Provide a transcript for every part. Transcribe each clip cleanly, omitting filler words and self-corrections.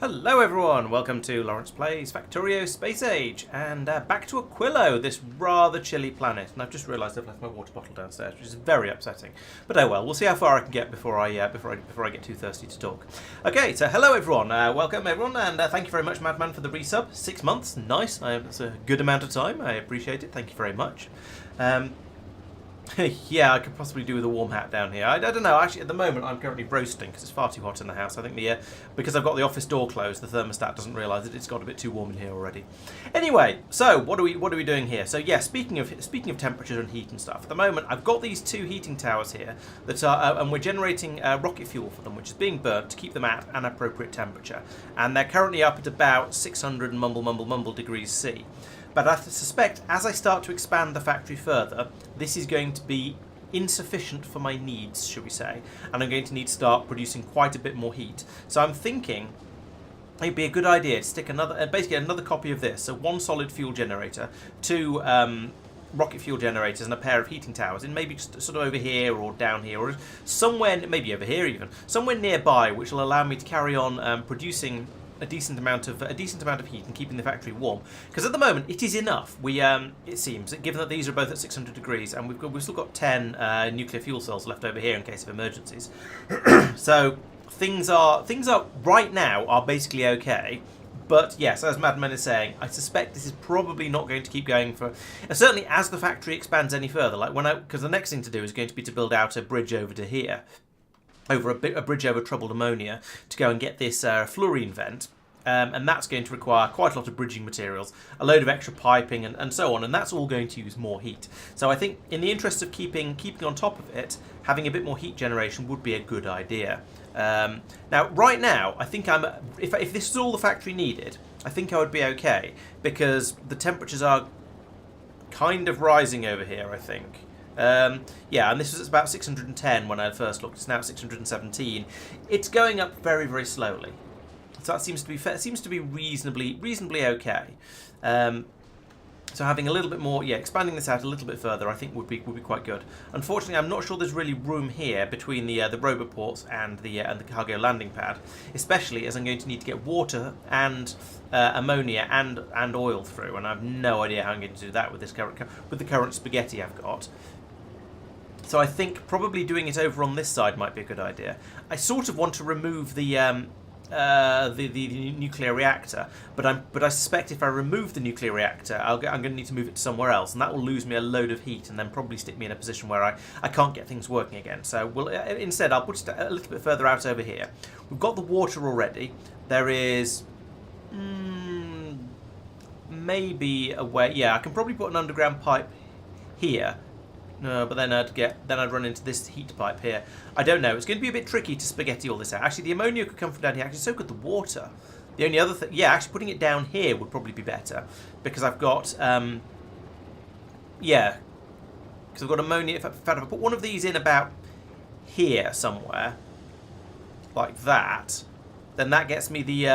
Hello everyone, welcome to Laurence Plays Factorio Space Age, and back to Aquillo, this rather chilly planet. And I've just realised I've left my water bottle downstairs, which is very upsetting. But oh well, we'll see how far I can get before I get too thirsty to talk. Okay, so hello everyone, welcome everyone, and thank you very much, Madman, for the resub. 6 months, nice. That's a good amount of time. I appreciate it. Thank you very much. Yeah, I could possibly do with a warm hat down here. I don't know. Actually, at the moment, I'm currently roasting because it's far too hot in the house. I think because I've got the office door closed, the thermostat doesn't realise that it's got a bit too warm in here already. Anyway, so what are we doing here? So yeah, speaking of temperature and heat and stuff, at the moment I've got these 2 heating towers here that are, and we're generating rocket fuel for them, which is being burnt to keep them at an appropriate temperature, and they're currently up at about 600 mumble degrees C. But I suspect as I start to expand the factory further, this is going to be insufficient for my needs, shall we say, and I'm going to need to start producing quite a bit more heat. So I'm thinking it'd be a good idea to stick basically another copy of this, so 1 solid fuel generator, 2 rocket fuel generators, and a pair of heating towers, and maybe just sort of over here or down here, or somewhere, maybe over here even, somewhere nearby, which will allow me to carry on producing a decent amount of heat and keeping the factory warm, because at the moment it is enough. It seems, given that these are both at 600 degrees, and we've still got 10 nuclear fuel cells left over here in case of emergencies. So things are right now are basically okay. But yes, as Madman is saying, I suspect this is probably not going to keep going for certainly as the factory expands any further. Like because the next thing to do is going to be to build out a bridge over to here. Over a bridge over troubled ammonia to go and get this fluorine vent, and that's going to require quite a lot of bridging materials, a load of extra piping, and so on, and that's all going to use more heat. So I think in the interest of keeping on top of it, having a bit more heat generation would be a good idea. Now, right now, I think if this is all the factory needed, I think I would be okay, because the temperatures are kind of rising over here, I think. Yeah, and this was about 610 when I first looked. It's now 617. It's going up very, very slowly, so that seems to be reasonably okay. So having a little bit more, expanding this out a little bit further, I think would be quite good. Unfortunately, I'm not sure there's really room here between the robot ports and the cargo landing pad, especially as I'm going to need to get water and ammonia and oil through, and I have no idea how I'm going to do that with the current spaghetti I've got. So I think probably doing it over on this side might be a good idea. I sort of want to remove the nuclear reactor, but I suspect if I remove the nuclear reactor, I'm going to need to move it to somewhere else, and that will lose me a load of heat, and then probably stick me in a position where I can't get things working again. So instead I'll put it a little bit further out over here. We've got the water already. There is maybe a way. Yeah, I can probably put an underground pipe here. No, but then I'd run into this heat pipe here. I don't know. It's going to be a bit tricky to spaghetti all this out. Actually, the ammonia could come from down here. Actually, so could the water. The only other thing, actually putting it down here would probably be better, because I've got, because I've got ammonia. If I put one of these in about here somewhere, like that, then that gets me the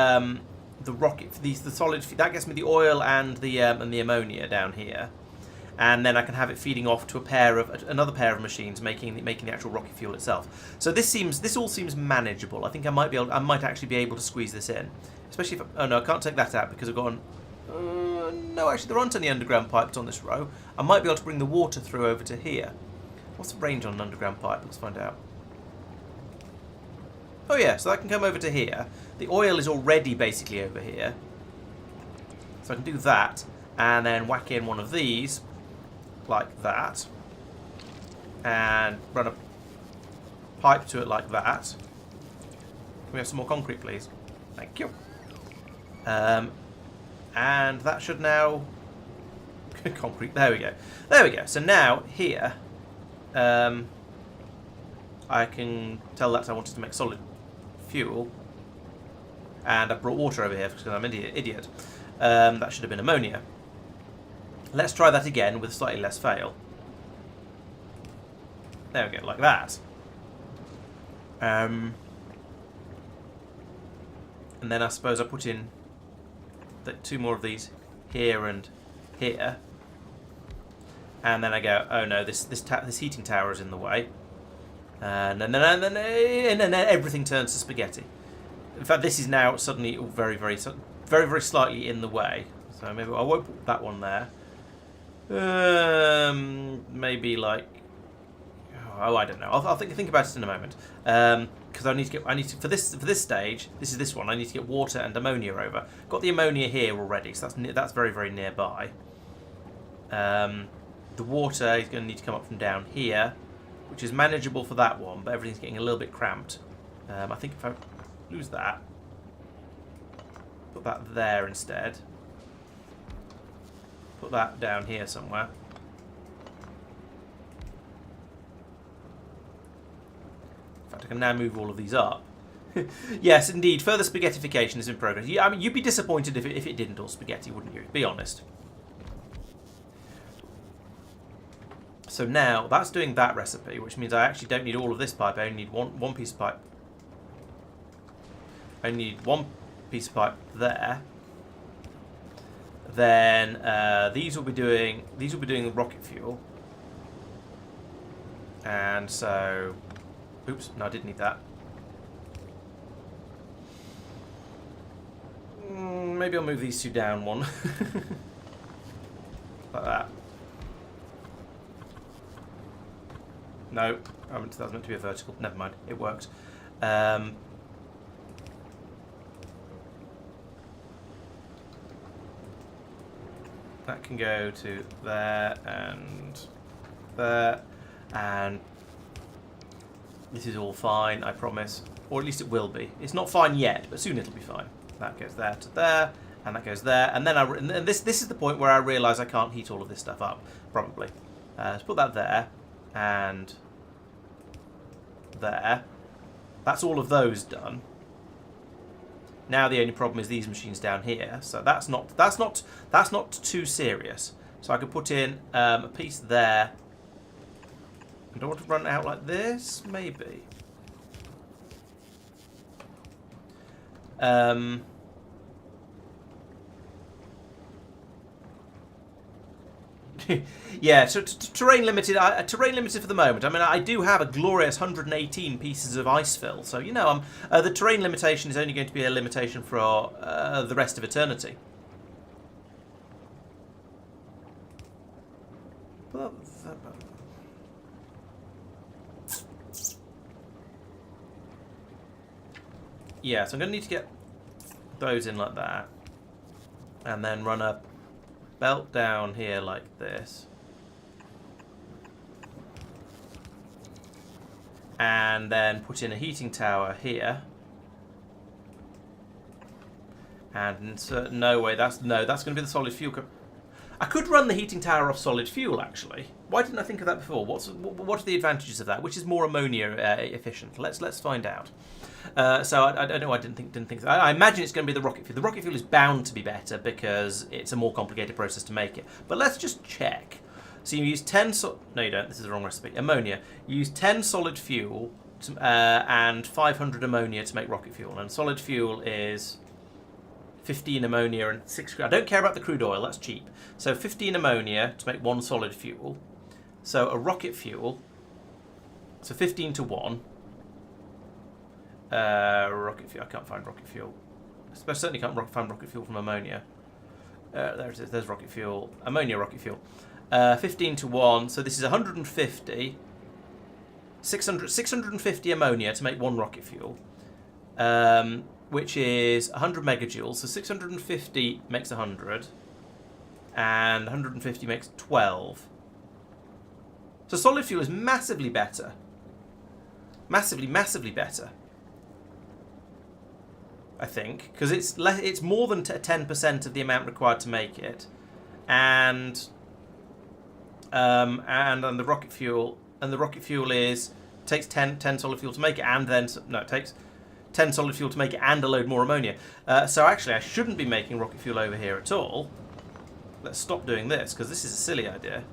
rocket, the solid. That gets me the oil and the ammonia down here. and then I can have it feeding off to another pair of machines, making the actual rocket fuel itself. So this all seems manageable. I think I might actually be able to squeeze this in, especially if oh no, I can't take that out because I've got no, actually there aren't any underground pipes on this row. I might be able to bring the water through over to here. What's the range on an underground pipe? Let's find out. Oh yeah, so I can come over to here. The oil is already basically over here. So I can do that, and then whack in one of these, like that. And run a pipe to it like that. Can we have some more concrete, please? Thank you. And that should now... concrete, there we go. There we go. So now, here, I can tell that I wanted to make solid fuel, and I brought water over here because I'm an idiot. That should have been ammonia. Let's try that again with slightly less fail. There we go, like that. And then I suppose I put in two more of these here and here, and then I go, oh no, this heating tower is in the way. And then everything turns to spaghetti. In fact, this is now suddenly very, very slightly in the way. So maybe I won't put that one there. Maybe like, oh, I don't know. I'll think about it in a moment. Because I need to for this stage. This is this one. I need to get water and ammonia over. Got the ammonia here already, so that's very, very nearby. The water is going to need to come up from down here, which is manageable for that one, but everything's getting a little bit cramped. I think if I lose that, put that there instead. Put that down here somewhere. In fact, I can now move all of these up. Yes, indeed, further spaghettification is in progress. Yeah, I mean, you'd be disappointed if it didn't all spaghetti, wouldn't you? Be honest. So now, that's doing that recipe, which means I actually don't need all of this pipe. I only need one piece of pipe. I only need one piece of pipe there. Then these will be doing the rocket fuel. And so, oops, no, I didn't need that. Maybe I'll move these two down one. Like that. No, that was meant to be a vertical. Never mind, it worked. That can go to there, and this is all fine, I promise. Or at least it will be. It's not fine yet, but soon it'll be fine. That goes there to there, and that goes there, and then and this is the point where I realise I can't heat all of this stuff up, probably. Let's put that there, and there. That's all of those done. Now the only problem is these machines down here, so that's not too serious. So I could put in a piece there. I don't want to run it out like this, maybe. Yeah, so terrain limited. Terrain limited for the moment. I mean, I do have a glorious 118 pieces of ice fill, so you know, the terrain limitation is only going to be a limitation for the rest of eternity. Yeah, so I'm going to need to get those in like that, and then run a belt down here like this, and then put in a heating tower here, and insert, no way, that's going to be the solid fuel. I could run the heating tower off solid fuel, actually. Why didn't I think of that before? What are the advantages of that? Which is more ammonia efficient? Let's find out. So I don't know. I didn't think. I imagine it's going to be the rocket fuel. The rocket fuel is bound to be better because it's a more complicated process to make it. But let's just check. So you use 10. No, you don't. This is the wrong recipe. Ammonia. You use 10 solid fuel and 500 ammonia to make rocket fuel. And solid fuel is 15 ammonia and 6... I don't care about the crude oil, that's cheap. So 15 ammonia to make 1 solid fuel. So a rocket fuel. So 15 to 1. Rocket fuel. I can't find rocket fuel. I certainly can't find rocket fuel from ammonia. There it is. There's rocket fuel. Ammonia rocket fuel. 15 to 1. So this is 150. 650 ammonia to make 1 rocket fuel. Which is 100 megajoules. So 650 makes 100. And 150 makes 12. So solid fuel is massively better. Massively, massively better. I think, because it's more than 10% of the amount required to make it, and the rocket fuel takes 10 solid fuel to make it, and then it takes 10 solid fuel to make it and a load more ammonia. So actually, I shouldn't be making rocket fuel over here at all. Let's stop doing this because this is a silly idea,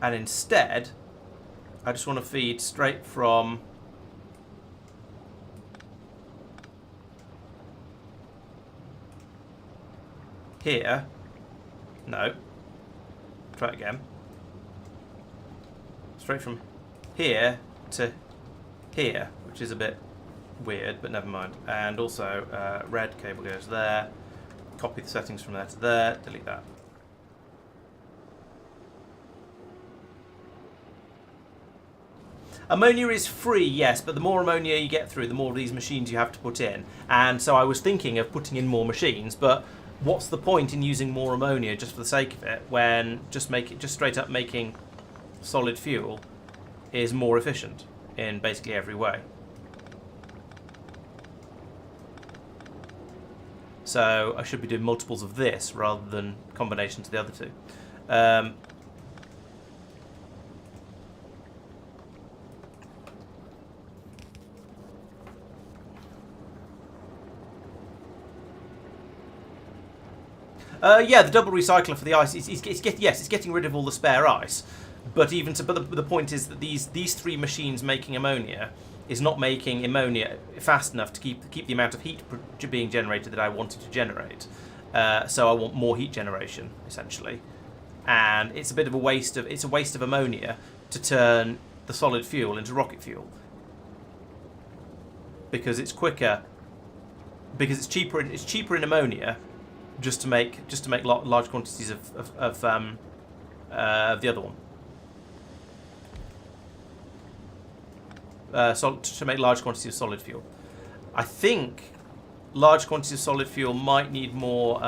and instead, I just want to feed straight from. Here, no, try it again, straight from here to here, which is a bit weird, but never mind. And also, red cable goes there, copy the settings from there to there, delete that. Ammonia is free, yes, but the more ammonia you get through, the more of these machines you have to put in. And so I was thinking of putting in more machines, but what's the point in using more ammonia just for the sake of it when just straight up making solid fuel is more efficient in basically every way? So I should be doing multiples of this rather than combinations of the other two. Yeah, the double recycler for the ice. It's getting rid of all the spare ice, but the point is that these 3 machines making ammonia is not making ammonia fast enough to keep the amount of heat being generated that I wanted to generate. So I want more heat generation essentially, and it's a bit of a waste of ammonia to turn the solid fuel into rocket fuel because it's quicker, because it's cheaper in ammonia. Just to make large quantities of the other one. To make large quantities of solid fuel. I think large quantities of solid fuel might need more.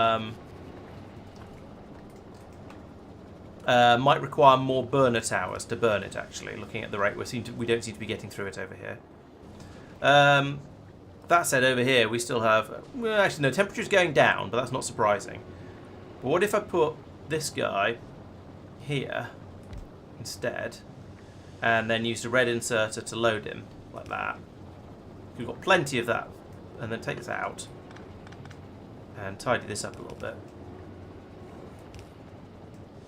Might require more burner towers to burn it. Actually, looking at the rate we don't seem to be getting through it over here. That said, over here we still have... Well, actually, no, temperature's going down, but that's not surprising. But what if I put this guy here instead, and then use the red inserter to load him, like that? We've got plenty of that. And then take this out, and tidy this up a little bit.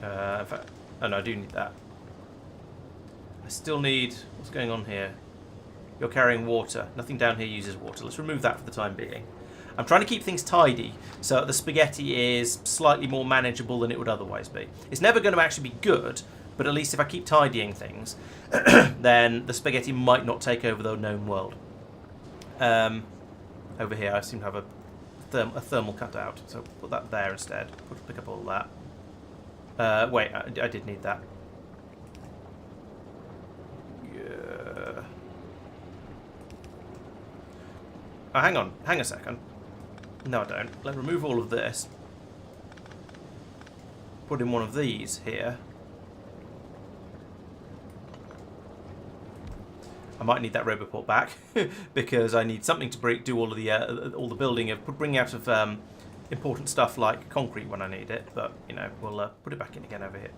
In fact... Oh no, I do need that. I still need... What's going on here? You're carrying water. Nothing down here uses water. Let's remove that for the time being. I'm trying to keep things tidy so that the spaghetti is slightly more manageable than it would otherwise be. It's never going to actually be good, but at least if I keep tidying things, then the spaghetti might not take over the known world. Over here I seem to have a thermal cutout, so put that there instead. Pick up all that. Wait, I did need that. Yeah. Oh, hang a second. No, I don't. Let's remove all of this. Put in one of these here. I might need that roboport back because I need something to do all of the building of bringing out of important stuff like concrete when I need it. But you know, we'll put it back in again over here.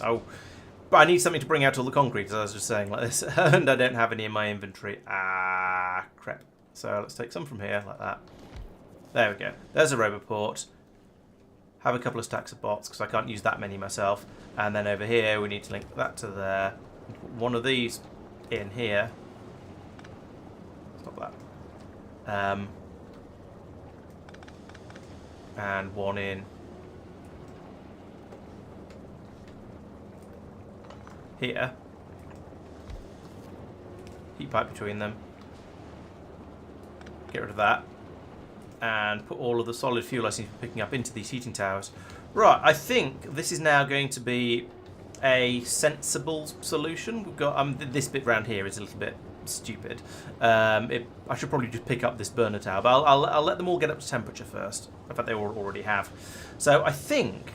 Oh. But I need something to bring out all the concrete, as I was just saying, like this. And I don't have any in my inventory. Ah, crap. So let's take some from here, like that. There we go. There's a roboport. Have a couple of stacks of bots, because I can't use that many myself. And then over here, we need to link that to there. Put one of these in here. Stop that. And one in here. Heat pipe between them. Get rid of that. And put all of the solid fuel I seem to be picking up into these heating towers. Right, I think this is now going to be a sensible solution. We've got this bit round here is a little bit stupid. I should probably just pick up this burner tower, but I'll let them all get up to temperature first. In fact, they already have. So I think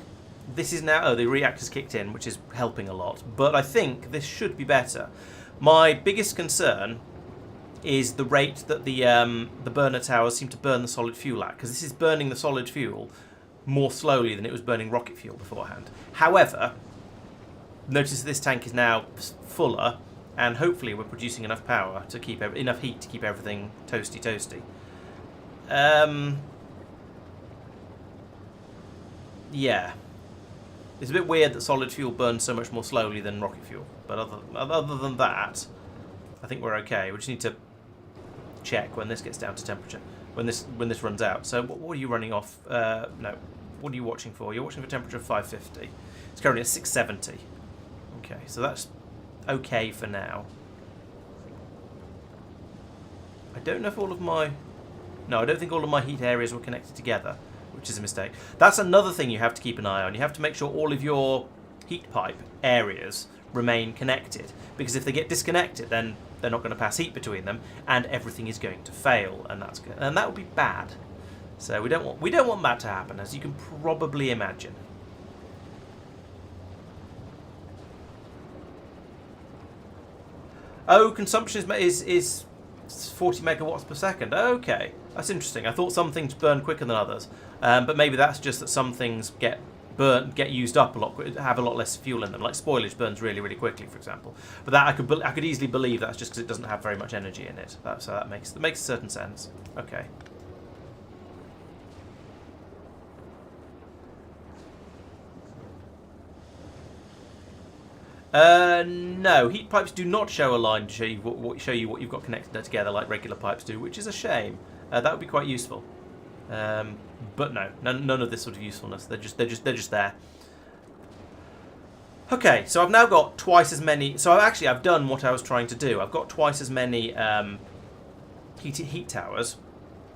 this is now... Oh, the reactor's kicked in, which is helping a lot. But I think this should be better. My biggest concern is the rate that the burner towers seem to burn the solid fuel at, because this is burning the solid fuel more slowly than it was burning rocket fuel beforehand. However, notice this tank is now fuller, and hopefully we're producing enough power to keep enough heat to keep everything toasty. Yeah, it's a bit weird that solid fuel burns so much more slowly than rocket fuel, but other than that, I think we're okay. We just need to check when this gets down to temperature, when this runs out. So what are you running off? No, what are you watching for? You're watching for temperature of 550. It's currently at 670. Okay, so that's okay for now. I don't know if all of my... No, I don't think all of my heat areas were connected together, which is a mistake. That's another thing you have to keep an eye on. You have to make sure all of your heat pipe areas remain connected, because if they get disconnected, then they're not going to pass heat between them, and everything is going to fail, and that would be bad. So we don't want that to happen, as you can probably imagine. Oh, consumption is 40 megawatts per second. Okay, that's interesting. I thought some things burn quicker than others, but maybe that's just that some things get used up a lot, have a lot less fuel in them. Like spoilage burns really quickly, for example. But that I could easily believe that's just because it doesn't have very much energy in it. So that makes a certain sense. Okay. No, heat pipes do not show a line to show you what you've got connected together like regular pipes do, which is a shame. That would be quite useful. But no, none of this sort of usefulness. They're just there. Okay, so I've now got twice as many. So I've done what I was trying to do. I've got twice as many heat towers.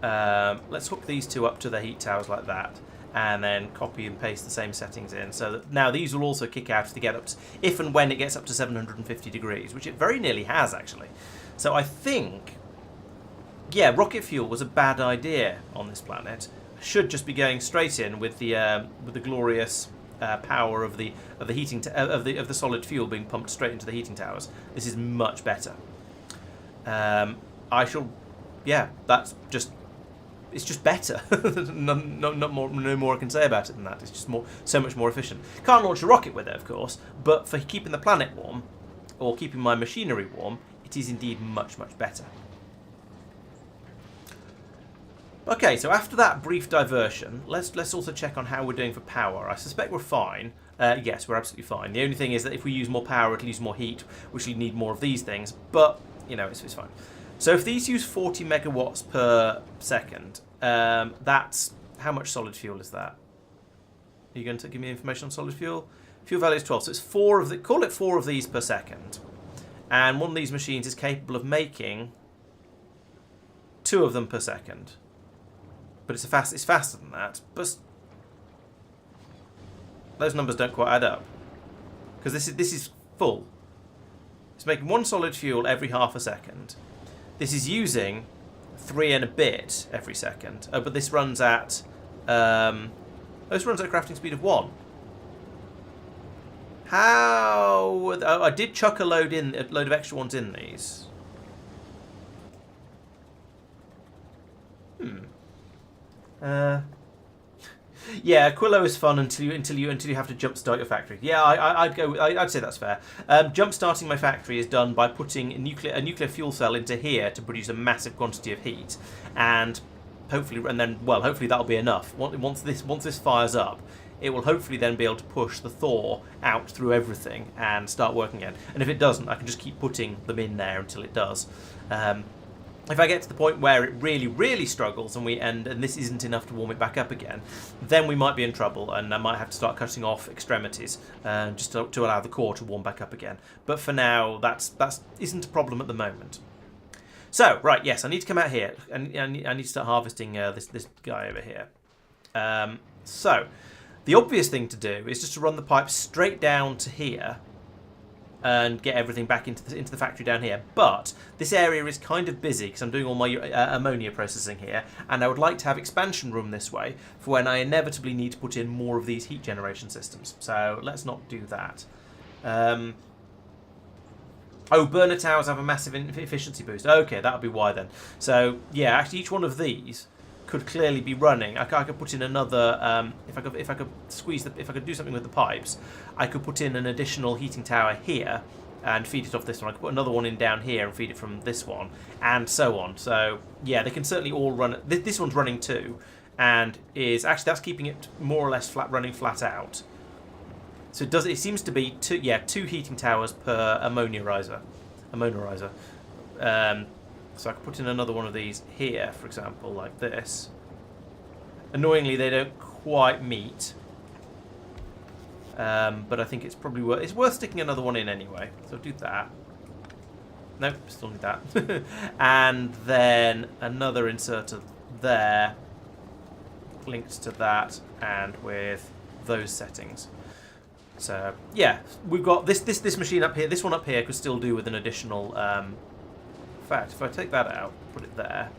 Let's hook these two up to the heat towers like that, and then copy and paste the same settings in, so that now these will also kick out to get up to, if and when it gets up to 750 degrees, which it very nearly has actually. So I think, yeah, rocket fuel was a bad idea on this planet. Should just be going straight in with the glorious power of the heating of the solid fuel being pumped straight into the heating towers. This is much better. Yeah, that's just. It's just better. No more I can say about it than that. It's just so much more efficient. Can't launch a rocket with it, of course, but for keeping the planet warm, or keeping my machinery warm, it is indeed much better. Okay, so after that brief diversion, let's also check on how we're doing for power. I suspect we're fine. Yes, we're absolutely fine. The only thing is that if we use more power, it'll use more heat, which will need more of these things, but, you know, it's fine. So if these use 40 megawatts per second, that's... How much solid fuel is that? Are you going to give me information on solid fuel? Fuel value is 12, so it's 4 of the... Call it 4 of these per second. And one of these machines is capable of making 2 of them per second. But it's faster than that. But those numbers don't quite add up. Because this is full. It's making 1 solid fuel every half a second. This is using 3 and a bit every second. Oh, but this runs at this runs at a crafting speed of 1. How? Oh, I did chuck a load of extra ones in these. Yeah, Aquillo is fun until you have to jumpstart your factory. Yeah, I'd say that's fair. Jumpstarting my factory is done by putting a nuclear fuel cell into here to produce a massive quantity of heat, and hopefully that'll be enough. Once this fires up, it will hopefully then be able to push the Thor out through everything and start working again. And if it doesn't, I can just keep putting them in there until it does. if I get to the point where it really, really struggles and this isn't enough to warm it back up again, then we might be in trouble, and I might have to start cutting off extremities just to allow the core to warm back up again. But for now, that isn't a problem at the moment. So, right, yes, I need to come out here, and I need to start harvesting this guy over here. So, the obvious thing to do is just to run the pipe straight down to here, and get everything back into the factory down here. But this area is kind of busy because I'm doing all my ammonia processing here, and I would like to have expansion room this way for when I inevitably need to put in more of these heat generation systems. So let's not do that. Oh, burner towers have a massive efficiency boost. Okay, that'll be why then. So yeah, actually each one of these could clearly be running. I could put in another. If I could do something with the pipes, I could put in an additional heating tower here and feed it off this one. I could put another one in down here and feed it from this one, and so on. So yeah, they can certainly all run. This one's running too, and that's keeping it more or less running flat out. So it seems to be two heating towers per ammoniarizer. So I could put in another one of these here, for example, like this. Annoyingly, they don't quite meet. But I think it's probably worth sticking another one in anyway. So I'll do that. Nope, still need that. And then another inserter there, linked to that, and with those settings. So yeah, we've got this machine up here. This one up here could still do with an additional. In fact, if I take that out, put it there,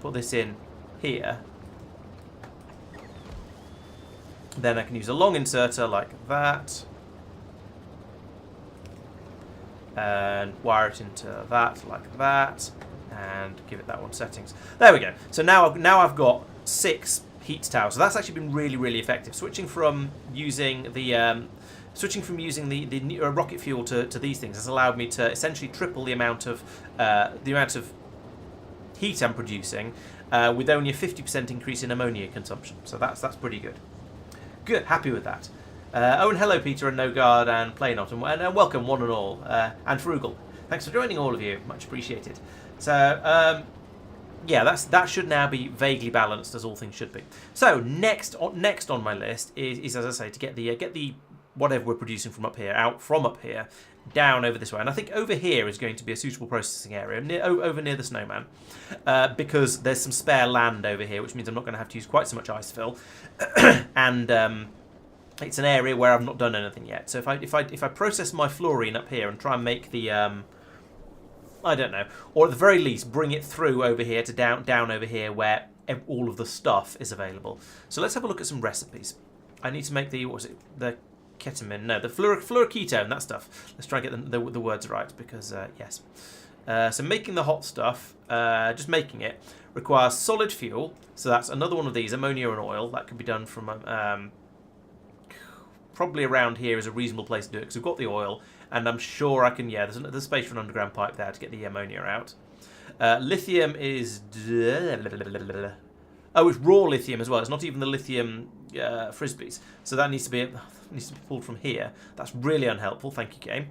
put this in here, then I can use a long inserter like that, and wire it into that like that, and give it that one settings. There we go. So now I've got 6 heat towers. So that's actually been really, really effective. Switching from using the rocket fuel to these things has allowed me to essentially triple the amount of heat I'm producing with only a 50% increase in ammonia consumption. So that's pretty good. Good, happy with that. Oh, and hello, Peter and Nogard and Playnot, and welcome one and all, and Frugal. Thanks for joining, all of you. Much appreciated. So yeah, that should now be vaguely balanced, as all things should be. So next on my list is as I say, to get the whatever we're producing from up here down over this way, and I think over here is going to be a suitable processing area over near the snowman, because there's some spare land over here, which means I'm not going to have to use quite so much ice fill, and it's an area where I've not done anything yet. So if I process my fluorine up here and try and make the I don't know, or at the very least bring it through over here to down over here where all of the stuff is available. So let's have a look at some recipes. I need to make the the ketamine? No, the fluoroketone, that stuff. Let's try and get the words right, because yes. So making the hot stuff, just making it, requires solid fuel. So that's another one of these, ammonia and oil. That could be done from probably around here is a reasonable place to do it, because we've got the oil, and I'm sure I can, yeah, there's space for an underground pipe there to get the ammonia out. Lithium is... Oh, it's raw lithium as well. It's not even the lithium frisbees. So that needs to be pulled from here. That's really unhelpful. Thank you, game.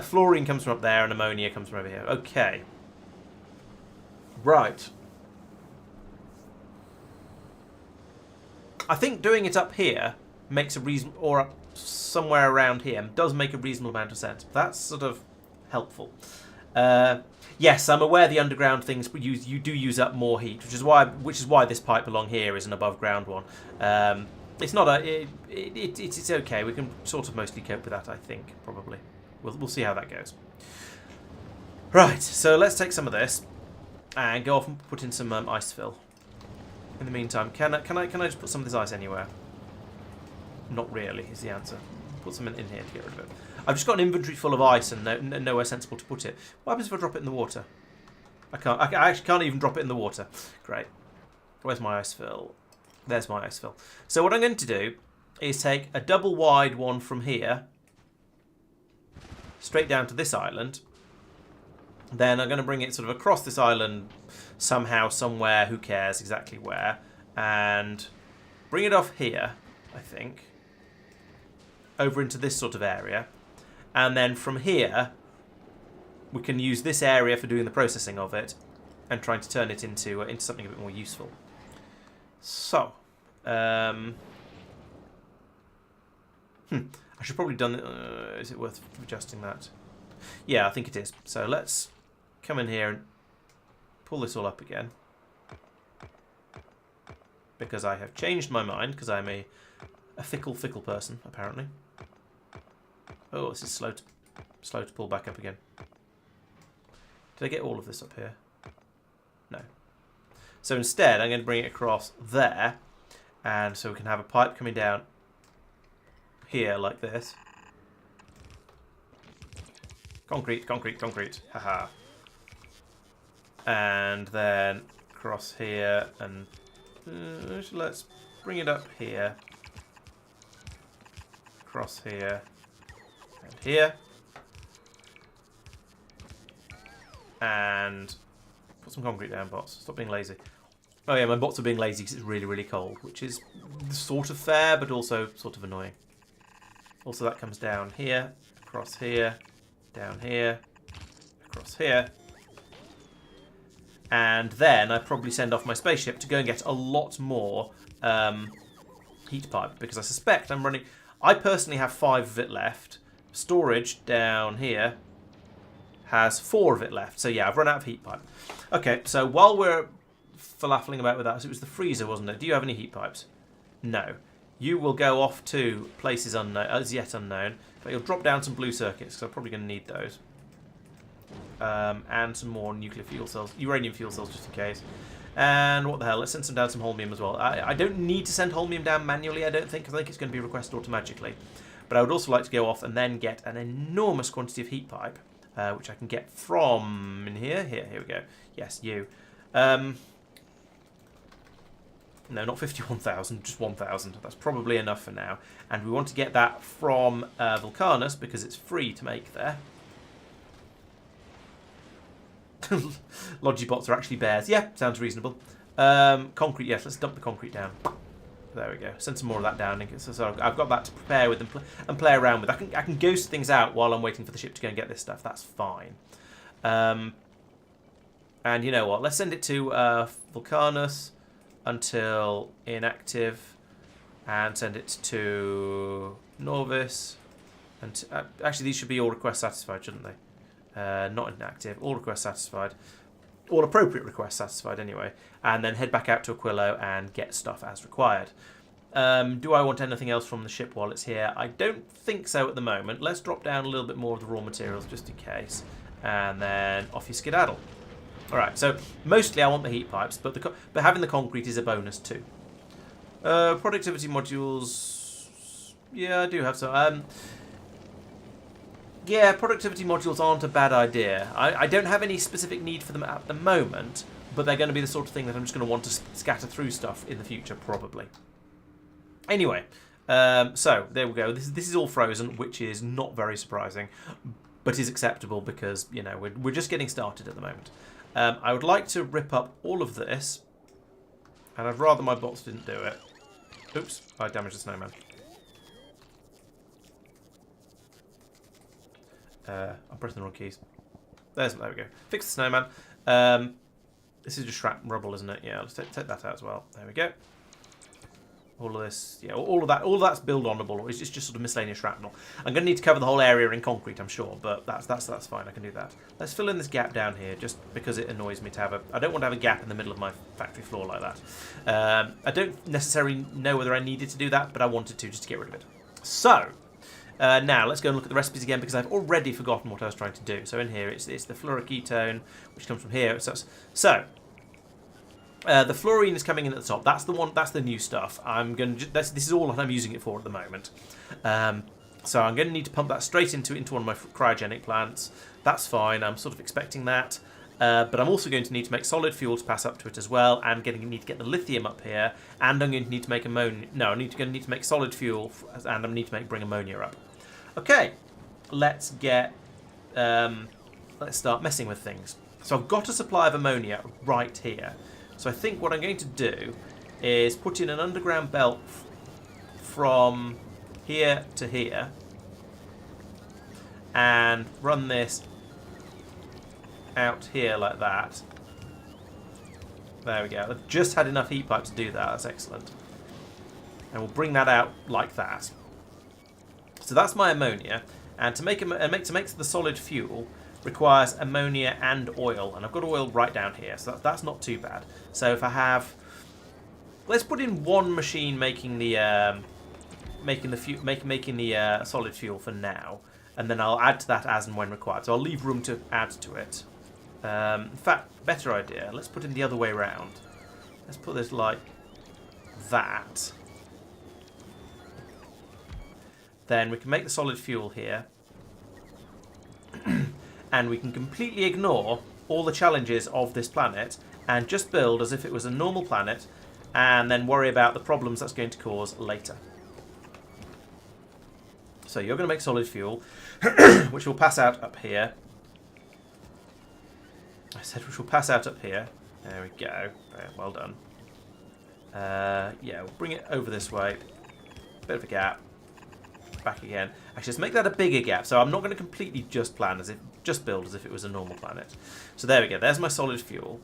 Fluorine comes from up there, and ammonia comes from over here. Okay. Right. I think doing it up here makes a reason, or up somewhere around here, does make a reasonable amount of sense. That's sort of helpful. Yes, I'm aware the underground things you do use up more heat, which is why this pipe along here is an above ground one. It's not it's okay. We can sort of mostly cope with that, I think. Probably we'll see how that goes. Right, so let's take some of this and go off and put in some ice fill. In the meantime, can I just put some of this ice anywhere? Not really, is the answer. Put some in here to get rid of it. I've just got an inventory full of ice and nowhere sensible to put it. What happens if I drop it in the water? I can't. I actually can't even drop it in the water. Great. Where's my ice fill? There's my ice fill. So what I'm going to do is take a double wide one from here, straight down to this island. Then I'm going to bring it sort of across this island somehow, somewhere, who cares exactly where, and bring it off here, I think, over into this sort of area, and then from here we can use this area for doing the processing of it, and trying to turn it into something a bit more useful. So, I should probably done. Is it worth adjusting that? Yeah, I think it is. So let's come in here and pull this all up again, because I have changed my mind, because I'm a fickle person apparently. Oh, this is slow to pull back up again. Did I get all of this up here? No. So instead, I'm going to bring it across there, and so we can have a pipe coming down here like this. Concrete, concrete, concrete. Haha. And then across here, and let's bring it up here. Across here. And here. And put some concrete down, bots. Stop being lazy. Oh yeah, my bots are being lazy because it's really, really cold, which is sort of fair, but also sort of annoying. Also, that comes down here, across here, down here, across here. And then I probably send off my spaceship to go and get a lot more heat pipe, because I suspect I'm running... I personally have 5 of it left. Storage down here has 4 of it left. So yeah, I've run out of heat pipe. Okay, so while we're falafeling about with that, so it was the freezer, wasn't it? Do you have any heat pipes? No. You will go off to places unknown, as yet unknown, but you'll drop down some blue circuits, because I'm probably going to need those. And some more nuclear fuel cells, uranium fuel cells, just in case. And what the hell, let's send some down some holmium as well. I don't need to send holmium down manually, I don't think, because I think it's going to be requested automatically. But I would also like to go off and then get an enormous quantity of heat pipe, which I can get from in here. Here we go. Yes, you. No, not 51,000, just 1,000. That's probably enough for now. And we want to get that from Vulcanus, because it's free to make there. Logibots are actually bears. Yeah, sounds reasonable. Concrete, yes, let's dump the concrete down. There we go. Send some more of that down. So I've got that to prepare with and play around with. I can ghost things out while I'm waiting for the ship to go and get this stuff. That's fine. And you know what? Let's send it to Vulcanus until inactive, and send it to Norvis. And actually, these should be all requests satisfied, shouldn't they? Not inactive. All requests satisfied. All appropriate requests satisfied, anyway. And then head back out to Aquillo and get stuff as required. Do I want anything else from the ship while it's here? I don't think so at the moment. Let's drop down a little bit more of the raw materials just in case. And then off you skedaddle. Alright, so mostly I want the heat pipes, but having the concrete is a bonus too. Productivity modules... Yeah, I do have some. Yeah, productivity modules aren't a bad idea. I don't have any specific need for them at the moment, but they're going to be the sort of thing that I'm just going to want to scatter through stuff in the future, probably. Anyway, so there we go. This is all frozen, which is not very surprising, but is acceptable because, you know, we're just getting started at the moment. I would like to rip up all of this, and I'd rather my bots didn't do it. Oops, I damaged the snowman. I'm pressing the wrong keys. There we go. Fix the snowman. This is just shrapnel rubble, isn't it? Yeah, let's take that out as well. There we go. All of this, yeah, all of that's build onable. It's just sort of miscellaneous shrapnel. I'm going to need to cover the whole area in concrete, I'm sure, but that's fine. I can do that. Let's fill in this gap down here, just because it annoys me to have I don't want to have a gap in the middle of my factory floor like that. I don't necessarily know whether I needed to do that, but I wanted to just to get rid of it. So. Now, let's go and look at the recipes again, because I've already forgotten what I was trying to do. So in here, it's the fluoroketone, which comes from here. So the fluorine is coming in at the top. That's the one. That's the new stuff. This is all that I'm using it for at the moment. So I'm going to need to pump that straight into one of my cryogenic plants. That's fine. I'm sort of expecting that. But I'm also going to need to make solid fuel to pass up to it as well, and need to get the lithium up here, and I'm going to need to make ammonia. No, I'm going to need to make solid fuel, and I'm going to need to bring ammonia up. Okay, let's start messing with things. So I've got a supply of ammonia right here. So I think what I'm going to do is put in an underground belt from here to here, and run this out here like that, There we go. I've just had enough heat pipe to do that. That's excellent. And we'll bring that out like that. So that's my ammonia. And to make the solid fuel requires ammonia and oil. And I've got oil right down here, so that's not too bad. So if I have, let's put in one machine making the solid fuel for now, and then I'll add to that as and when required. So I'll leave room to add to it. In fact, better idea. Let's put it the other way around. Let's put this like that. Then we can make the solid fuel here. And we can completely ignore all the challenges of this planet and just build as if it was a normal planet and then worry about the problems that's going to cause later. So you're going to make solid fuel, which will pass out up here. I said which will pass out up here. There we go. Well done. Yeah, we'll bring it over this way. Bit of a gap. Back again. Actually, let's make that a bigger gap. So I'm not going to completely just build as if it was a normal planet. So there we go. There's my solid fuel.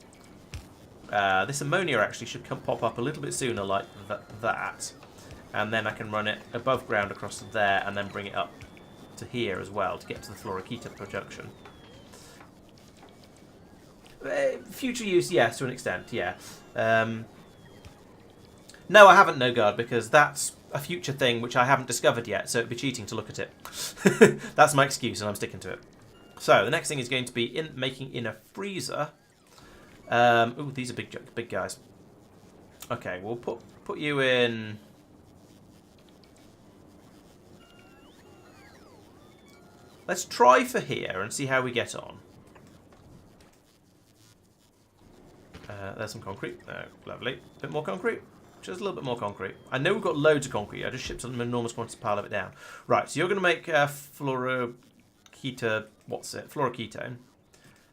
This ammonia actually should pop up a little bit sooner, like that. And then I can run it above ground across to there, and then bring it up to here as well to get to the fluoroketa production. Future use, yes, to an extent, yeah. No, I haven't, no guard, because that's a future thing which I haven't discovered yet, so it'd be cheating to look at it. That's my excuse, and I'm sticking to it. So the next thing is going to be making in a freezer. Ooh, these are big guys. Okay, we'll put you in. Let's try for here and see how we get on. There's some concrete. Oh, lovely. A bit more concrete. Just a little bit more concrete. I know we've got loads of concrete. I just shipped an enormous quantity pile of it down. Right, so you're going to make fluoroketa. What's it? Fluoroketone.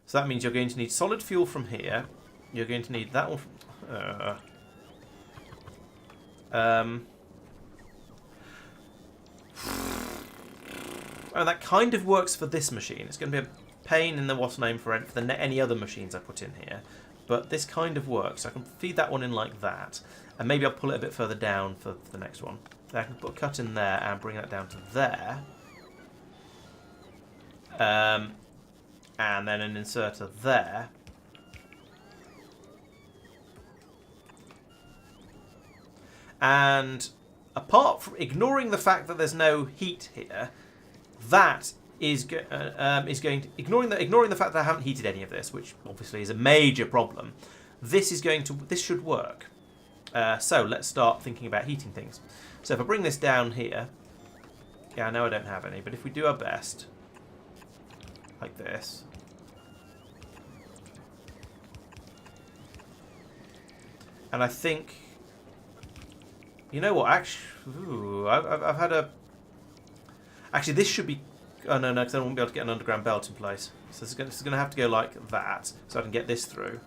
So that means you're going to need solid fuel from here. You're going to need that one. Oh, that kind of works for this machine. It's going to be a pain in the what's name for any other machines I put in here. But this kind of works. So I can feed that one in like that. And maybe I'll pull it a bit further down for the next one. Then I can put a cut in there and bring that down to there. And then an inserter there. And apart from ignoring the fact that there's no heat here, that is going to ignoring the fact that I haven't heated any of this, which obviously is a major problem. This should work. So let's start thinking about heating things. So if I bring this down here, yeah, I know I don't have any, but if we do our best, like this. And I think, you know what, actually, I've had a, actually this should be, oh no, because I won't be able to get an underground belt in place. So this is going to have to go like that, so I can get this through.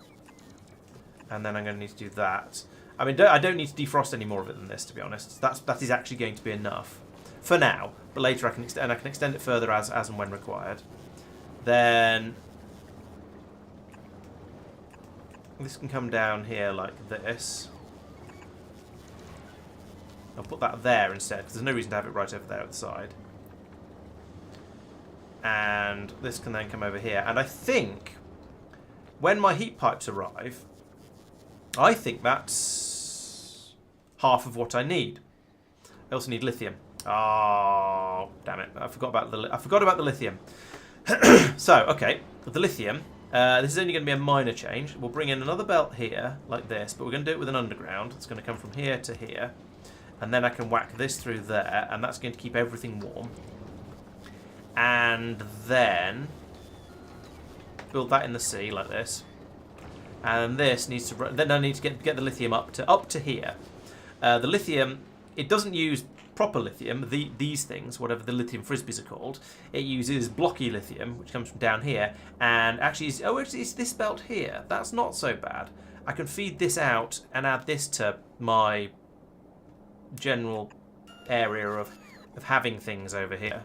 And then I'm going to need to do that. I mean, I don't need to defrost any more of it than this, to be honest. That is actually going to be enough for now. But later I can extend it further as and when required. Then this can come down here like this. I'll put that there instead, because there's no reason to have it right over there at the side. And this can then come over here. And I think when my heat pipes arrive, I think that's half of what I need. I also need lithium. Oh, damn it! I forgot about the lithium. So, okay, with the lithium, this is only going to be a minor change. We'll bring in another belt here, like this, but we're going to do it with an underground. It's going to come from here to here, and then I can whack this through there, and that's going to keep everything warm. And then build that in the sea like this. And this needs to run. Then I need to get the lithium up to here. The lithium, it doesn't use proper lithium. These things, whatever the lithium frisbees are called, it uses blocky lithium, which comes from down here. And actually, it's this belt here. That's not so bad. I can feed this out and add this to my general area of having things over here.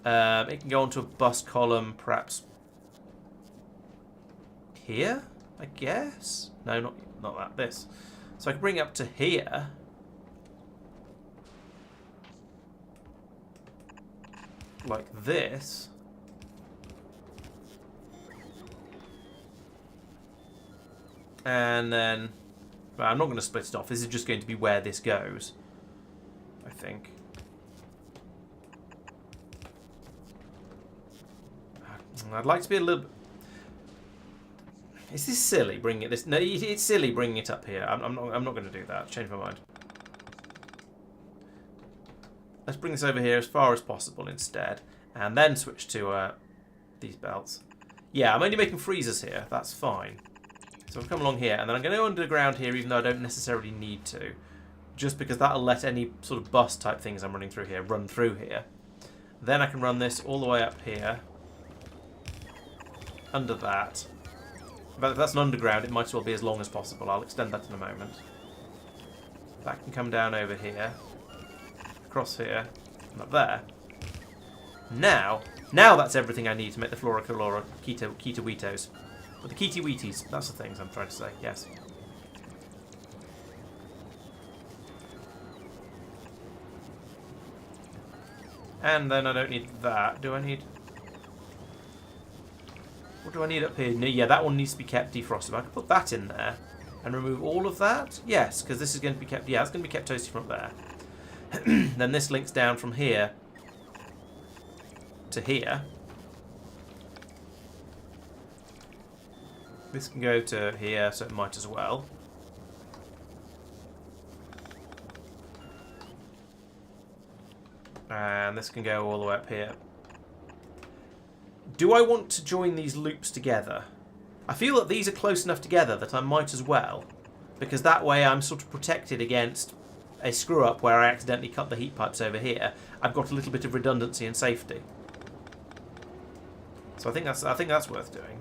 It can go onto a bus column, perhaps. Here? I guess. No, not that. This. So I can bring it up to here. Like this. And then... Well, I'm not going to split it off. This is just going to be where this goes. I think. I'd like to be a little... Is this silly bringing it this? No, it's silly bringing it up here. I'm not going to do that. Change my mind. Let's bring this over here as far as possible instead, and then switch to these belts. Yeah, I'm only making freezers here. That's fine. So I'll come along here, and then I'm going to go underground here, even though I don't necessarily need to, just because that'll let any sort of bus type things I'm running through here run through here. Then I can run this all the way up here, under that. But if that's an underground, it might as well be as long as possible. I'll extend that in a moment. That can come down over here, across here, and up there. Now that's everything I need to make the Flora Keto-Weetos. Or the Keety-Weeties, that's the things I'm trying to say, yes. And then I don't need that. Do I need... What do I need up here? No, yeah, that one needs to be kept defrosted. I can put that in there and remove all of that. Yes, because this is going to be kept... Yeah, it's going to be kept toasty from up there. Then this links down from here to here. This can go to here, so it might as well. And this can go all the way up here. Do I want to join these loops together? I feel that these are close enough together that I might as well. Because that way I'm sort of protected against a screw-up where I accidentally cut the heat pipes over here. I've got a little bit of redundancy and safety. So I think that's worth doing.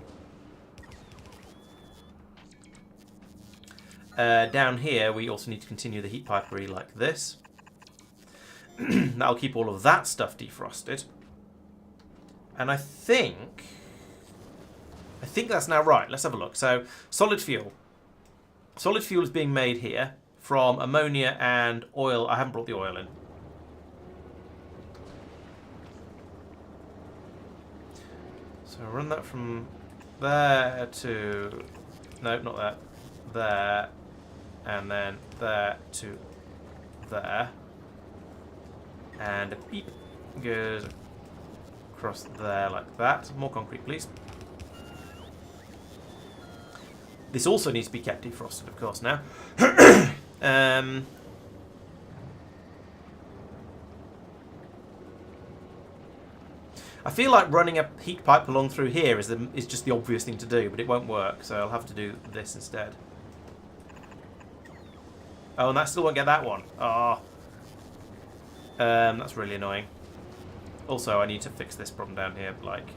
Down here we also need to continue the heat pipery like this. That'll keep all of that stuff defrosted. And I think that's now right. Let's have a look. So, solid fuel. Solid fuel is being made here from ammonia and oil. I haven't brought the oil in. So, run that from there to... No, not that. There. And then there to there. And a beep goes across there like that. More concrete, please. This also needs to be kept defrosted, of course, now. I feel like running a heat pipe along through here is just the obvious thing to do, but it won't work, so I'll have to do this instead. Oh, and that still won't get that one. Oh. That's really annoying. Also, I need to fix this problem down here, like,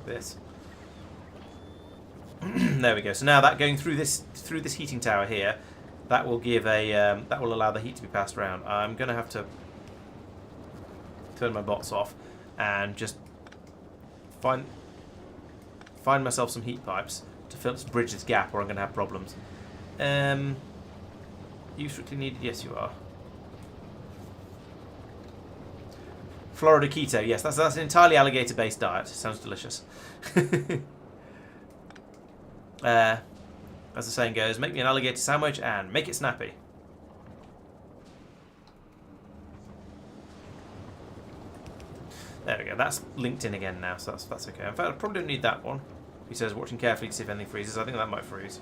this. There we go. So now that going through this heating tower here, that will give a that will allow the heat to be passed around. I'm gonna have to turn my bots off and just find myself some heat pipes to bridge this gap, or I'm gonna have problems. You strictly needed? Yes, you are. Florida keto. Yes, that's an entirely alligator-based diet. Sounds delicious. As the saying goes, make me an alligator sandwich and make it snappy. There we go. That's linked in again now, so that's okay. In fact, I probably don't need that one. He says, watching carefully to see if anything freezes. I think that might freeze.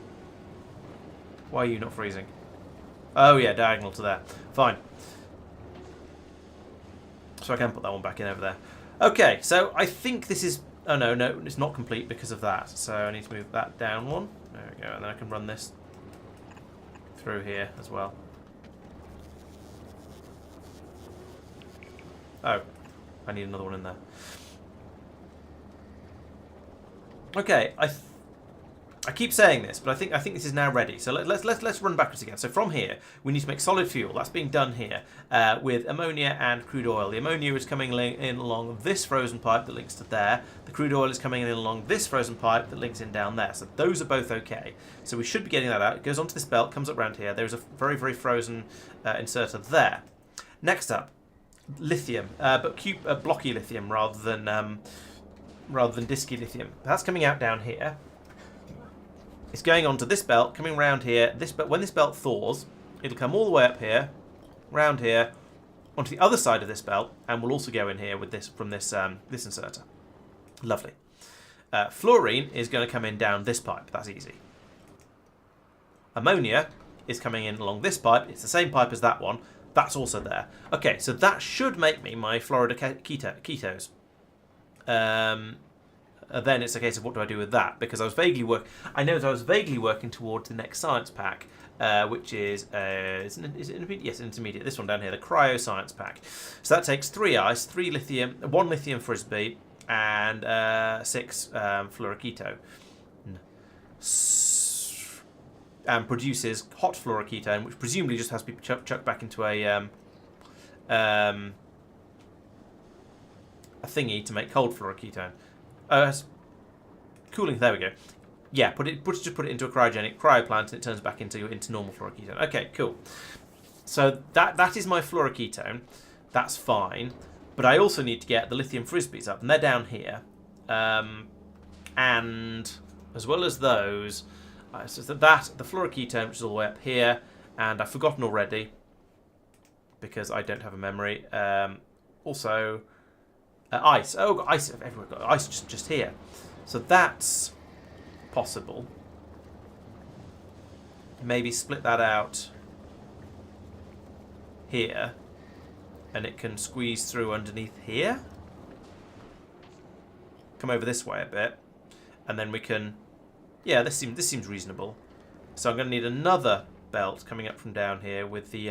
Why are you not freezing? Oh yeah, diagonal to there. Fine. So I can put that one back in over there. Okay, so I think this is... Oh no, it's not complete because of that. So I need to move that down one. There we go, and then I can run this through here as well. Oh, I need another one in there. Okay, I keep saying this, but I think this is now ready. So let's run backwards again. So from here, we need to make solid fuel. That's being done here with ammonia and crude oil. The ammonia is coming in along this frozen pipe that links to there. The crude oil is coming in along this frozen pipe that links in down there. So those are both okay. So we should be getting that out. It goes onto this belt, comes up around here. There's a very, very frozen inserter there. Next up, lithium, but blocky lithium rather than disky lithium. That's coming out down here. It's going onto this belt, coming around here. When this belt thaws, it'll come all the way up here, round here, onto the other side of this belt, and will also go in here with this from this inserter. Lovely. Fluorine is going to come in down this pipe. That's easy. Ammonia is coming in along this pipe. It's the same pipe as that one. That's also there. Okay, so that should make me my Florida ketos. Then it's a case of what do I do with that, because I know that I was vaguely working towards the next science pack, which is is it intermediate? Yes, intermediate. This one down here, the cryo science pack. So that takes 3 ice, 3 lithium, 1 lithium frisbee, and 6 fluoroketo, and produces hot fluoroketone, which presumably just has to be chucked back into a thingy to make cold fluoroketone. Cooling. There we go. Yeah, just put it into a cryo plant, and it turns back into normal fluoroketone. Okay, cool. So that is my fluoroketone. That's fine, but I also need to get the lithium frisbees up, and they're down here. And as well as those, so the fluoroketone, which is all the way up here, and I've forgotten already because I don't have a memory. Also. Ice. Oh, got ice everywhere. Got ice just here. So that's possible. Maybe split that out here, and it can squeeze through underneath here. Come over this way a bit, and then we can. Yeah, this seems reasonable. So I'm going to need another belt coming up from down here with the.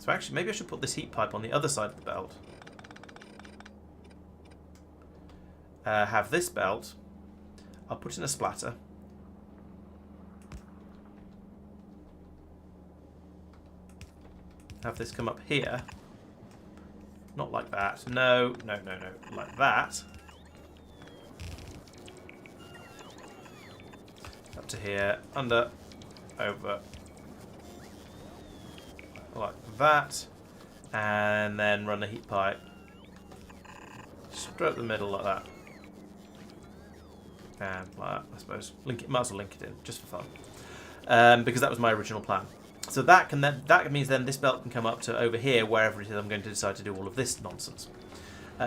So actually, maybe I should put this heat pipe on the other side of the belt. Have this belt. I'll put in a splatter. Have this come up here. Not like that. No. Like that. Up to here. Under. Over. Like that. And then run a heat pipe. Straight up the middle like that. And like that, I suppose. Might as well link it in, just for fun. Because that was my original plan. So that means then this belt can come up to over here, wherever it is I'm going to decide to do all of this nonsense.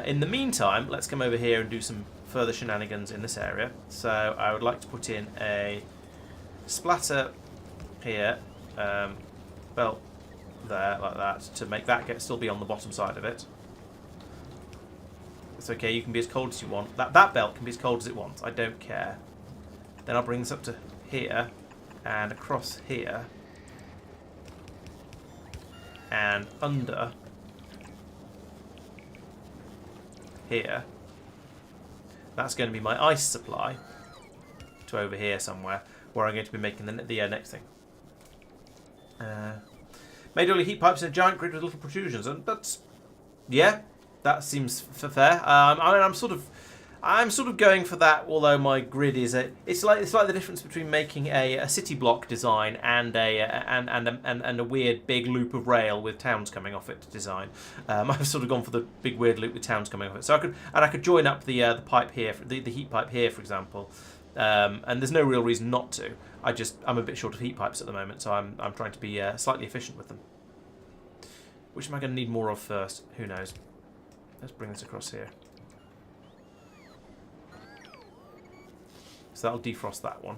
In the meantime, let's come over here and do some further shenanigans in this area. So I would like to put in a splatter here, belt there, like that, to make that still be on the bottom side of it. It's okay, you can be as cold as you want. That belt can be as cold as it wants. I don't care. Then I'll bring this up to here and across here and under here. That's going to be my ice supply to over here somewhere, where I'm going to be making the next thing. Made all your heat pipes in a giant grid with little protrusions, and that's that seems fair. I'm sort of going for that. Although my grid is it's like the difference between making a city block design and a weird big loop of rail with towns coming off it design. I've sort of gone for the big weird loop with towns coming off it. So I could join up the pipe here, the heat pipe here, for example. And there's no real reason not to. I'm a bit short of heat pipes at the moment, so I'm trying to be slightly efficient with them. Which am I going to need more of first? Who knows? Let's bring this across here. So that'll defrost that one.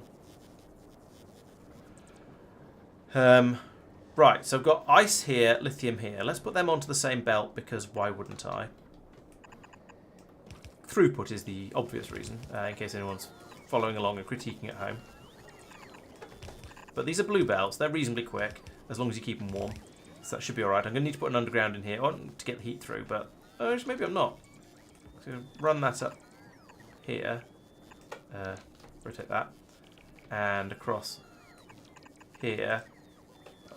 Right, so I've got ice here, lithium here. Let's put them onto the same belt, because why wouldn't I? Throughput is the obvious reason, in case anyone's following along and critiquing at home. But these are blue belts. They're reasonably quick, as long as you keep them warm. So that should be alright. I'm going to need to put an underground in here to get the heat through, but maybe I'm not. So run that up here. Rotate that. and across here,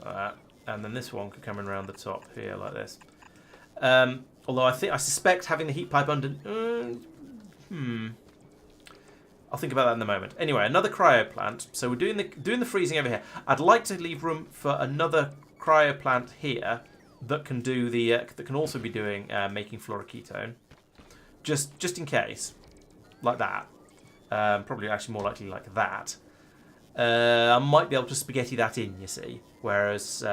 and then this one could come in around the top here like this. Although I suspect having the heat pipe under. I'll think about that in a moment. Anyway, another cryo plant. So we're doing the freezing over here. I'd like to leave room for another cryo plant here that can do the that can also be doing making fluoroketone, just in case, like that. Probably actually more likely like that. I might be able to spaghetti that in, you see. Whereas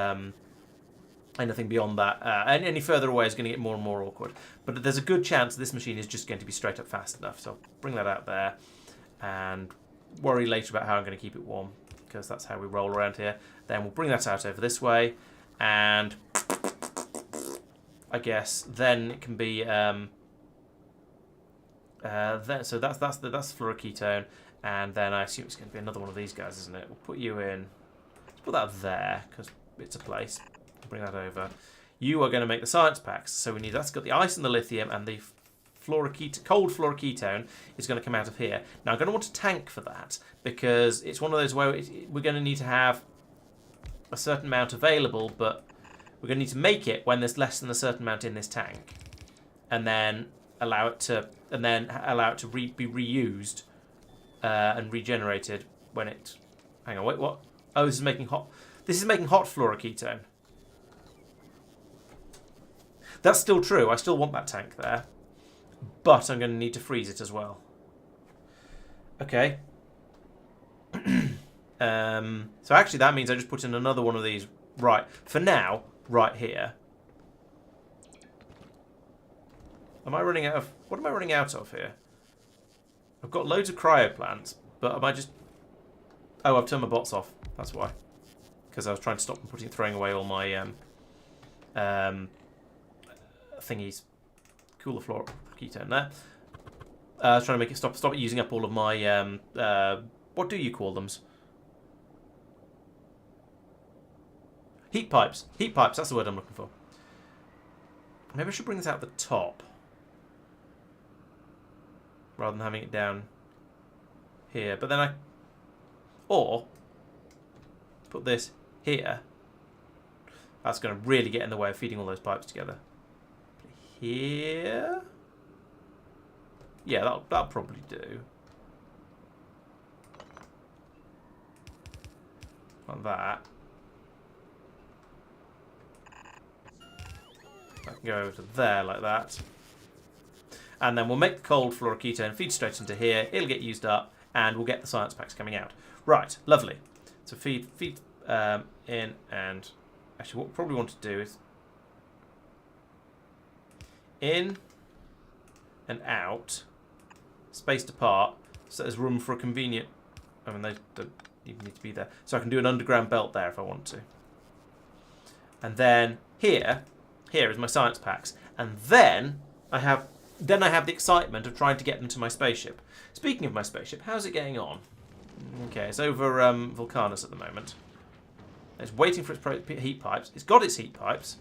anything beyond that, any further away is going to get more and more awkward. But there's a good chance this machine is just going to be straight up fast enough. So I'll bring that out there and worry later about how I'm going to keep it warm, because that's how we roll around here. Then we'll bring that out over this way, and I guess then it can be so that's fluoroketone, and then I assume it's going to be another one of these guys, isn't it? We'll put you in. Let's put that there because it's a place. Bring that over. You are going to make the science packs, so we need that's got the ice and the lithium, and the cold fluoroketone is going to come out of here. Now I'm going to want a tank for that, because it's one of those where we're going to need to have a certain amount available, but we're going to need to make it when there's less than a certain amount in this tank, and then allow it to be reused and regenerated when it. Hang on, wait, what? Oh, this is making hot. This is making hot fluoroketone. That's still true. I still want that tank there, but I'm going to need to freeze it as well. Okay. So actually, that means I just put in another one of these. Right, for now, right here. Am I running out of... What am I running out of here? I've got loads of cryo plants, but am I just... Oh, I've turned my bots off. That's why. Because I was trying to stop them throwing away all my thingies. Cooler fluoroketone there. I was trying to make it stop it using up all of my... what do you call them? Heat pipes. Heat pipes, that's the word I'm looking for. Maybe I should bring this out the top, rather than having it down here. But then or put this here. That's going to really get in the way of feeding all those pipes together. Here? Yeah, that'll probably do. Like that. I can go over to there like that. And then we'll make the cold fluoroketone, feed straight into here. It'll get used up, and we'll get the science packs coming out. Right, lovely. So feed in, and actually what we probably want to do is in and out, spaced apart, so there's room for a convenient... I mean, they don't even need to be there. So I can do an underground belt there if I want to. And then here is my science packs. And then I have the excitement of trying to get them to my spaceship. Speaking of my spaceship, how's it getting on? Okay, it's over Vulcanus at the moment. It's waiting for its heat pipes. It's got its heat pipes.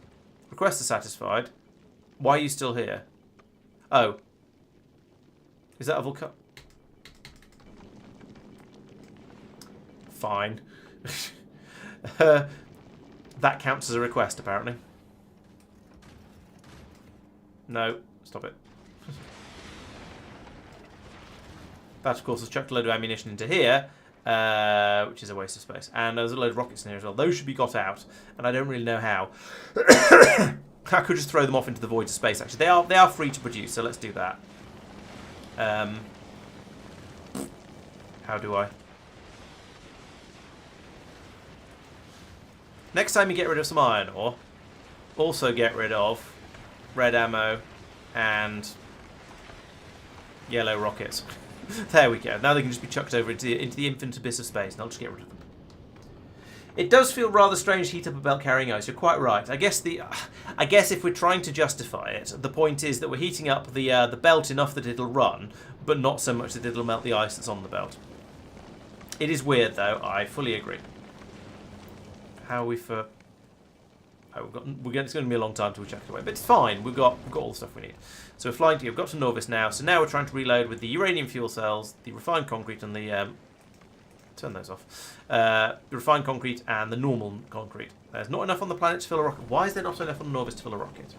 Requests are satisfied. Why are you still here? Oh. Is that a Vulcan? Fine. That counts as a request, apparently. No, stop it. That, of course, has chucked a load of ammunition into here, which is a waste of space. And there's a load of rockets in here as well. Those should be got out, and I don't really know how. I could just throw them off into the void of space, actually. They are free to produce, so let's do that. How do I? Next time you get rid of some iron ore, also get rid of red ammo and yellow rockets. There we go. Now they can just be chucked over into the infinite abyss of space, and I'll just get rid of them. It does feel rather strange to heat up a belt carrying ice. You're quite right. I guess if we're trying to justify it, the point is that we're heating up the belt enough that it'll run, but not so much that it'll melt the ice that's on the belt. It is weird, though. I fully agree. How are we for? Oh, it's going to be a long time till we chuck it away, but it's fine. We've got all the stuff we need. So we're flying to. We've got to Norvis now. So now we're trying to reload with the uranium fuel cells, the refined concrete, and the Turn those off. Refined concrete and the normal concrete. There's not enough on the planet to fill a rocket. Why is there not enough on Norvis to fill a rocket?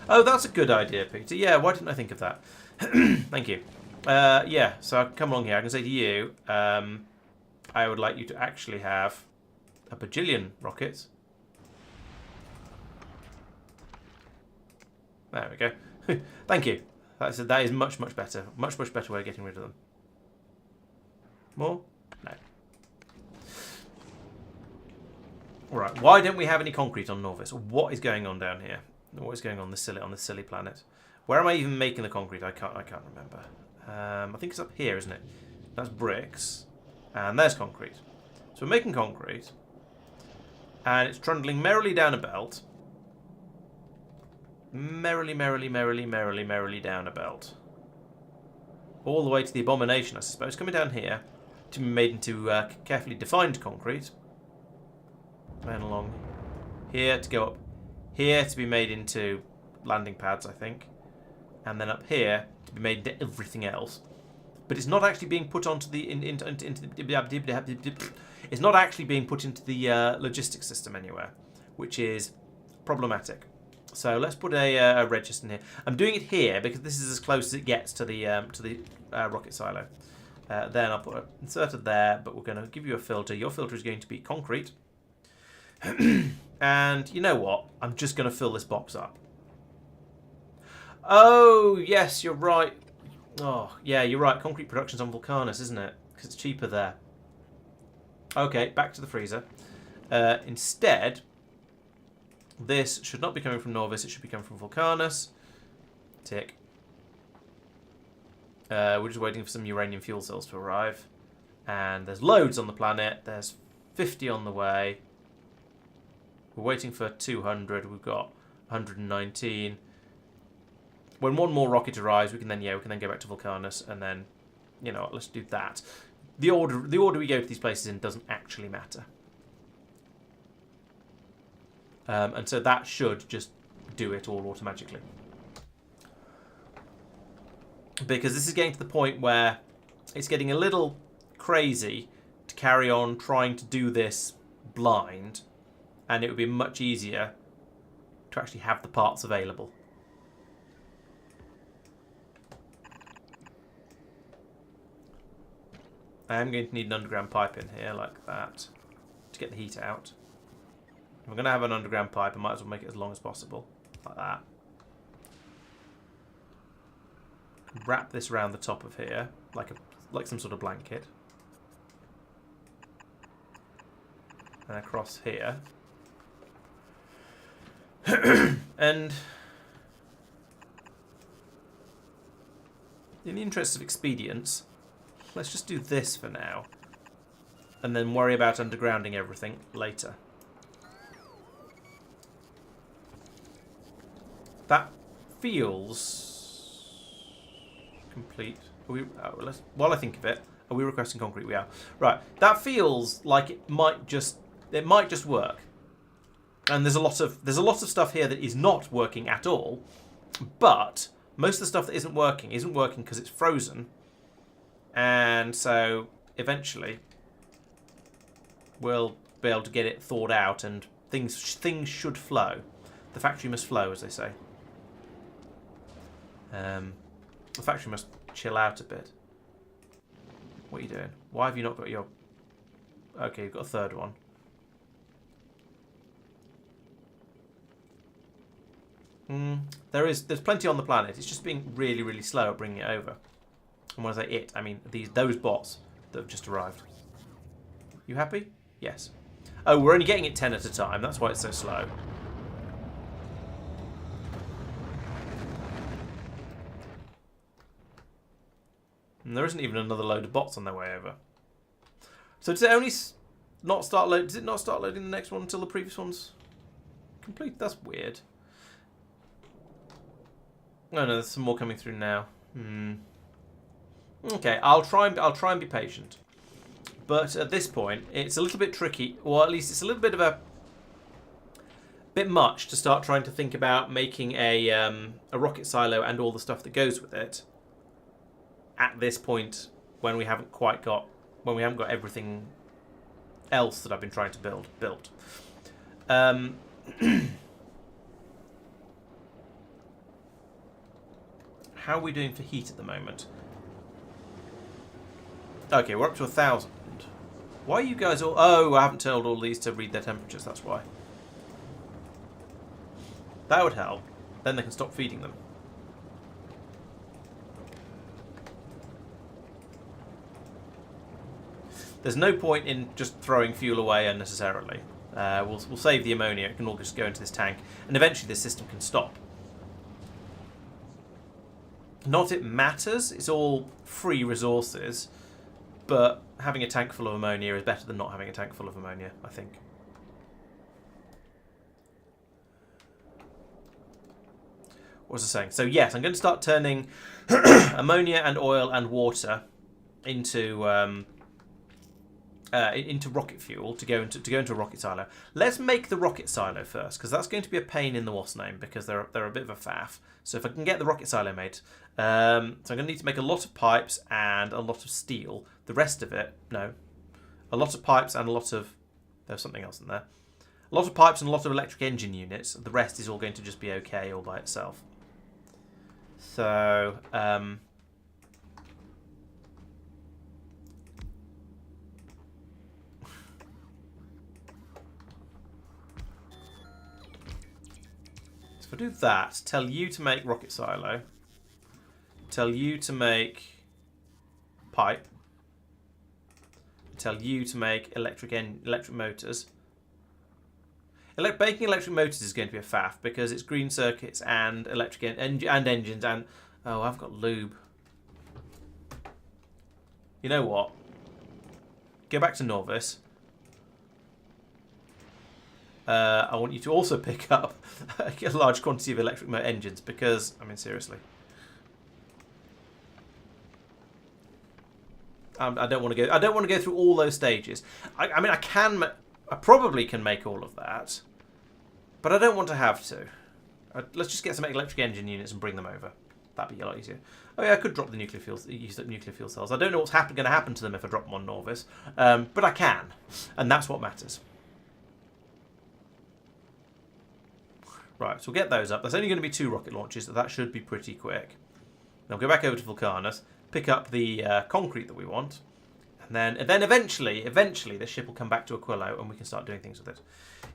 Oh, that's a good idea, Peter. Yeah, why didn't I think of that? Thank you. Yeah, so I can come along here. I can say to you, I would like you to actually have a bajillion rockets. There we go. Thank you. That is much, much better. Much, much better way of getting rid of them. More? No. Right. Why don't we have any concrete on Norvis? What is going on down here? What is going on this silly planet? Where am I even making the concrete? I can't remember. I think it's up here, isn't it? That's bricks. And there's concrete. So we're making concrete. And it's trundling merrily down a belt. Merrily, merrily, merrily, merrily, merrily down a belt. All the way to the abomination, I suppose. Coming down here to be made into carefully defined concrete. Going along here to go up here to be made into landing pads, I think. And then up here to be made into everything else. But it's not actually being put onto the it's not actually being put into the logistics system anywhere, which is problematic. So let's put a register in here. I'm doing it here because this is as close as it gets to the rocket silo. Then I'll put an inserter there, but we're going to give you a filter. Your filter is going to be concrete. And you know what? I'm just going to fill this box up. Oh, yes, you're right. Oh, yeah, you're right. Concrete production's on Vulcanus, isn't it? Because it's cheaper there. Okay, back to the freezer. Instead, this should not be coming from Norvis. It should be coming from Vulcanus. Tick. We're just waiting for some uranium fuel cells to arrive. And there's loads on the planet. There's 50 on the way. We're waiting for 200. We've got 119. When one more rocket arrives, we can then go back to Vulcanus, and then, you know, let's do that. The order we go to these places in doesn't actually matter. And so that should just do it all automatically. Because this is getting to the point where it's getting a little crazy to carry on trying to do this blind, and it would be much easier to actually have the parts available. I am going to need an underground pipe in here like that to get the heat out. If I'm going to have an underground pipe, I might as well make it as long as possible, like that. Wrap this around the top of here, like some sort of blanket. And across here. And in the interest of expedience, let's just do this for now. And then worry about undergrounding everything later. That feels complete. While I think of it, are we requesting concrete? We are. Right. That feels like it might just work. And there's a lot of stuff here that is not working at all. But most of the stuff that isn't working because it's frozen. And so eventually we'll be able to get it thawed out, and things should flow. The factory must flow, as they say. The factory must chill out a bit. What are you doing? Why have you not got your... Okay, you've got a third one. There's plenty on the planet. It's just being really, really slow at bringing it over. And when I say it, I mean those bots that have just arrived. You happy? Yes. Oh, we're only getting it 10 at a time. That's why it's so slow. And there isn't even another load of bots on their way over. So does it only not start load? Does it not start loading the next one until the previous one's complete? That's weird. Oh no, there's some more coming through now. Okay, I'll try and be patient. But at this point, it's a little bit tricky, or at least it's a little bit of a bit much to start trying to think about making a rocket silo and all the stuff that goes with it, at this point when we haven't got everything else that I've been trying to built. How are we doing for heat at the moment? Okay, we're up to 1,000. Why are you guys all... Oh, I haven't told all these to read their temperatures, that's why. That would help. Then they can stop feeding them. There's no point in just throwing fuel away unnecessarily. We'll save the ammonia. It can all just go into this tank. And eventually this system can stop. Not it matters. It's all free resources. But having a tank full of ammonia is better than not having a tank full of ammonia, I think. What was I saying? So yes, I'm going to start turning ammonia and oil and water into rocket fuel to go into a rocket silo. Let's make the rocket silo first, because that's going to be a pain in the what's name, because they're a bit of a faff. So if I can get the rocket silo made, so I'm going to need to make a lot of pipes and a lot of steel. The rest of it, no, a lot of pipes and a lot of there's something else in there. A lot of pipes and a lot of electric engine units. The rest is all going to just be okay all by itself. So, so if I do that, tell you to make rocket silo, tell you to make pipe, tell you to make electric motors. Making electric motors is going to be a faff because it's green circuits and electric engines and... Oh, I've got lube. You know what? Go back to Norvis. I want you to also pick up a large quantity of electric engines because, I mean, seriously. I don't want to go through all those stages. I mean, I probably can make all of that. But I don't want to have to. Let's just get some electric engine units and bring them over. That'd be a lot easier. Oh yeah, I could drop the nuclear fuel, use up nuclear fuel cells. I don't know what's going to happen to them if I drop them on Norvis, but I can, and that's what matters. Right, so we'll get those up. There's only going to be 2 rocket launches, so that should be pretty quick. Then we'll go back over to Vulcanus, pick up the concrete that we want, and then eventually this ship will come back to Aquillo, and we can start doing things with it.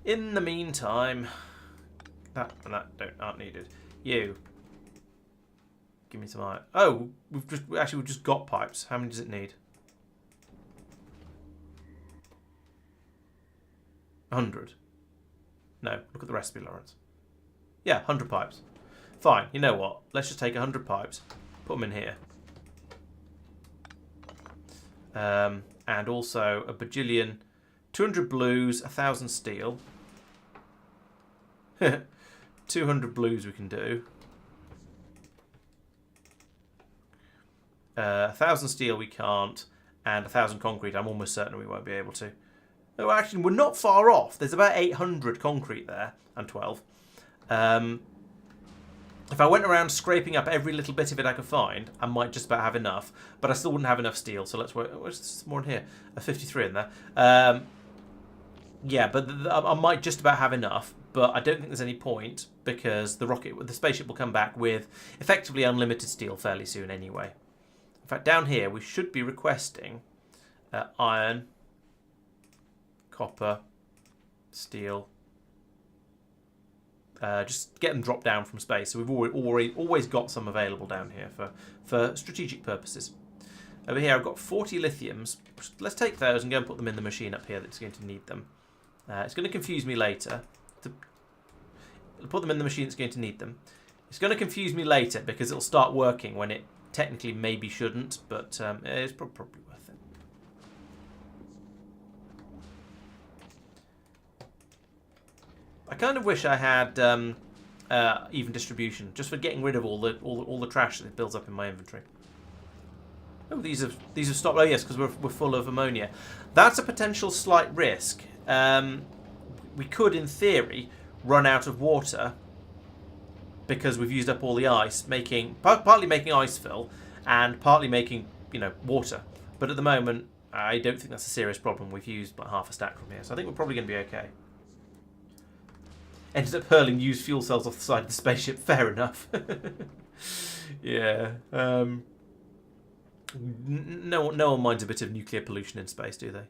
In the meantime, that and that aren't needed. You, give me some iron. Oh, we've just got pipes. How many does it need? 100. No, look at the recipe, Laurence. Yeah, 100 pipes. Fine. You know what? Let's just take 100 pipes, put them in here, and also a bajillion, 200 blues, 1,000 steel. 200 blues we can do. 1,000 steel we can't, and 1,000 concrete I'm almost certain we won't be able to. Oh, actually, we're not far off. There's about 800 concrete there, and 12. If I went around scraping up every little bit of it I could find, I might just about have enough, but I still wouldn't have enough steel, so let's work. What's more in here? A 53 in there. Yeah, but I might just about have enough, but I don't think there's any point because the spaceship will come back with effectively unlimited steel fairly soon anyway. In fact, down here we should be requesting iron, copper, steel. Just get them dropped down from space. So we've always got some available down here for strategic purposes. Over here I've got 40 lithiums. Let's take those and go and put them in the machine up here that's going to need them. It's going to confuse me later. Put them in the machine that's going to need them. It's going to confuse me later because it'll start working when it technically maybe shouldn't, but it's probably worth it. I kind of wish I had even distribution, just for getting rid of all the trash that builds up in my inventory. Oh, these have stopped. Oh yes, because we're full of ammonia. That's a potential slight risk. We could, in theory, run out of water because we've used up all the ice, partly making ice fill, and partly making, you know, water. But at the moment, I don't think that's a serious problem. We've used about half a stack from here, so I think we're probably going to be okay. Ended up hurling used fuel cells off the side of the spaceship. Fair enough. Yeah. No one minds a bit of nuclear pollution in space, do they?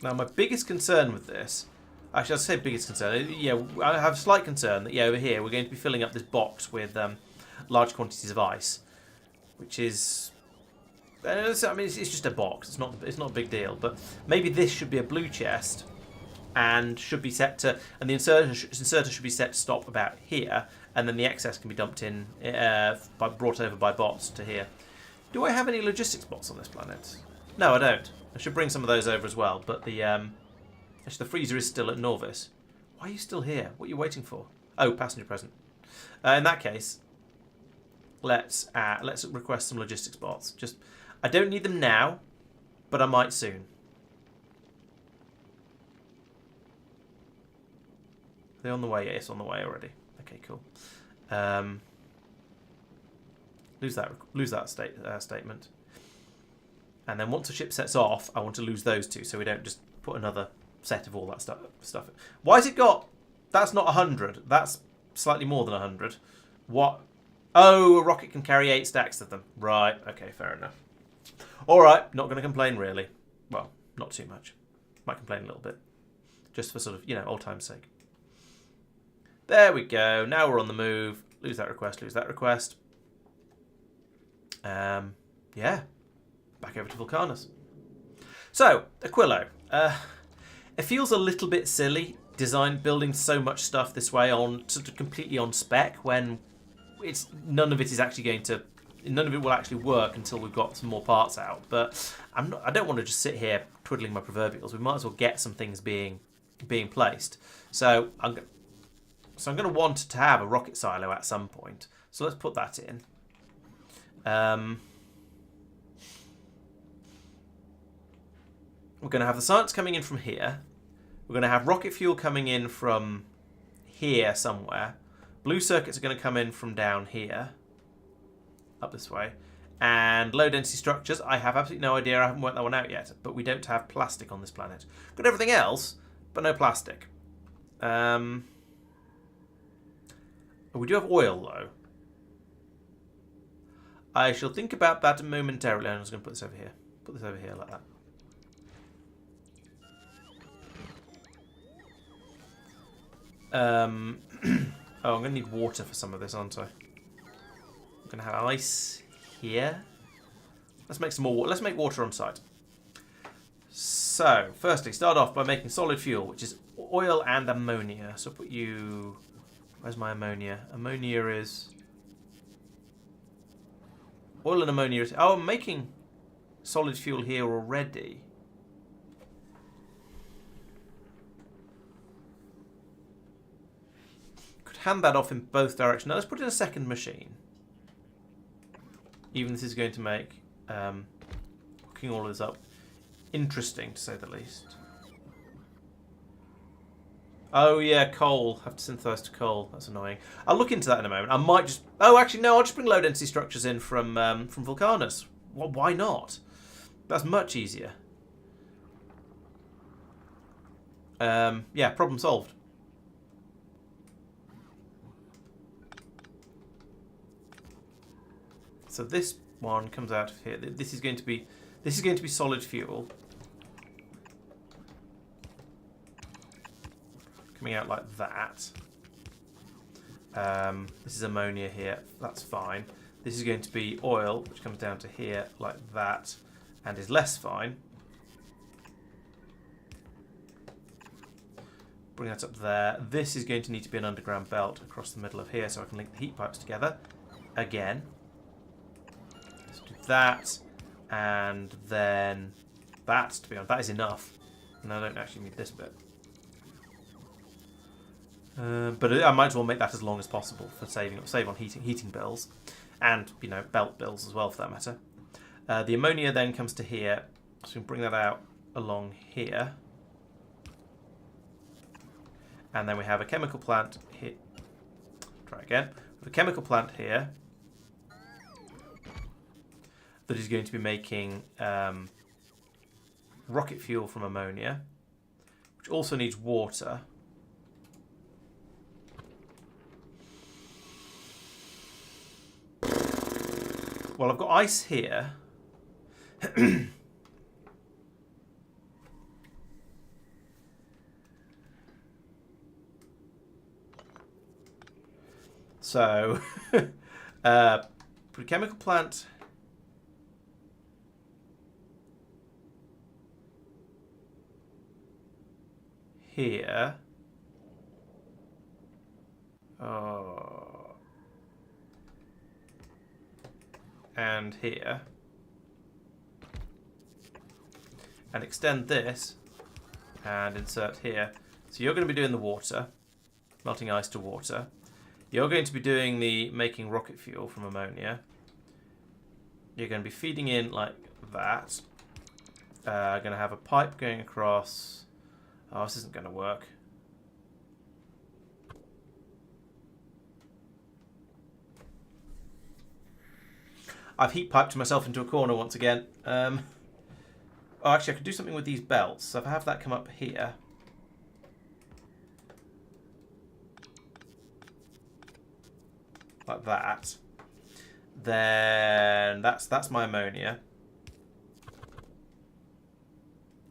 Now, my biggest concern with this, actually, I'll say biggest concern, yeah, I have a slight concern that, yeah, over here, we're going to be filling up this box with large quantities of ice, which is, I mean, it's just a box. It's not a big deal, but maybe this should be a blue chest, and should be set to, and the inserter should be set to stop about here, and then the excess can be dumped in, brought over by bots to here. Do I have any logistics bots on this planet? No, I don't. I should bring some of those over as well, but the actually the freezer is still at Norvis. Why are you still here? What are you waiting for? Oh, passenger present. In that case, let's request some logistics bots. Just, I don't need them now, but I might soon. Are they on the way? Yeah, it's on the way already. Okay, cool. Lose that statement. And then once the ship sets off, I want to lose those two, so we don't just put another set of all that stuff. Why has it got... That's not 100. That's slightly more than 100. What? Oh, a rocket can carry 8 stacks of them. Right. Okay, fair enough. All right. Not going to complain, really. Well, not too much. Might complain a little bit. Just for sort of, you know, old time's sake. There we go. Now we're on the move. Lose that request. Lose that request. Yeah. Back over to Vulcanus. So, Aquillo. It feels a little bit silly building so much stuff this way on sort of completely on spec when none of it will actually work until we've got some more parts out. But I don't want to just sit here twiddling my proverbials. We might as well get some things being placed. So I'm going to want to have a rocket silo at some point. So let's put that in. We're going to have the science coming in from here. We're going to have rocket fuel coming in from here somewhere. Blue circuits are going to come in from down here. Up this way. And low density structures. I have absolutely no idea. I haven't worked that one out yet. But we don't have plastic on this planet. Got everything else, but no plastic. We do have oil, though. I shall think about that momentarily. I'm just going to put this over here. Put this over here like that. Oh, I'm going to need water for some of this, aren't I? I'm going to have ice here. Let's make some more water. Let's make water on site. So, firstly, start off by making solid fuel, which is oil and ammonia. So, I'll put you... Where's my ammonia? Ammonia is... Oil and ammonia is... Oh, I'm making solid fuel here already. Hand that off in both directions. Now let's put in a second machine. Even this is going to make hooking all of this up interesting, to say the least. Oh yeah, coal. Have to synthesize to coal. That's annoying. I'll look into that in a moment. I might just... Oh, actually, no. I'll just bring low density structures in from Vulcanus. Well, why not? That's much easier. Yeah, problem solved. So this one comes out of here. This is going to be solid fuel. Coming out like that. This is ammonia here. That's fine. This is going to be oil, which comes down to here like that, and is less fine. Bring that up there. This is going to need to be an underground belt across the middle of here, so I can link the heat pipes together again. That, and then that, to be honest, that is enough. And I don't actually need this bit. But I might as well make that as long as possible for save on heating bills, and, you know, belt bills as well, for that matter. The ammonia then comes to here, so we can bring that out along here. And then we have a chemical plant here. Try again. We have a chemical plant here that is going to be making rocket fuel from ammonia, which also needs water. Well, I've got ice here. So, put a chemical plant here. And here. And extend this and insert here. So you're going to be doing the water, melting ice to water. You're going to be doing the making rocket fuel from ammonia. You're going to be feeding in like that. Going to have a pipe going across. Oh, this isn't going to work. I've heat piped myself into a corner once again. Oh, actually, I could do something with these belts. So if I have that come up here. Like that. Then that's my ammonia.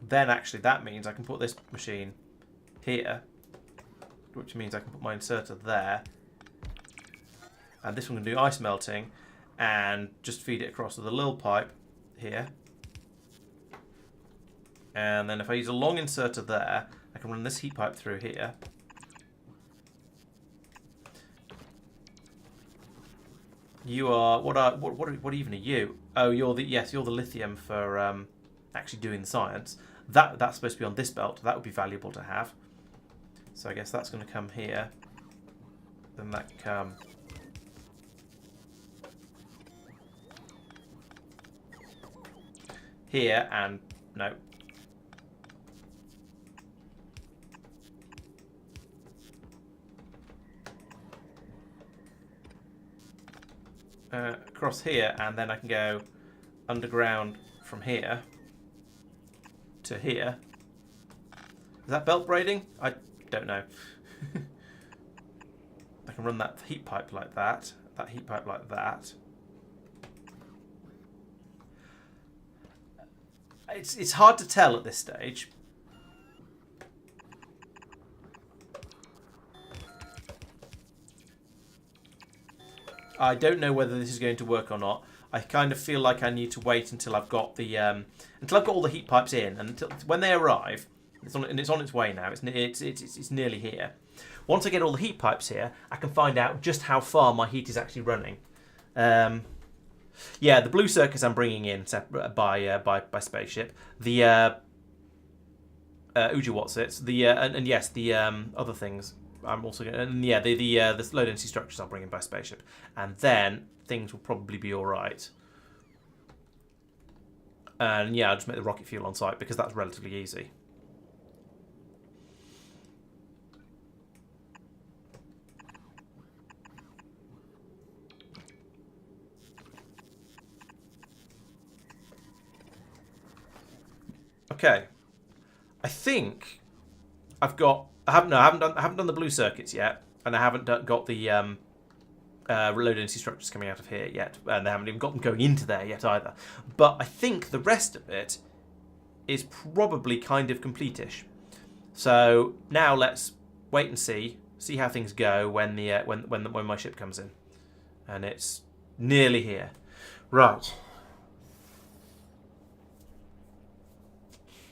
Then actually that means I can put this machine here. Which means I can put my inserter there. And this one can do ice melting. And just feed it across with a little pipe here. And then if I use a long inserter there, I can run this heat pipe through here. You are what even are you? Oh, you're the lithium for actually doing the science. That's supposed to be on this belt. That would be valuable to have. So I guess that's going to come here. Then that can come here, and no. Across here, and then I can go underground from here to here. Is that belt braiding? I don't know. I can run that heat pipe like that, that heat pipe like that. It's hard to tell at this stage. I don't know whether this is going to work or not. I kind of feel like I need to wait until I've got the until I've got all the heat pipes in, and until when they arrive, it's on its way now. It's nearly here. Once I get all the heat pipes here, I can find out just how far my heat is actually running. Yeah, the blue circuits I'm bringing in by spaceship. The Ujiwatsits, and yes, the other things. I'm also going, and yeah, the low density structures I'll bring in by spaceship, and then things will probably be all right. And yeah, I'll just make the rocket fuel on site because that's relatively easy. Okay, I think I've got. I haven't done the blue circuits yet, and I haven't got the low density structures coming out of here yet, and I haven't even got them going into there yet either. But I think the rest of it is probably kind of complete-ish. So now let's wait and see how things go when when my ship comes in, and it's nearly here. Right.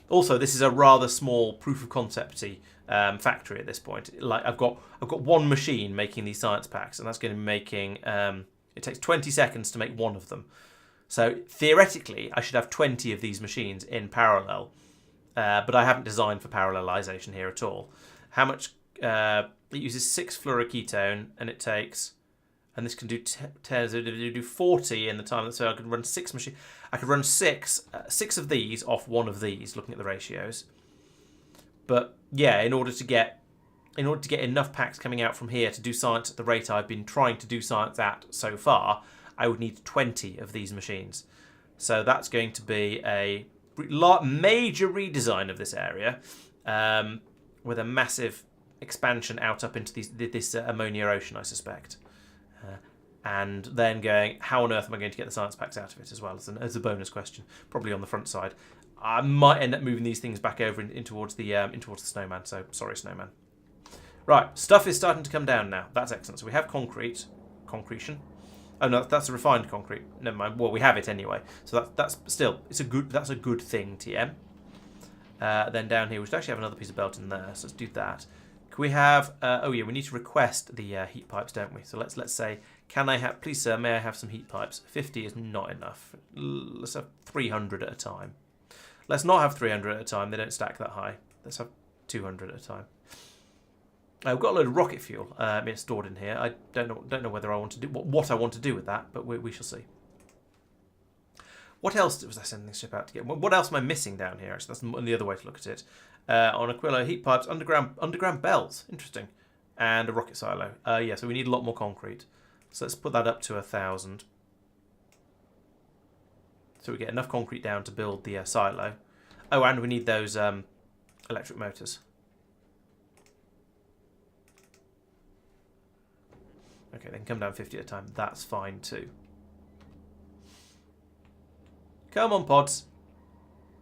Also, this is a rather small proof of concept-y factory at this point. Like I've got one machine making these science packs, and that's going to be making. It takes 20 seconds to make one of them. So theoretically, I should have 20 of these machines in parallel, but I haven't designed for parallelization here at all. How much? It uses 6 fluoroketone, and it takes. And this can do 40 in the time. So I could run 6 machines. I could run six of these off one of these, looking at the ratios. But yeah, in order to get in order to get enough packs coming out from here to do science at the rate I've been trying to do science at so far, I would need 20 of these machines. So that's going to be a major redesign of this area, with a massive expansion out up into this ammonia ocean, I suspect. And then going, how on earth am I going to get the science packs out of it as well, as a bonus question, probably on the front side. I might end up moving these things back over in towards the snowman. So sorry, snowman. Right, stuff is starting to come down now. That's excellent. So we have concretion. Oh no, that's a refined concrete. Never mind. Well, we have it anyway. So that's still that's a good thing. TM. Then down here, we should actually have another piece of belt in there. So let's do that. Can we have? Oh yeah, we need to request the heat pipes, don't we? So let's say, can I have? Please, sir, may I have some heat pipes? 50 is not enough. Let's have 300 at a time. Let's not have 300 at a time. They don't stack that high. Let's have 200 at a time. We've got a load of rocket fuel stored in here. I don't know whether I want to do what I want to do with that, but we shall see. What else was I sending this ship out to get? What else am I missing down here? Actually, that's the other way to look at it. On Aquillo, heat pipes, underground belts, interesting, and a rocket silo. Yeah, so we need a lot more concrete. So let's put that up to 1,000. So we get enough concrete down to build the silo. Oh, and we need those electric motors. Okay, they can come down 50 at a time. That's fine too. Come on, pods.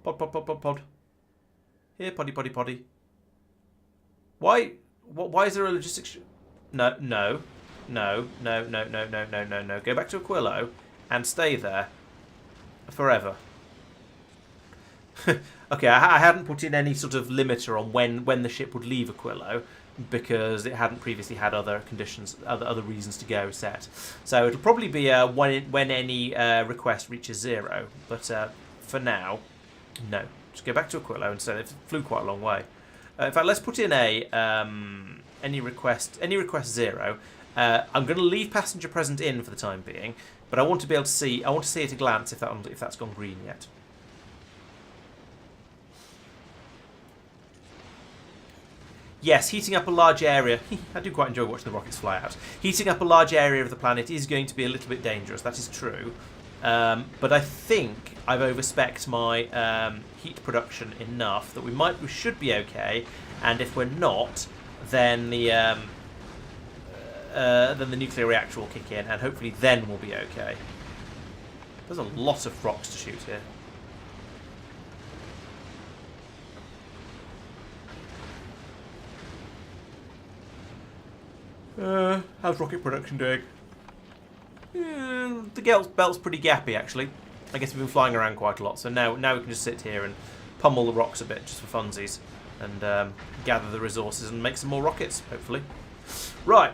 Pod. Here, poddy. Why is there a logistics... No. Go back to Aquillo and stay there forever. Okay, I hadn't put in any sort of limiter on when the ship would leave Aquillo, because it hadn't previously had other conditions, other reasons to go set. So it'll probably be when any request reaches 0. But for now, no. Just go back to Aquillo and say it flew quite a long way. In fact, let's put in any request 0. I'm going to leave passenger present in for the time being, but I want to be able to see. I want to see at a glance if that's gone green yet. Yes, heating up a large area. I do quite enjoy watching the rockets fly out. Heating up a large area of the planet is going to be a little bit dangerous. That is true. But I think I've overspec'd my heat production enough that we should be okay. And if we're not, then the nuclear reactor will kick in, and hopefully then we'll be okay. There's a lot of rocks to shoot here. How's rocket production doing? The belt's pretty gappy, actually. I guess we've been flying around quite a lot, so now we can just sit here and pummel the rocks a bit, just for funsies, and gather the resources and make some more rockets, hopefully. Right.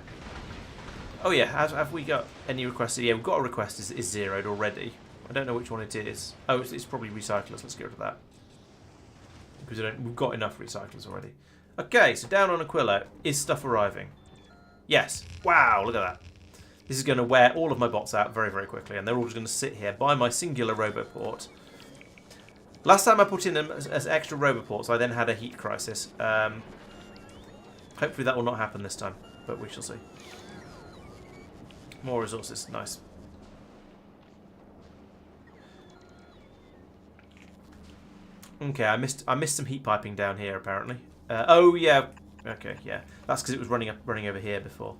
Oh yeah, have we got any requests? Yeah, we've got a request is zeroed already. I don't know which one it is. Oh, it's probably recyclers. Let's get rid of that, because we've got enough recyclers already. Okay, so down on Aquillo, is stuff arriving? Yes. Wow, look at that. This is going to wear all of my bots out very, very quickly, and they're all just going to sit here by my singular roboport. Last time I put in as extra roboports, I then had a heat crisis. Hopefully that will not happen this time, but we shall see. More resources, nice. Okay, I missed some heat piping down here apparently. Oh yeah. Okay, yeah. That's because it was running over here before.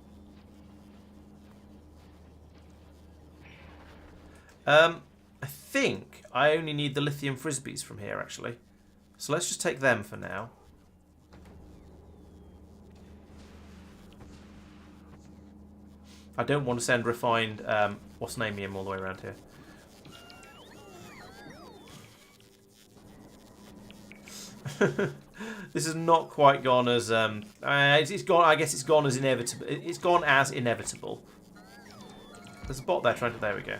I think I only need the lithium frisbees from here, actually. So let's just take them for now. I don't want to send refined osnamium all the way around here. This has not quite gone as it's gone. I guess it's gone as inevitable. It's gone as inevitable. There's a bot there trying to. There we go.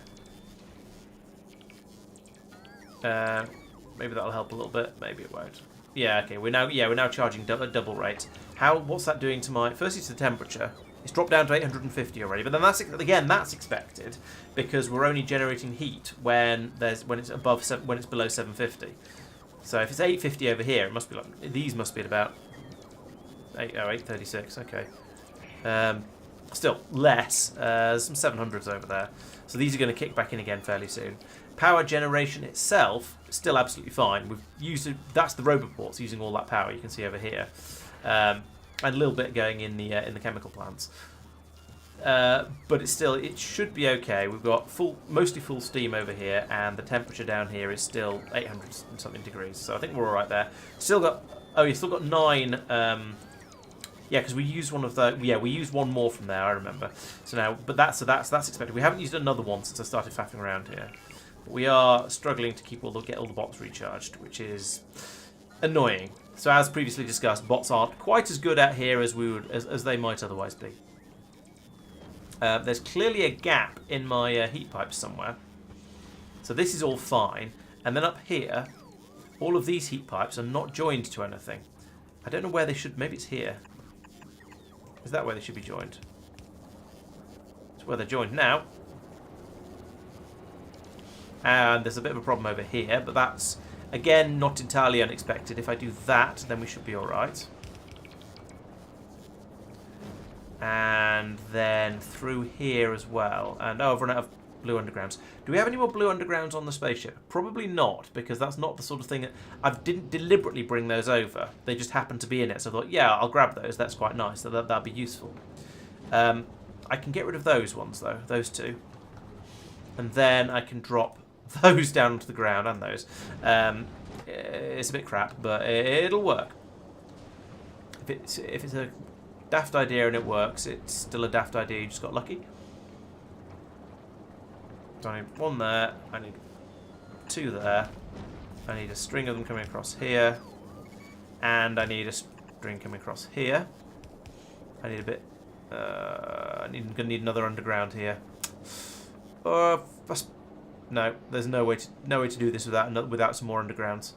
Maybe that'll help a little bit. Maybe it won't. Yeah. Okay. We're now charging double rate. What's that doing to my? Firstly, to the temperature. It's dropped down to 850 already. But then that's expected because we're only generating heat when it's below 750. So if it's 850 over here, it must be these must be at about 836. Okay. Still less. There's some 700s over there, so these are going to kick back in again fairly soon. Power generation itself still absolutely fine. We've used it, that's the Roboports using all that power you can see over here, and a little bit going in the chemical plants. But it should be okay. We've got mostly full steam over here, and the temperature down here is still 800 and something degrees. So I think we're all right there. Still got 9. Yeah, because we used one of the. Yeah, we used one more from there. I remember. So now, but that's expected. We haven't used another one since I started faffing around here. But we are struggling to get all the bots recharged, which is annoying. So as previously discussed, bots aren't quite as good at here as they might otherwise be. There's clearly a gap in my heat pipes somewhere. So this is all fine. And then up here, all of these heat pipes are not joined to anything. I don't know where they should. Maybe it's here. Is that where they should be joined? It's where they're joined now. And there's a bit of a problem over here, but that's, again, not entirely unexpected. If I do that, then we should be alright. And then through here as well. And I've run out of blue undergrounds. Do we have any more blue undergrounds on the spaceship? Probably not, because that's not the sort of thing that... I didn't deliberately bring those over. They just happened to be in it, so I thought, yeah, I'll grab those. That's quite nice. That'd be useful. I can get rid of those ones, though. Those two. And then I can drop those down onto the ground, and those. It's a bit crap, but it'll work. If it's a daft idea and it works, it's still a daft idea. You just got lucky. So I need one there. I need 2 there. I need a string of them coming across here, and I need a string coming across here. I need a bit. I'm gonna need another underground here. No, there's no way to do this without some more undergrounds.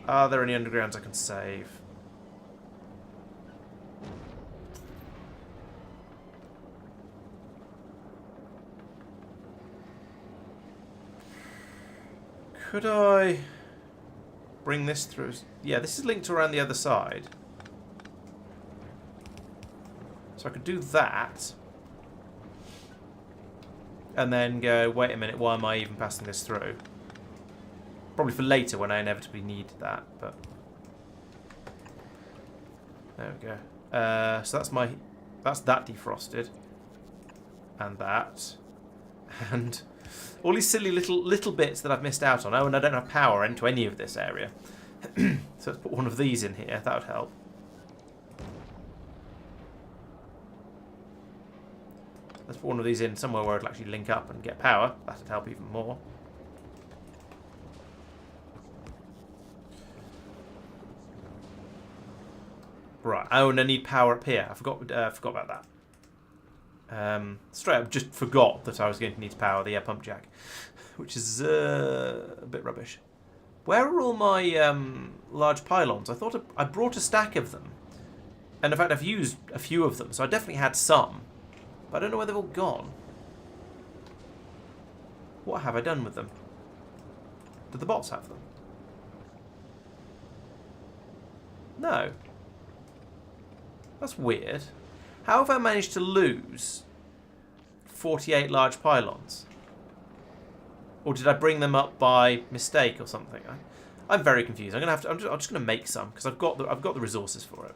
Are there any undergrounds I can save? Could I bring this through? Yeah, this is linked around the other side. So I could do that. And then go, wait a minute, why am I even passing this through? Probably for later when I inevitably need that, but... There we go. So that's that defrosted. And that. And all these silly little bits that I've missed out on. Oh, and I don't have power into any of this area. So let's put one of these in here. That would help. Let's put one of these in somewhere where it'll actually link up and get power. That would help even more. Right. Oh, and I need power up here. I forgot about that. Straight up just forgot that I was going to need to power the pump jack, which is a bit rubbish. Where are all my large pylons? I thought I brought a stack of them. And in fact, I've used a few of them, so I definitely had some. But I don't know where they've all gone. What have I done with them? Did the bots have them? No. That's weird. How have I managed to lose 48 large pylons? Or did I bring them up by mistake or something? I'm very confused. I'm just gonna make some because I've got the resources for it.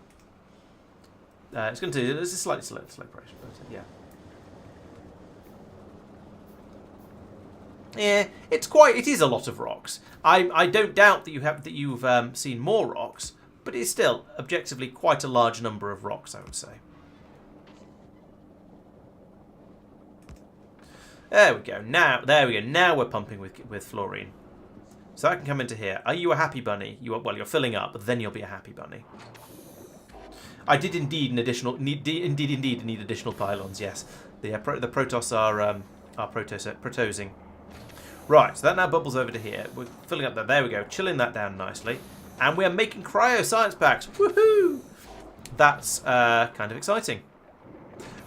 It's a slightly slow operation, but yeah. Yeah, it is a lot of rocks. I don't doubt that you've seen more rocks, but it's still objectively quite a large number of rocks, I would say. There we go. There we go. Now we're pumping with fluorine. So I can come into here. Are you a happy bunny? Well, you're filling up, but then you'll be a happy bunny. I did indeed need additional pylons. Yes, the Protoss are protosing. Right, so that now bubbles over to here. We're filling up there. There we go. Chilling that down nicely, and we are making cryo science packs. Woohoo! That's kind of exciting.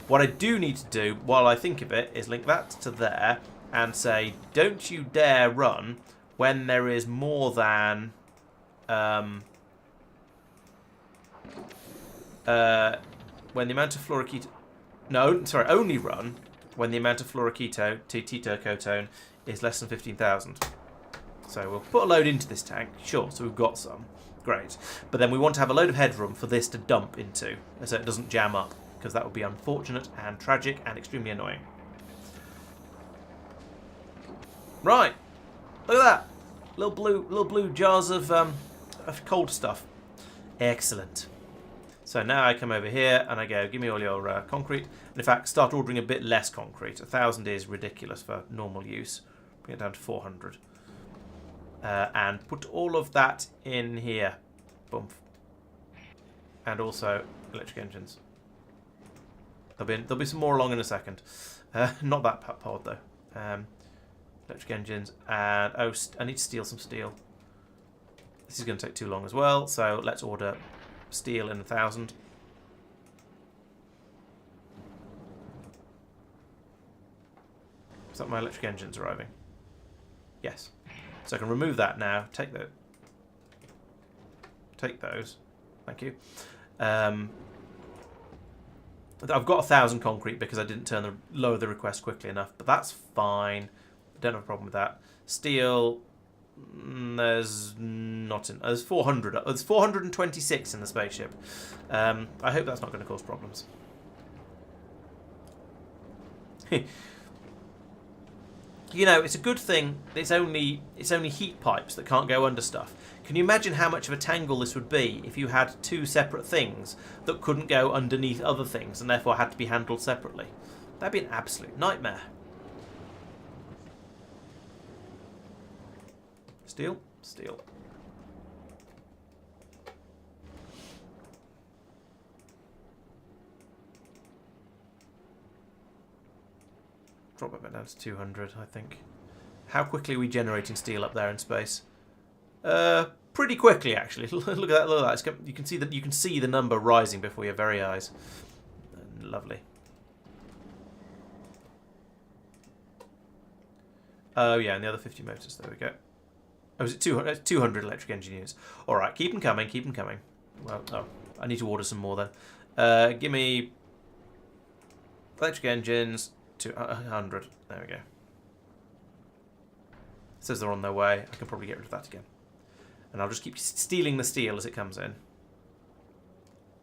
What I do need to do, while I think of it, is link that to there and say, don't you dare run when there is more than When the amount of fluoroketone... No, sorry, only run when the amount of fluoroketone is less than 15,000. So we'll put a load into this tank, sure, so we've got some. Great. But then we want to have a load of headroom for this to dump into, so it doesn't jam up, because that would be unfortunate and tragic and extremely annoying. Right. Look at that. Little blue jars of cold stuff. Excellent. So now I come over here and I go, give me all your concrete. And in fact, start ordering a bit less concrete. 1,000 is ridiculous for normal use. Bring it down to 400. And put all of that in here. Boom. And also electric engines. There'll be some more along in a second. Not that pod though. Electric engines. And oh, I need to steal some steel. This is going to take too long as well. So let's order steel in 1,000. Is that my electric engines arriving? Yes. So I can remove that now. Take those. Thank you. I've got 1,000 concrete because I didn't lower the request quickly enough, but that's fine. I don't have a problem with that. Steel, there's not in. There's 400. There's 426 in the spaceship. I hope that's not going to cause problems. You know, it's a good thing it's only heat pipes that can't go under stuff. Can you imagine how much of a tangle this would be if you had two separate things that couldn't go underneath other things and therefore had to be handled separately? That'd be an absolute nightmare. Steel? Steel. Drop it back down to 200, I think. How quickly are we generating steel up there in space? Pretty quickly, actually. Look at that! Look at that! You can see the number rising before your very eyes. Lovely. Oh yeah, and the other 50 motors. There we go. Oh, is it 200? 200 electric engine units. All right, keep them coming. Keep them coming. Well, oh, I need to order some more then. Give me electric engines. 200. There we go. It says they're on their way. I can probably get rid of that again. And I'll just keep stealing the steel as it comes in.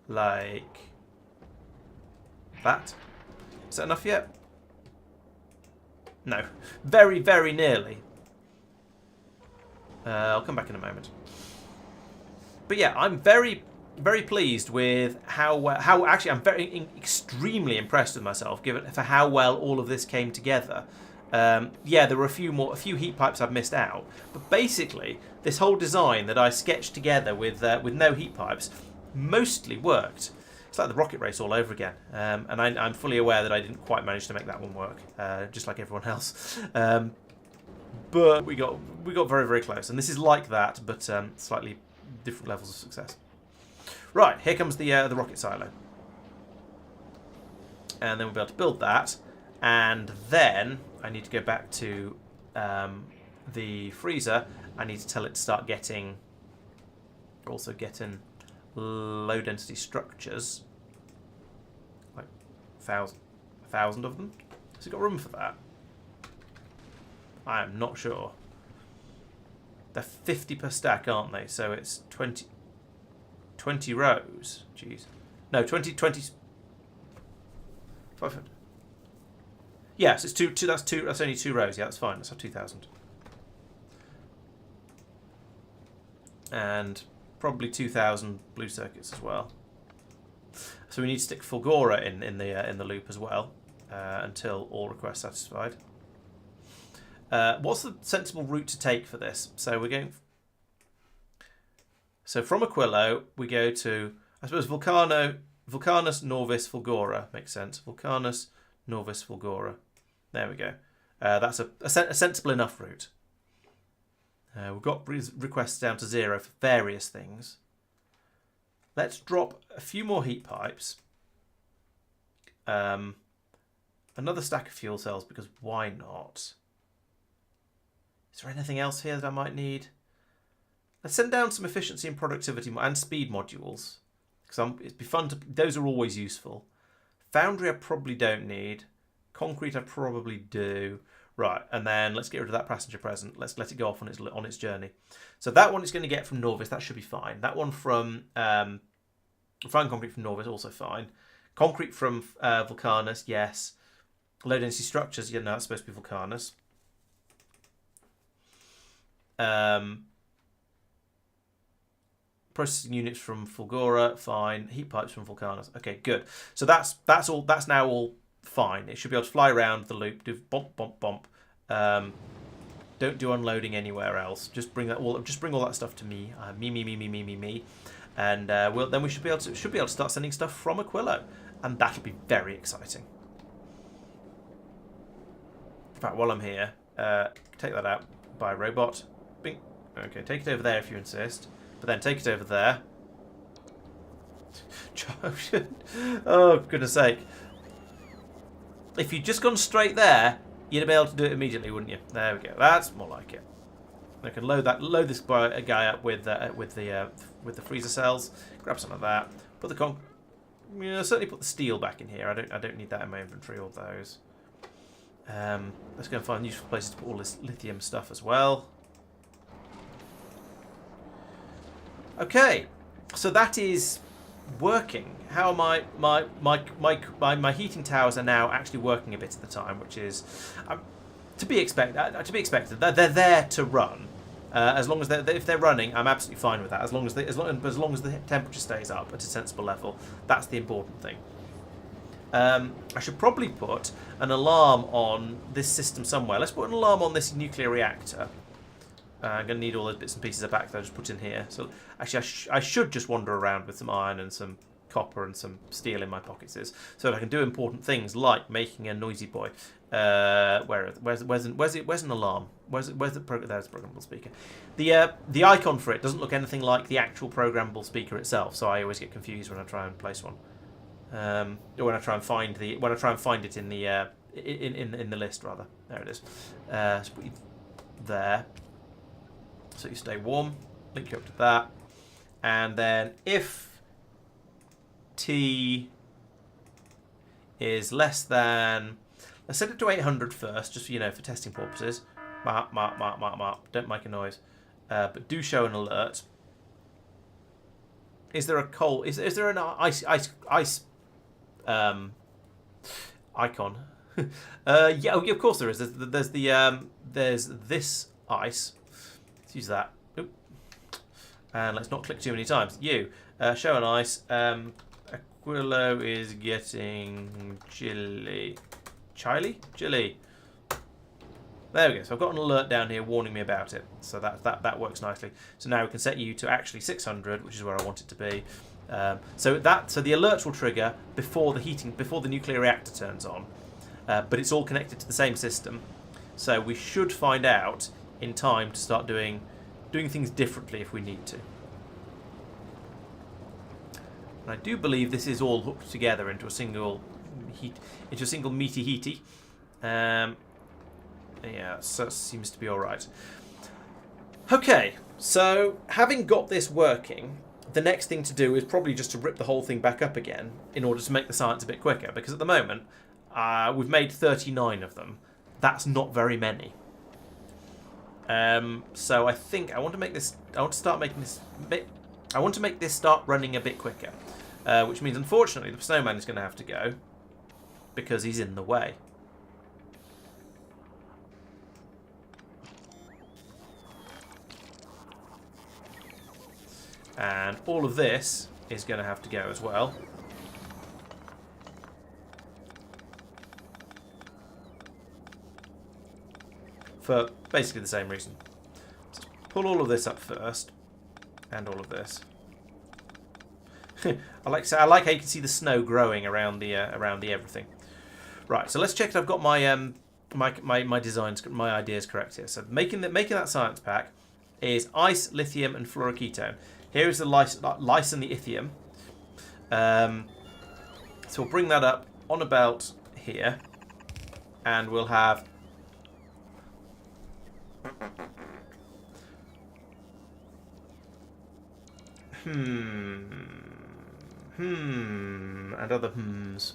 Like that. Is that enough yet? No. Very, very nearly. I'll come back in a moment. But yeah, I'm very pleased with how actually I'm extremely impressed with myself for how well all of this came together. Yeah, there were a few heat pipes I've missed out, but basically this whole design that I sketched together with no heat pipes mostly worked. It's like the rocket race all over again, and I'm fully aware that I didn't quite manage to make that one work, just like everyone else. But we got very, very close, and this is like that, but slightly different levels of success. Right, here comes the rocket silo. And then we'll be able to build that. And then I need to go back to the freezer. I need to tell it to start getting low density structures. Like 1,000 of them. Has it got room for that? I am not sure. They're 50 per stack, aren't they? So it's 20 rows. Jeez. No, 20. 500. Yes, it's two. That's only 2 rows. Yeah, that's fine. Let's have 2,000. And probably 2,000 blue circuits as well. So we need to stick Fulgora in the loop as well until all requests satisfied. What's the sensible route to take for this? So we're going. So from Aquillo, we go to, I suppose, Vulcanus, Norvis, Fulgora. Makes sense. Vulcanus, Norvis, Fulgora. There we go. That's a sensible enough route. We've got requests down to 0 for various things. Let's drop a few more heat pipes. Another stack of fuel cells, because why not? Is there anything else here that I might need? Let's send down some efficiency and productivity and speed modules, because it'd be fun to. Those are always useful. Foundry I probably don't need. Concrete I probably do. Right, and then let's get rid of that passenger present. Let's let it go off on its journey. So that one is going to get from Norvis. That should be fine. That one from fine concrete from Norvis, also fine. Concrete from Vulcanus, yes. Low density structures, yeah, no, that's supposed to be Vulcanus. Processing units from Fulgora, fine. Heat pipes from Vulcanus. Okay, good. So that's all. That's now all fine. It should be able to fly around the loop, do bump, bump, bump. Don't do unloading anywhere else. Just bring all that stuff to me. Me. And then we should be able to start sending stuff from Aquillo, and that'll be very exciting. In fact, while I'm here, take that out by a robot. Bing. Okay, take it over there if you insist. But then take it over there. Oh, for goodness sake. If you'd just gone straight there, you'd be able to do it immediately, wouldn't you? There we go. That's more like it. I can load this guy up with the freezer cells. Grab some of that. Put the certainly put the steel back in here. I don't need that in my inventory. All those. Let's go and find useful places to put all this lithium stuff as well. Okay, so that is working. How my heating towers are now actually working a bit at the time, which is to be expected. They're there to run. As long as if they're running, I'm absolutely fine with that. As long as the temperature stays up at a sensible level, that's the important thing. I should probably put an alarm on this system somewhere. Let's put an alarm on this nuclear reactor. I'm going to need all those bits and pieces of back that I just put in here. So actually, I should just wander around with some iron and some copper and some steel in my pockets, so that I can do important things like making a noisy boy. Where's an alarm? Where's the there's the programmable speaker. The icon for it doesn't look anything like the actual programmable speaker itself, so I always get confused when I try and place one. Or when I try and find it in the in the list rather. There it is. So put you there. So you stay warm, link you up to that, and then if T is less than, let's set it to 800 first, just for testing purposes. Mark. Don't make a noise, but do show an alert. Is there a coal? Is there an ice icon? Yeah, of course there is. There's this ice. Use that. Oop. And let's not click too many times. Show an ice. Aquillo is getting chilly. Chilly. There we go. So I've got an alert down here warning me about it. So that works nicely. So now we can set you to actually 600, which is where I want it to be. So the alert will trigger before the nuclear reactor turns on. But it's all connected to the same system. So we should find out in time to start doing things differently if we need to. And I do believe this is all hooked together into a single meaty heaty. Yeah, so it seems to be all right. Okay, so having got this working, the next thing to do is probably just to rip the whole thing back up again in order to make the science a bit quicker, because at the moment we've made 39 of them. That's not very many. So I think I want to make this. I want to make this start running a bit quicker, which means unfortunately the snowman is going to have to go because he's in the way. And all of this is going to have to go as well. For basically the same reason. So pull all of this up first, and all of this. I like how you can see the snow growing around the everything. Right, so let's check that I've got my my designs, my ideas correct here. So making that science pack is ice, lithium, and fluoroketone. Here is the lice and the lithium. So we'll bring that up on about here, and we'll have. And other hmms.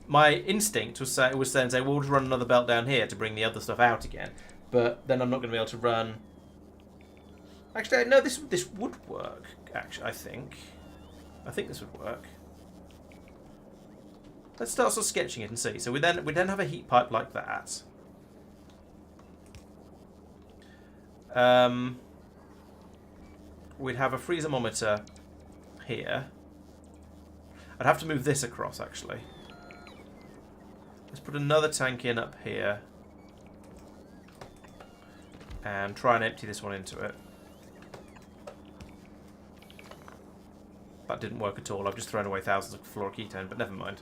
My instinct was then say, well, we'll just run another belt down here to bring the other stuff out again. But then I'm not going to be able to run... Actually, no, this would work, actually, I think. I think this would work. Let's start sort of sketching it and see. So we then have a heat pipe like that. We'd have a freezemometer here. I'd have to move this across, actually. Let's put another tank in up here. And try and empty this one into it. That didn't work at all. I've just thrown away thousands of fluoroketone, but never mind.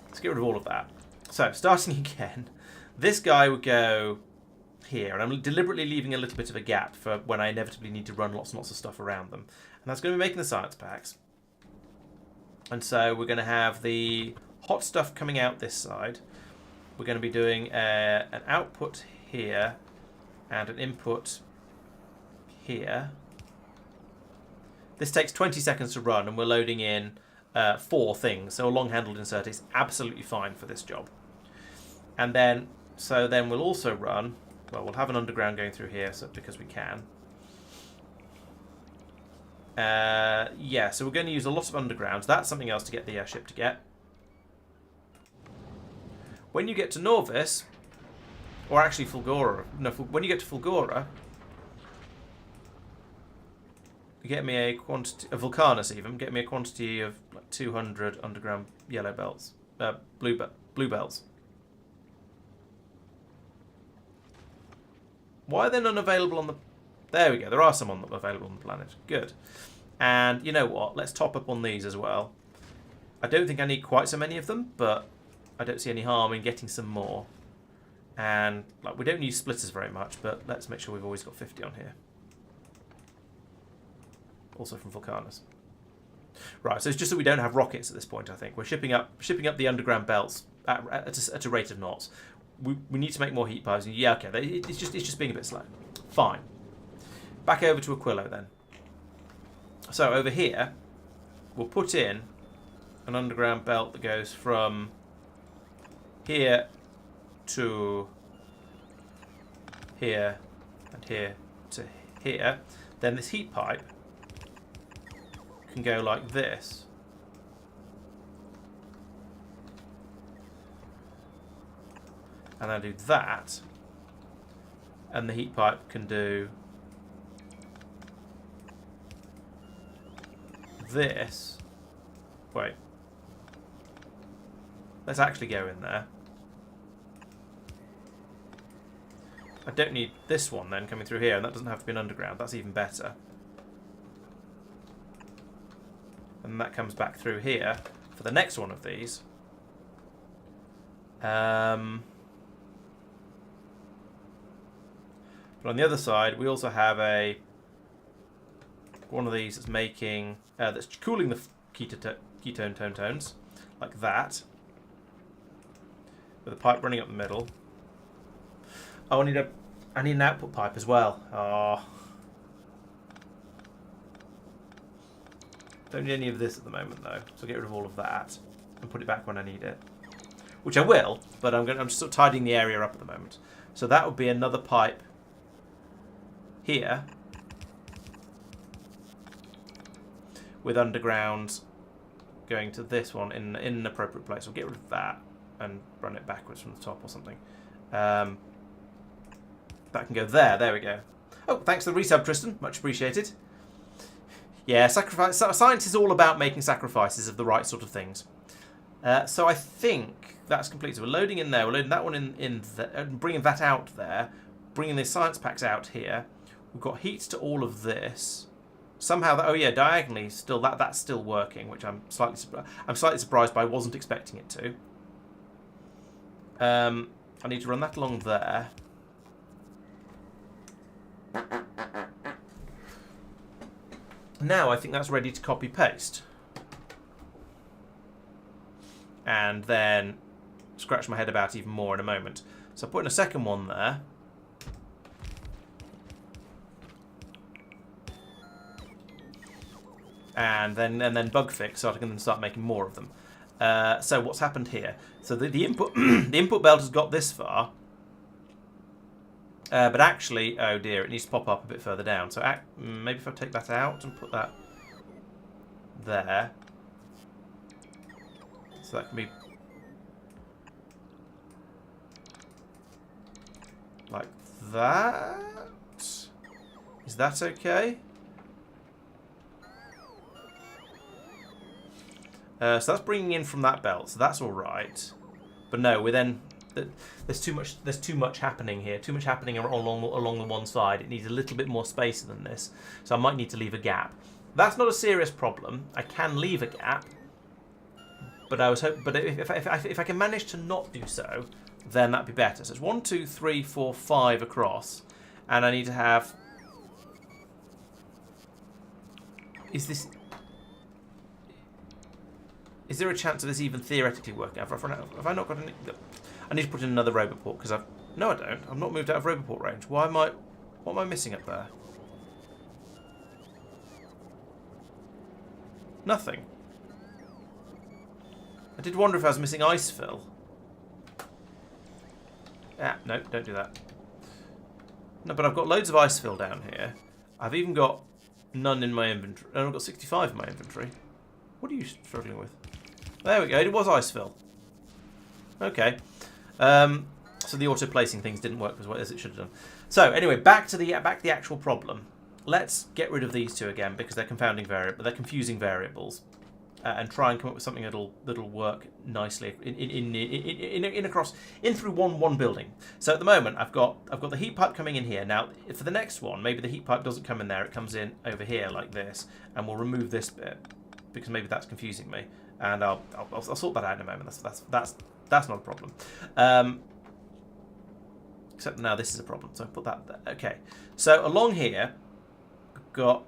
Let's get rid of all of that. So, starting again, this guy would go here, and I'm deliberately leaving a little bit of a gap for when I inevitably need to run lots and lots of stuff around them. And that's going to be making the science packs. And so we're going to have the hot stuff coming out this side. We're going to be doing an output here and an input here. This takes 20 seconds to run, and we're loading in 4 things. So a long-handled insert is absolutely fine for this job. And then, so then we'll also run, well, we'll have an underground going through here because we can. Yeah, so we're going to use a lot of undergrounds. That's something else to get the airship to get. When you get to Norvis, or actually Fulgora, no, when you get to Fulgora, get me a quantity, a Vulcanus even, get me a quantity of like 200 underground yellow belts, blue belts. Why are they none available on the... There we go, there are some available on the planet. Good. And you know what, let's top up on these as well. I don't think I need quite so many of them, but I don't see any harm in getting some more. And like, we don't use splitters very much, but let's make sure we've always got 50 on here. Also from Vulcanus. Right, so it's just that we don't have rockets at this point, I think. We're shipping up the underground belts at a rate of knots. We need to make more heat pipes. Yeah, okay, it's just being a bit slow. Fine. Back over to Aquillo then. So over here, we'll put in an underground belt that goes from here to here and here to here. Then this heat pipe can go like this. And then do that. And the heat pipe can do this. Wait. Let's actually go in there. I don't need this one then coming through here, and that doesn't have to be an underground. That's even better. And that comes back through here for the next one of these. But on the other side, we also have one of these that's making that's cooling the ketone tones like that, with a pipe running up the middle. Oh, I need an output pipe as well. Oh, don't need any of this at the moment though, so I'll get rid of all of that and put it back when I need it, which I will. But I'm just sort of tidying the area up at the moment. So that would be another pipe here with underground going to this one in an appropriate place. We'll get rid of that and run it backwards from the top or something. That can go there. There we go. Oh, thanks for the resub, Tristan. Much appreciated. Yeah, sacrifice. Science is all about making sacrifices of the right sort of things. So I think that's complete. So we're loading in there. We're loading that one in bringing that out there. Bringing the science packs out here. We've got heat to all of this. Somehow, oh yeah, diagonally still that's still working, which I'm slightly surprised by. I wasn't expecting it to. I need to run that along there. Now I think that's ready to copy paste. And then scratch my head about even more in a moment. So I'm putting a second one there. and then bug fix, so I can then start making more of them. So what's happened here? So the input the input belt has got this far, but actually, oh dear, it needs to pop up a bit further down. So maybe if I take that out and put that there, so that can be like that. Is that okay? So that's bringing in from that belt, so that's all right. But no, we're then there's too much happening here. Too much happening along the one side. It needs a little bit more space than this, so I might need to leave a gap. That's not a serious problem. I can leave a gap, but if I can manage to not do so, then that'd be better. So it's 1, 2, 3, 4, 5 across, and I need to have. Is there a chance of this even theoretically working? Have I not got any? I need to put in another robot port because no, I don't. I'm not moved out of robot port range. What am I missing up there? Nothing. I did wonder if I was missing ice fill. No, don't do that. No, but I've got loads of ice fill down here. I've even got none in my inventory. I've got 65 in my inventory. What are you struggling with? There we go. It was ice fill. Okay. So the auto placing things didn't work as well as it should have done. So anyway, back to the actual problem. Let's get rid of these two again because they're they're confusing variables, and try and come up with something that'll work nicely in through one building. So at the moment, I've got the heat pipe coming in here. Now for the next one, maybe the heat pipe doesn't come in there; it comes in over here like this, and we'll remove this bit because maybe that's confusing me. And I'll sort that out in a moment. That's not a problem. Except now this is a problem. So I put that there. Okay. So along here, we've got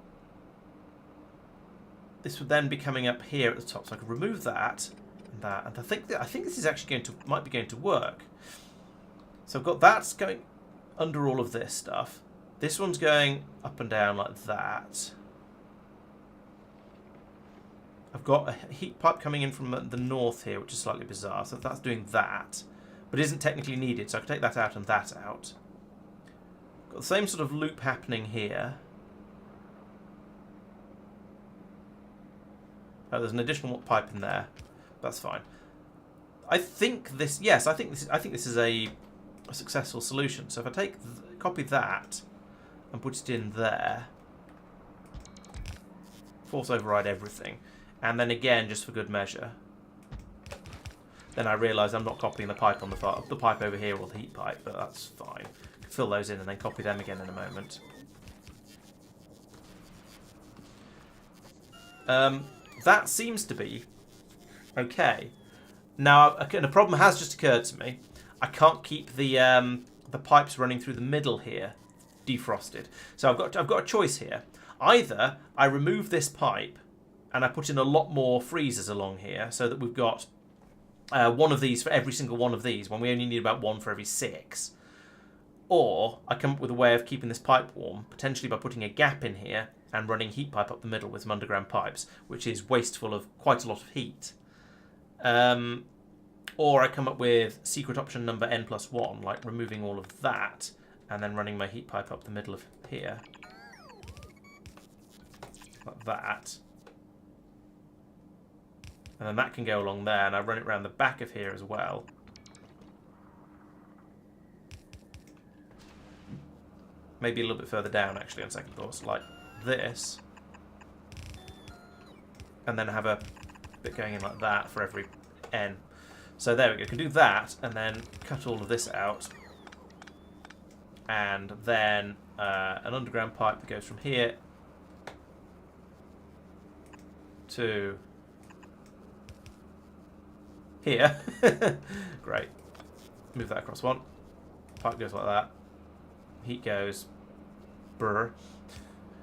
this would then be coming up here at the top. So I could remove that and that. And I think this is actually might be going to work. So I've got that's going under all of this stuff. This one's going up and down like that. I've got a heat pipe coming in from the north here, which is slightly bizarre. So that's doing that, but isn't technically needed. So I can take that out and that out. Got the same sort of loop happening here. Oh, there's an additional pipe in there. That's fine. I think this. Yes, I think this is a successful solution. So if I copy that and put it in there, force override everything. And then again, just for good measure, then I realise I'm not copying the pipe on the pipe over here or the heat pipe, but that's fine. Fill those in and then copy them again in a moment. That seems to be okay. Now, a problem has just occurred to me. I can't keep the pipes running through the middle here defrosted. So I've got a choice here. Either I remove this pipe and I put in a lot more freezers along here so that we've got one of these for every single one of these when we only need about one for every 6. Or I come up with a way of keeping this pipe warm, potentially by putting a gap in here and running heat pipe up the middle with some underground pipes, which is wasteful of quite a lot of heat. Or I come up with secret option number n+1, like removing all of that and then running my heat pipe up the middle of here. Like that. And then that can go along there, and I run it around the back of here as well. Maybe a little bit further down, actually, on second thoughts, like this. And then have a bit going in like that for every n. So there we go. I can do that, and then cut all of this out. And then an underground pipe that goes from here to here. Great. Move that across one. Pipe goes like that. Heat goes. Brr.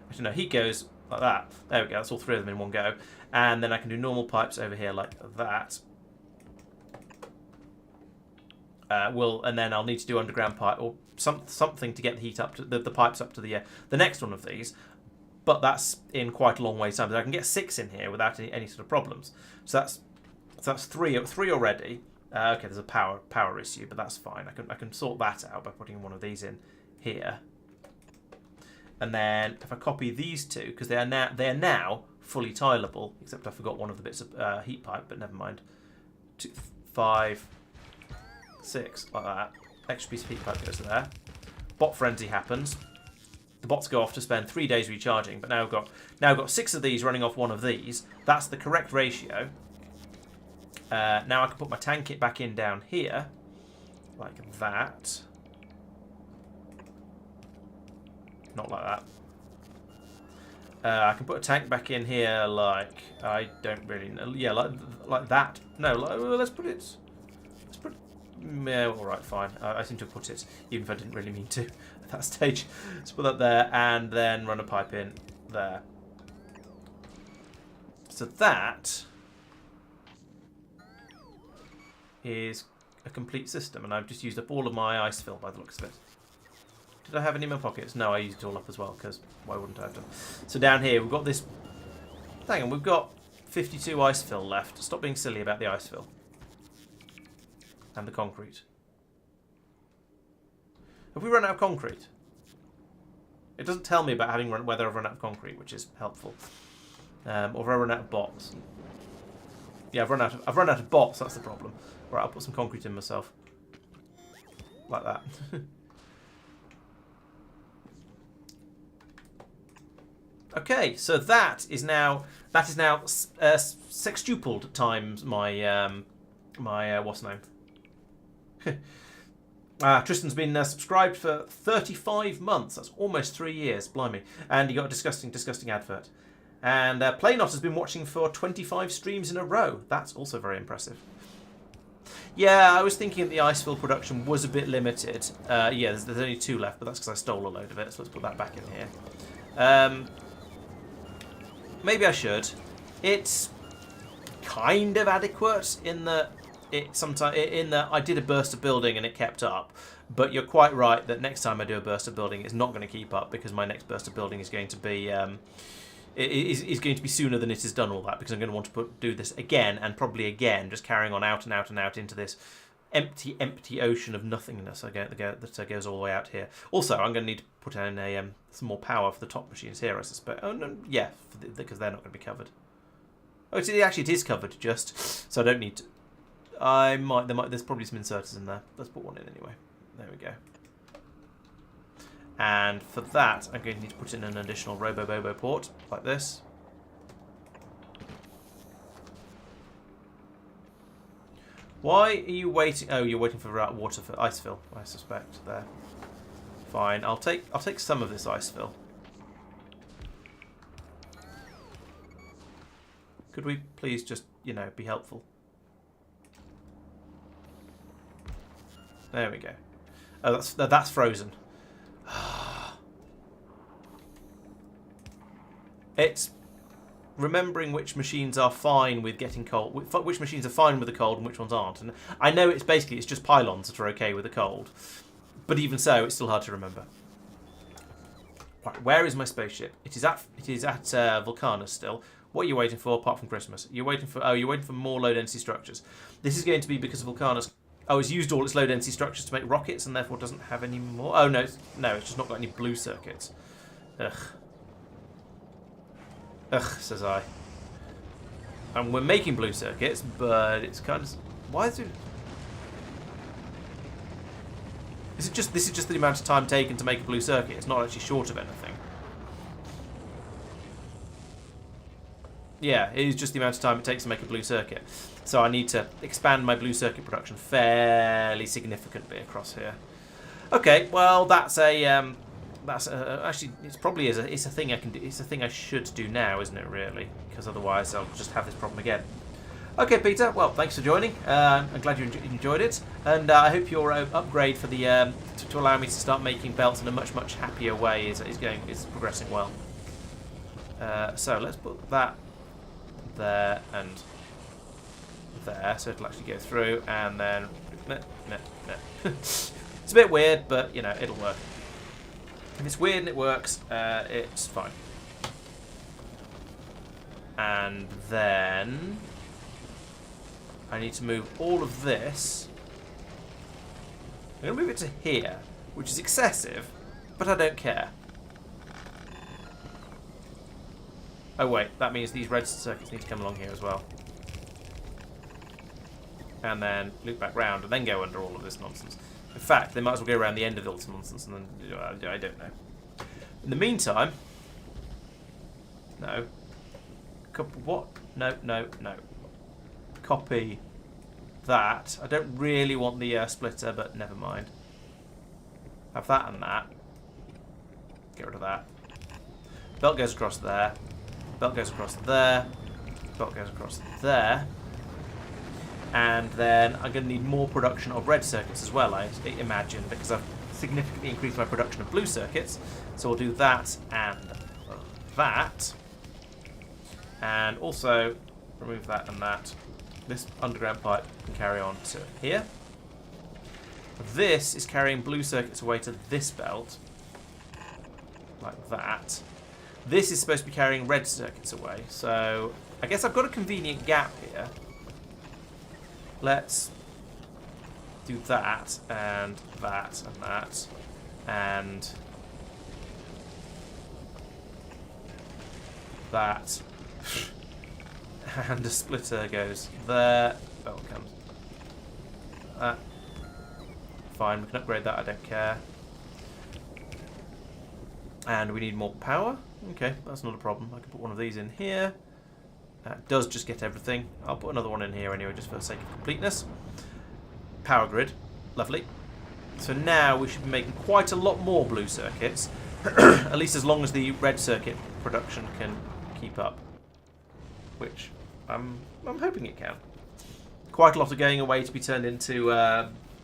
Actually, no, heat goes like that. There we go. That's all 3 of them in one go. And then I can do normal pipes over here like that. And then I'll need to do underground pipe or something to get the heat up to the pipes up to the next one of these. but that's in quite a long way time. I can get 6 in here without any sort of problems. So that's three already. Okay, there's a power issue, but that's fine. I can sort that out by putting one of these in here. And then if I copy these two, because they're now fully tileable, except I forgot one of the bits of heat pipe, but never mind. 2, 5, 6, like that. Extra piece of heat pipe goes there. Bot frenzy happens. The bots go off to spend 3 days recharging, but now I've got 6 of these running off one of these. That's the correct ratio. Now I can put my tank kit back in down here, like that. Not like that. I can put a tank back in here like, I don't really know. Yeah, like that. No, let's put it. Yeah, all right, fine. I seem to have put it, even if I didn't really mean to at that stage. Let's put that there, and then run a pipe in there. So that is a complete system, and I've just used up all of my ice fill by the looks of it. Did I have any in my pockets? No, I used it all up as well, because why wouldn't I have done? So down here, we've got this... Hang on, we've got 52 ice fill left. Stop being silly about the ice fill. And the concrete. Have we run out of concrete? It doesn't tell me about whether I've run out of concrete, which is helpful. Or have I run out of bots? Yeah, I've run out of bots, that's the problem. Right, I'll put some concrete in myself. Like that. Okay, so that is now sextupled times my what's the name? Tristan's been subscribed for 35 months. That's almost 3 years, blimey. And he got a disgusting advert. And Playnot has been watching for 25 streams in a row. That's also very impressive. Yeah, I was thinking that the icefill production was a bit limited. Yeah, there's only 2 left, but that's because I stole a load of it. So let's put that back in here. Maybe I should. It's kind of adequate in that I did a burst of building and it kept up. But you're quite right that next time I do a burst of building, it's not going to keep up, because my next burst of building is going to be is going to be sooner than it has done all that, because I'm going to want to do this again and probably again, just carrying on out and out and out into this empty ocean of nothingness that goes all the way out here. Also, I'm going to need to put in some more power for the top machines here, I suspect. Oh no, yeah, because they're not going to be covered. Oh, actually, it is covered just, so I don't need to. There's probably some inserters in there. Let's put one in anyway. There we go. And for that, I'm going to need to put in an additional Robo-Bobo port, like this. Why are you waiting? Oh, you're waiting for water for ice fill, I suspect. There. Fine. I'll take some of this ice fill. Could we please just, be helpful? There we go. Oh, that's frozen. It's remembering which machines are fine with getting cold, which machines are fine with the cold and which ones aren't. And I know it's just pylons that are okay with the cold, but even so, it's still hard to remember. Right, where is my spaceship? It is at Vulcanus still. What are you waiting for apart from Christmas? You're waiting for more low density structures. This is going to be because Vulcanus it's used all its low density structures to make rockets and therefore doesn't have any more. Oh no, it's just not got any blue circuits. Ugh. Ugh, says I. And we're making blue circuits, but it's kind of... Why is it... This is just the amount of time taken to make a blue circuit. It's not actually short of anything. Yeah, it is just the amount of time it takes to make a blue circuit. So I need to expand my blue circuit production fairly significantly across here. Okay, well that's actually it's a thing I can do. It's a thing I should do now, isn't it? Really, because otherwise I'll just have this problem again. Okay, Peter. Well, thanks for joining. I'm glad you enjoyed it, and I hope your upgrade for the to allow me to start making belts in a much happier way is progressing well. So let's put that there and there, so it'll actually go through, and then it's a bit weird, but it'll work. If it's weird and it works, it's fine. And then I need to move all of this. I'm going to move it to here, which is excessive, but I don't care. Oh wait, that means these red circuits need to come along here as well. And then loop back round and then go under all of this nonsense. In fact, they might as well go around the end of all this nonsense and then, I don't know. In the meantime, no. What? No. Copy that. I don't really want the splitter, but never mind. Have that and that. Get rid of that. Belt goes across there. Belt goes across there. Belt goes across there. And then I'm going to need more production of red circuits as well, I imagine, because I've significantly increased my production of blue circuits. So we'll do that and that. And also remove that and that. This underground pipe can carry on to here. This is carrying blue circuits away to this belt. Like that. This is supposed to be carrying red circuits away. So I guess I've got a convenient gap here. Let's do that and that and that. And that. And a splitter goes there. Belt comes. That. Fine, we can upgrade that, I don't care. And we need more power. Okay, that's not a problem. I can put one of these in here. That does just get everything. I'll put another one in here anyway, just for the sake of completeness. Power grid. Lovely. So now we should be making quite a lot more blue circuits. At least as long as the red circuit production can keep up. Which I'm hoping it can. Quite a lot are going away to be turned into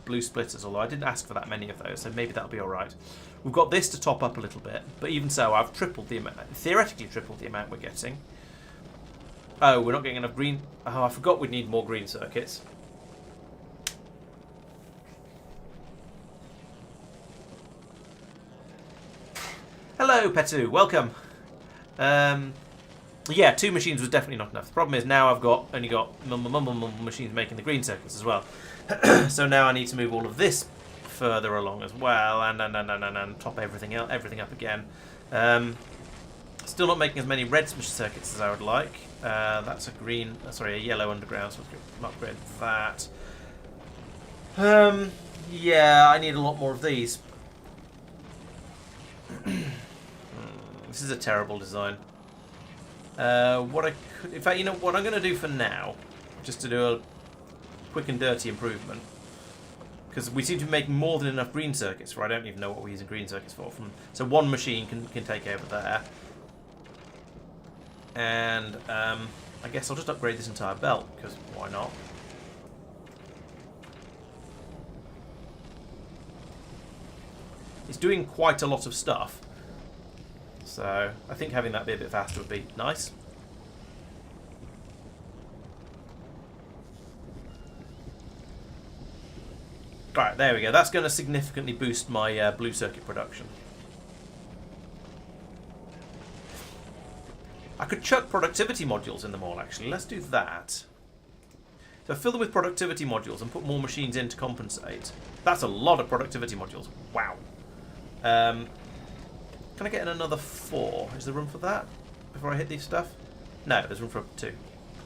blue splitters, although I didn't ask for that many of those, so maybe that'll be alright. We've got this to top up a little bit, but even so, I've tripled the amount, theoretically tripled the amount we're getting. Oh, we're not getting enough green. Oh, I forgot we'd need more green circuits. Hello, Petu. Welcome. Yeah, 2 machines was definitely not enough. The problem is now I've only got machines making the green circuits as well. So now I need to move all of this further along as well, and top everything up again. Still not making as many red circuits as I would like. That's a yellow underground, so let's upgrade that. Yeah, I need a lot more of these. This is a terrible design. In fact, you know what I'm going to do for now, just to do a quick and dirty improvement, because we seem to be making more than enough green circuits for. I don't even know what we're using green circuits for. So one machine can take over there, and I guess I'll just upgrade this entire belt, because why not? It's doing quite a lot of stuff. So I think having that be a bit faster would be nice. Right, there we go. That's going to significantly boost my blue circuit production. I could chuck productivity modules in them all, actually. Let's do that. So fill them with productivity modules and put more machines in to compensate. That's a lot of productivity modules. Wow. Can I get in another 4? Is there room for that before I hit these stuff? No, there's room for 2.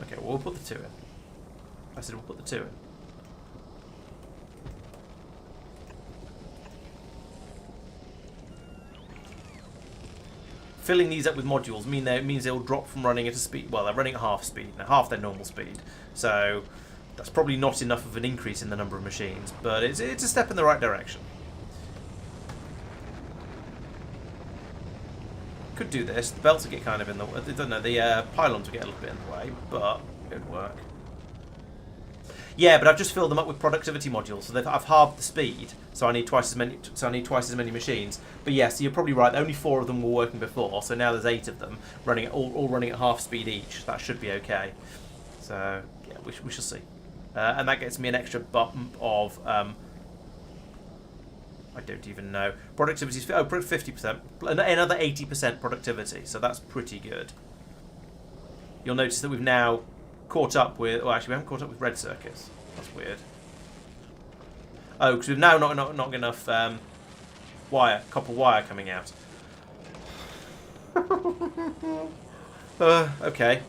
Okay, well, we'll put the 2 in. I said we'll put the 2 in. Filling these up with modules means they'll drop from running at a speed. Well, they're running at half speed now, half their normal speed. So that's probably not enough of an increase in the number of machines, but it's a step in the right direction. Could do this. The belts will get kind of in the way. I don't know, the pylons will get a little bit in the way, but it would work. Yeah, but I've just filled them up with productivity modules, so I've halved the speed. So I need twice as many. So I need twice as many machines. But yes, you're probably right. Only 4 of them were working before, so now there's 8 of them running all running at half speed each. That should be okay. So yeah, we shall see. And that gets me an extra bump of I don't even know. Productivity is 50%. Another 80% productivity, so that's pretty good. you'll notice that we've now caught up with... Well, actually, we haven't caught up with red circuits. That's weird. Oh, because we've now not got enough copper wire coming out. Okay.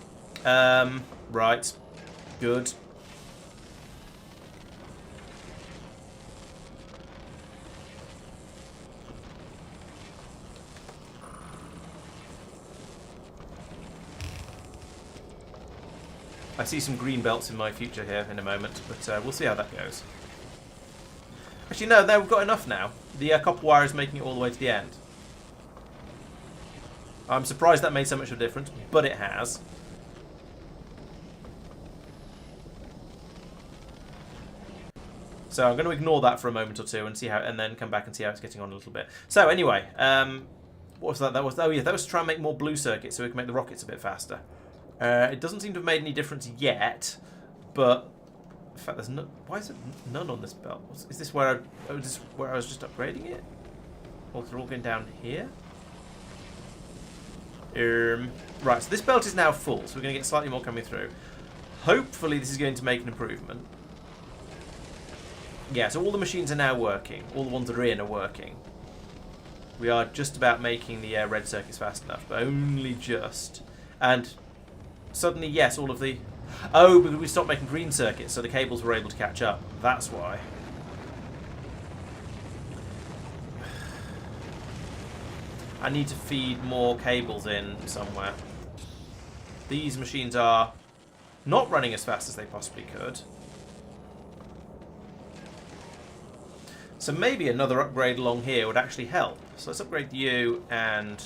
Right. Good. I see some green belts in my future here in a moment, but we'll see how that goes. Actually, no, we've got enough now. The copper wire is making it all the way to the end. I'm surprised that made so much of a difference, but it has. So I'm going to ignore that for a moment or two and see how, and then come back and see how it's getting on a little bit. So anyway, what was that? That was to try and make more blue circuits so we can make the rockets a bit faster. It doesn't seem to have made any difference yet, but in fact, there's no. Why is it none on this belt? Is this where I was just upgrading it? Or they're all going down here? Right, so this belt is now full, so we're going to get slightly more coming through. Hopefully, this is going to make an improvement. Yeah, so all the machines are now working. All the ones that are in are working. We are just about making the red circuits fast enough, but only just. And suddenly, yes, all of the... Oh, but we stopped making green circuits, so the cables were able to catch up. That's why. I need to feed more cables in somewhere. These machines are not running as fast as they possibly could. So maybe another upgrade along here would actually help. So let's upgrade you and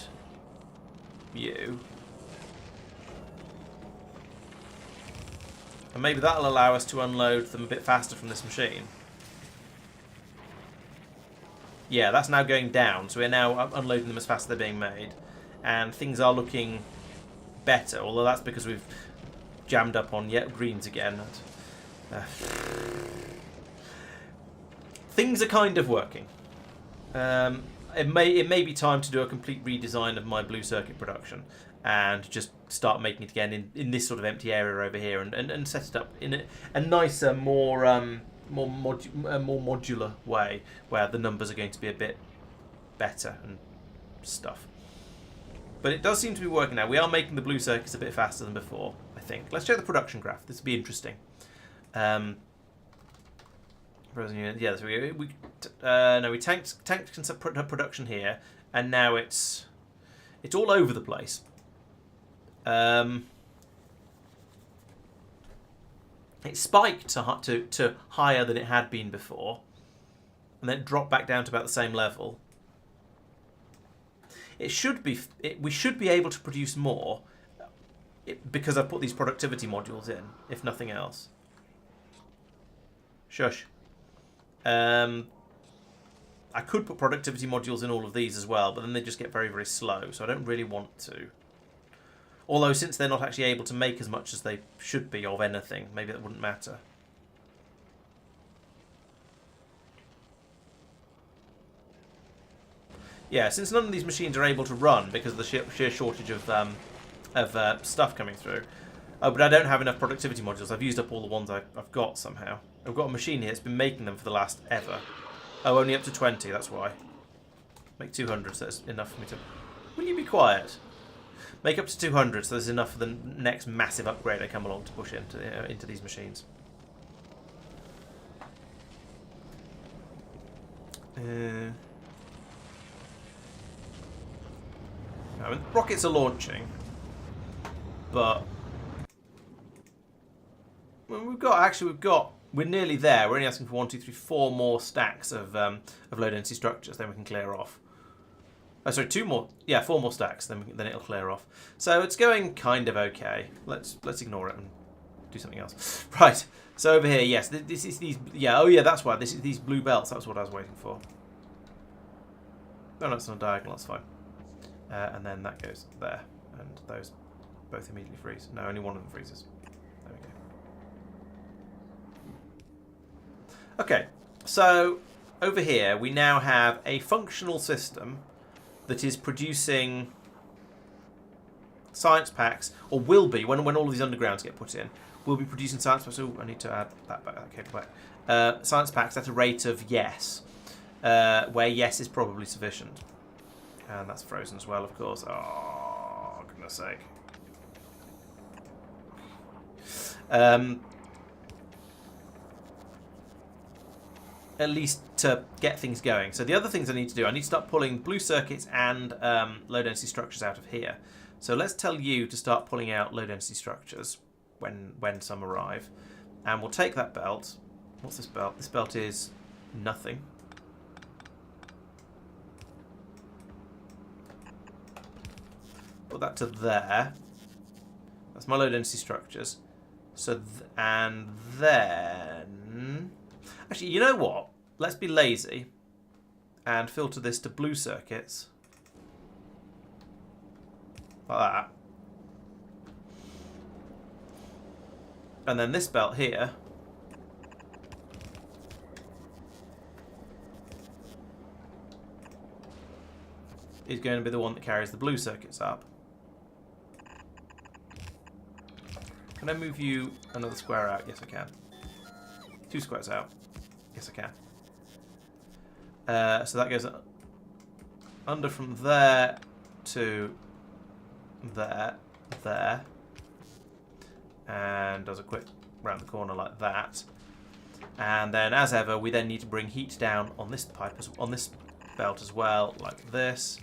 you. And maybe that'll allow us to unload them a bit faster from this machine. Yeah, that's now going down, so we're now unloading them as fast as they're being made. And things are looking better, although that's because we've jammed up on greens again. Things are kind of working. It may be time to do a complete redesign of my blue circuit production and just start making it again in this sort of empty area over here and set it up in a nicer, more modular way where the numbers are going to be a bit better and stuff. But it does seem to be working now. We are making the blue circuits a bit faster than before, I think. Let's check the production graph. This will be interesting. Yeah, so we tanked production here, and now it's all over the place. It spiked to higher than it had been before, and then dropped back down to about the same level. We should be able to produce more because I've put these productivity modules in, if nothing else. Shush. I could put productivity modules in all of these as well, but then they just get very, very slow, so I don't really want to. Although, since they're not actually able to make as much as they should be of anything, maybe that wouldn't matter. Yeah, since none of these machines are able to run because of the sheer shortage of stuff coming through. Oh, but I don't have enough productivity modules. I've used up all the ones I've got somehow. I've got a machine here that's been making them for the last ever. Oh, only up to 20, that's why. Make 200, so that's enough for me to... Will you be quiet? Make up to 200, so there's enough for the next massive upgrade I come along to push into these machines. I mean, rockets are launching, but well, we're nearly there. We're only asking for 1, 2, 3, 4 more stacks of low density structures, then we can clear off. Oh, sorry, 2 more. Yeah, 4 more stacks, then it'll clear off. So it's going kind of okay. Let's ignore it and do something else. Right. So over here, yes, this is these. Yeah. Oh yeah, that's why. This is these blue belts. That's what I was waiting for. Oh, no, it's on a diagonal. That's fine. And then that goes there, and those both immediately freeze. No, only one of them freezes. There we go. Okay, so over here we now have a functional system that is producing science packs, or will be, when all of these undergrounds get put in, we'll be producing science packs. Oh, I need to add that back, that cable back. Science packs at a rate of yes, where yes is probably sufficient. And that's frozen as well, of course. Oh, goodness sake. At least to get things going. So the other things I need to do, I need to start pulling blue circuits and low density structures out of here. So let's tell you to start pulling out low density structures when some arrive. And we'll take that belt. What's this belt? This belt is nothing. Put that to there. That's my low density structures. So, and then... Actually, you know what? Let's be lazy and filter this to blue circuits. Like that. And then this belt here is going to be the one that carries the blue circuits up. Can I move you another square out? Yes, I can. 2 squares out. Yes, I can. So that goes under from there to there, and does a quick round the corner like that. And then, as ever, we then need to bring heat down on this pipe, on this belt as well, like this.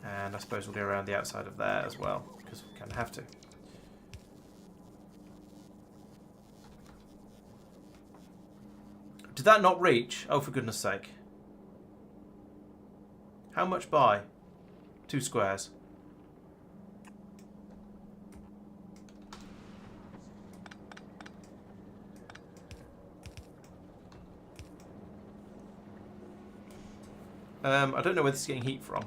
And I suppose we'll go around the outside of there as well, because we kind of have to. Did that not reach? Oh, for goodness sake. How much by? 2 squares. I don't know where this is getting heat from.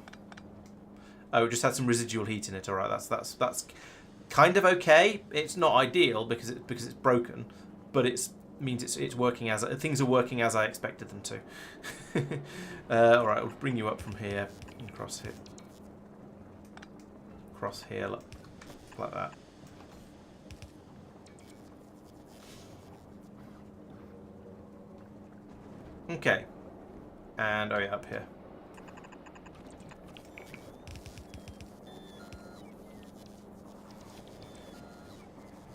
Oh, it just had some residual heat in it. All right, that's kind of okay. It's not ideal because it's broken, but it's means it's working as things are working as I expected them to. All right, I'll bring you up from here and across here, like that. Okay, and oh yeah, up here.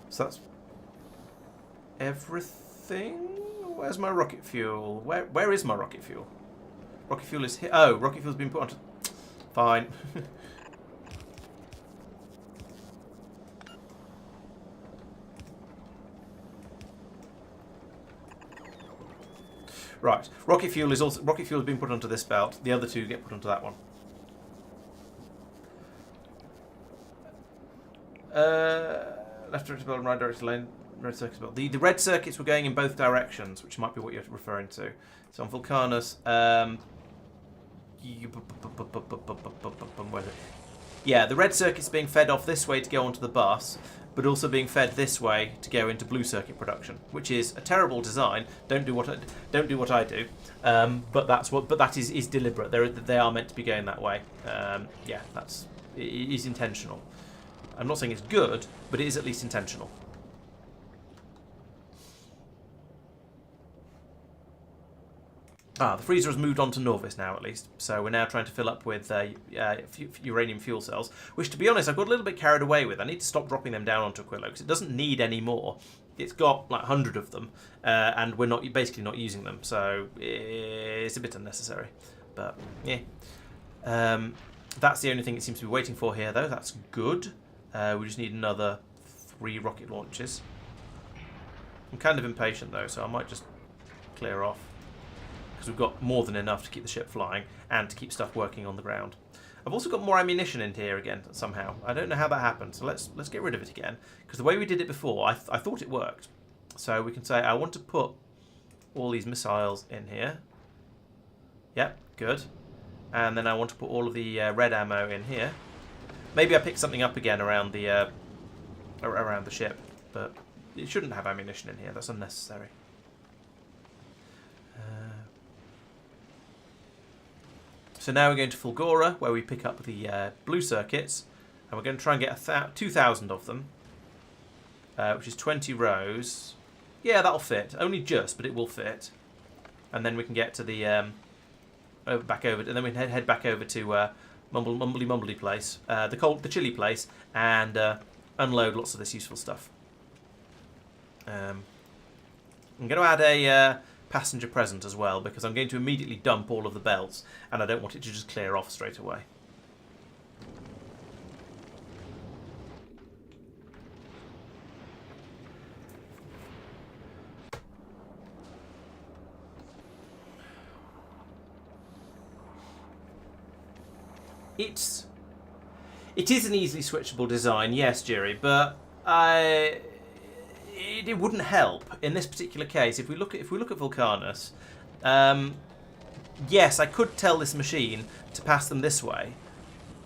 So that's everything. Where's my rocket fuel? Where is my rocket fuel? Rocket fuel is here. Oh, rocket fuel's been put onto... Fine. Right. Rocket fuel has been put onto this belt. The other 2 get put onto that one. Left directed belt and right directed lane. Red circuits belt. The red circuits were going in both directions, which might be what you're referring to. So on Vulcanus, yeah, the red circuit's being fed off this way to go onto the bus, but also being fed this way to go into blue circuit production, which is a terrible design. Don't do what I do. But that is deliberate. They are meant to be going that way. Yeah, it is intentional. I'm not saying it's good, but it is at least intentional. The freezer has moved on to Norvis now, at least. So we're now trying to fill up with uranium fuel cells, which, to be honest, I've got a little bit carried away with. I need to stop dropping them down onto Aquillo because it doesn't need any more. It's got like 100 of them, and we're basically not using them, so it's a bit unnecessary. But yeah, that's the only thing it seems to be waiting for here, though. That's good. We just need another 3 rocket launches. I'm kind of impatient though, so I might just clear off, because we've got more than enough to keep the ship flying and to keep stuff working on the ground. I've also got more ammunition in here again somehow. I don't know how that happened, so let's get rid of it again, because the way we did it before, I thought it worked. So we can say I want to put all these missiles in here. Yep, good. And then I want to put all of the red ammo in here. Maybe I picked something up again around the ship, but it shouldn't have ammunition in here. That's unnecessary. So now we're going to Fulgora, where we pick up the blue circuits, And we're going to try and get 2,000 of them, which is 20 rows. Yeah, that'll fit. Only just, but it will fit. And then we can get to the back over, and then we can head back over to Mumbly place, the chili place, and unload lots of this useful stuff. I'm going to add a passenger present as well, because I'm going to immediately dump all of the belts, and I don't want it to just clear off straight away. It is an easily switchable design, yes, Jerry, but it wouldn't help in this particular case. If we look at Vulcanus, yes, I could tell this machine to pass them this way,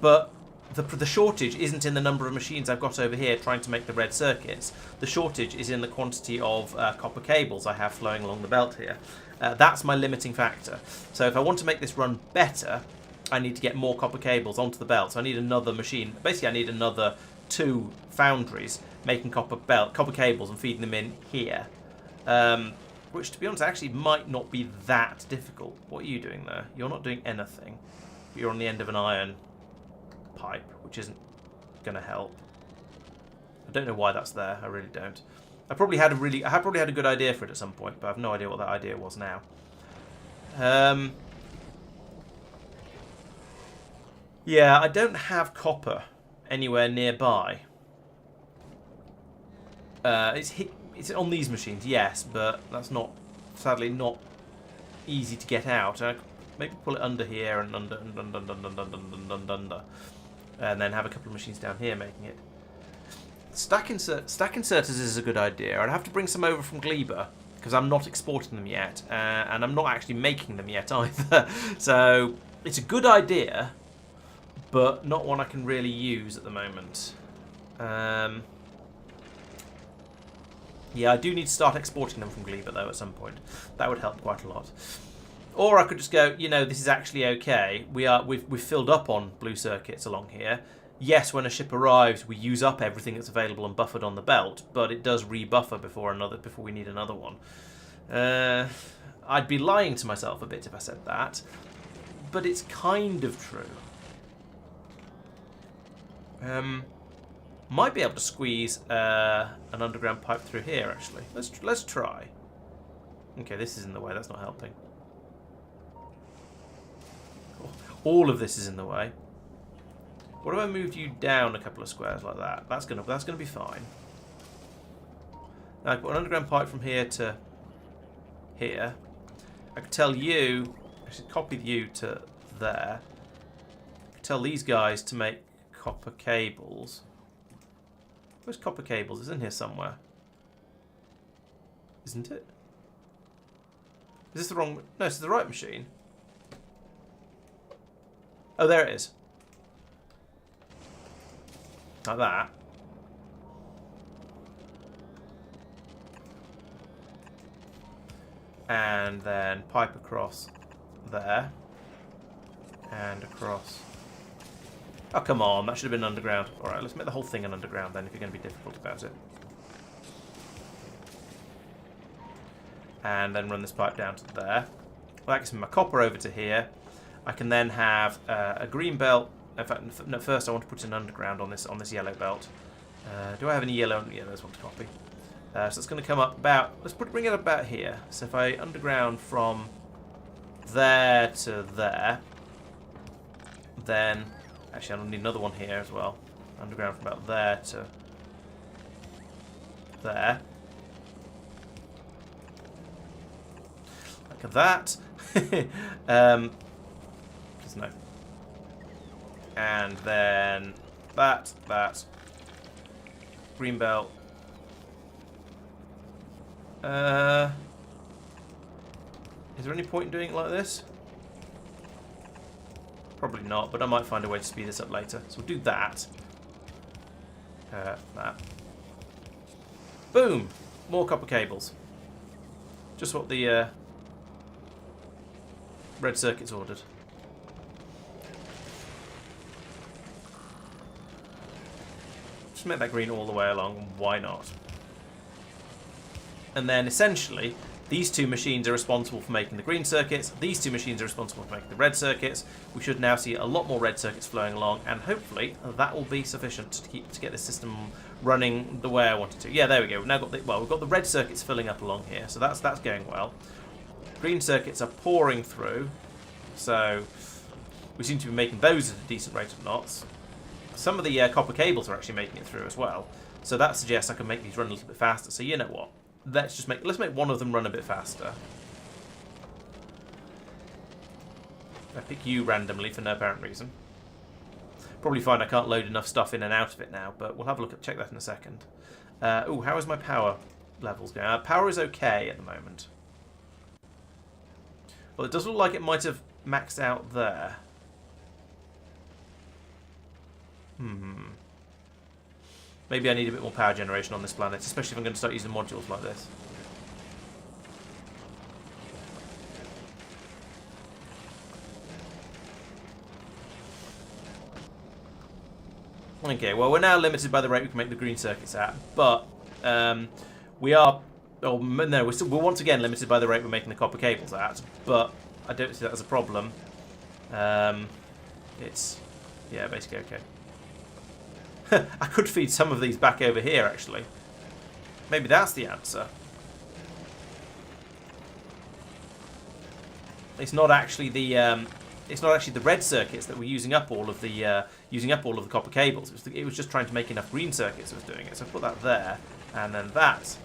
but the shortage isn't in the number of machines I've got over here trying to make the red circuits. The shortage is in the quantity of copper cables I have flowing along the belt here. That's my limiting factor. So if I want to make this run better, I need to get more copper cables onto the belt. So I need another machine. Basically, I need another 2 foundries making copper cables and feeding them in here. Which, to be honest, actually might not be that difficult. What are you doing there? You're not doing anything. But you're on the end of an iron pipe, which isn't going to help. I don't know why that's there. I really don't. I probably had a good idea for it at some point, but I have no idea what that idea was now. Yeah, I don't have copper anywhere nearby. It's on these machines, yes, but that's sadly not easy to get out. Maybe pull it under here and under, and then have a couple of machines down here making it. Stack inserters is a good idea. I'd have to bring some over from Gleba because I'm not exporting them yet, and I'm not actually making them yet either. So it's a good idea, but not one I can really use at the moment. Yeah, I do need to start exporting them from Gleba though at some point. That would help quite a lot. Or I could just go, this is actually okay. We've filled up on blue circuits along here. Yes, when a ship arrives, we use up everything that's available and buffered on the belt, but it does rebuffer before we need another one. I'd be lying to myself a bit if I said that, but it's kind of true. Might be able to squeeze an underground pipe through here, actually. Let's try. Okay, this is in the way. That's not helping. All of this is in the way. What if I moved you down a couple of squares like that? That's gonna be fine. Now I put an underground pipe from here to here. I could tell you. I should copy you to there. I could tell these guys to make copper cables. Where's copper cables? It's in here somewhere. Isn't it? Is this the wrong... No, this is the right machine. Oh, there it is. Like that. And then pipe across there. And across... Oh, come on. That should have been underground. Alright, let's make the whole thing an underground then if you're going to be difficult about it. And then run this pipe down to there. Well, that gets me my copper over to here. I can then have a green belt. In fact, no, first I want to put an underground on this yellow belt. Do I have any yellow? Yeah, there's one to copy. So it's going to come up about... Let's bring it about here. So if I underground from there to there, then... Actually, I'll need another one here as well. Underground from about there to there. Like that. Just no. And then that. Green belt. Is there any point in doing it like this? Probably not, but I might find a way to speed this up later. So we'll do that. That. Boom! More copper cables. Just what the red circuits ordered. Just make that green all the way along. Why not? And then essentially, these two machines are responsible for making the green circuits. These two machines are responsible for making the red circuits. We should now see a lot more red circuits flowing along, and hopefully that will be sufficient to get this system running the way I want it to. Yeah, there we go. We've now got we've got the red circuits filling up along here, so that's going well. Green circuits are pouring through, so we seem to be making those at a decent rate of knots. Some of the copper cables are actually making it through as well, so that suggests I can make these run a little bit faster. So you know what? Let's make one of them run a bit faster. I pick you randomly for no apparent reason. Probably find I can't load enough stuff in and out of it now, but we'll have a look at check that in a second. Oh, how is my power levels going? Power is okay at the moment. Well, it does look like it might have maxed out there. Maybe I need a bit more power generation on this planet, especially if I'm going to start using modules like this. Okay, well, we're now limited by the rate we can make the green circuits at, but we are... Oh, no, we're once again limited by the rate we're making the copper cables at, but I don't see that as a problem. It's, yeah, basically okay. I could feed some of these back over here, actually. Maybe that's the answer. It's not actually the red circuits that were using up all of the copper cables. It was just trying to make enough green circuits that was doing it. So put that there, and then that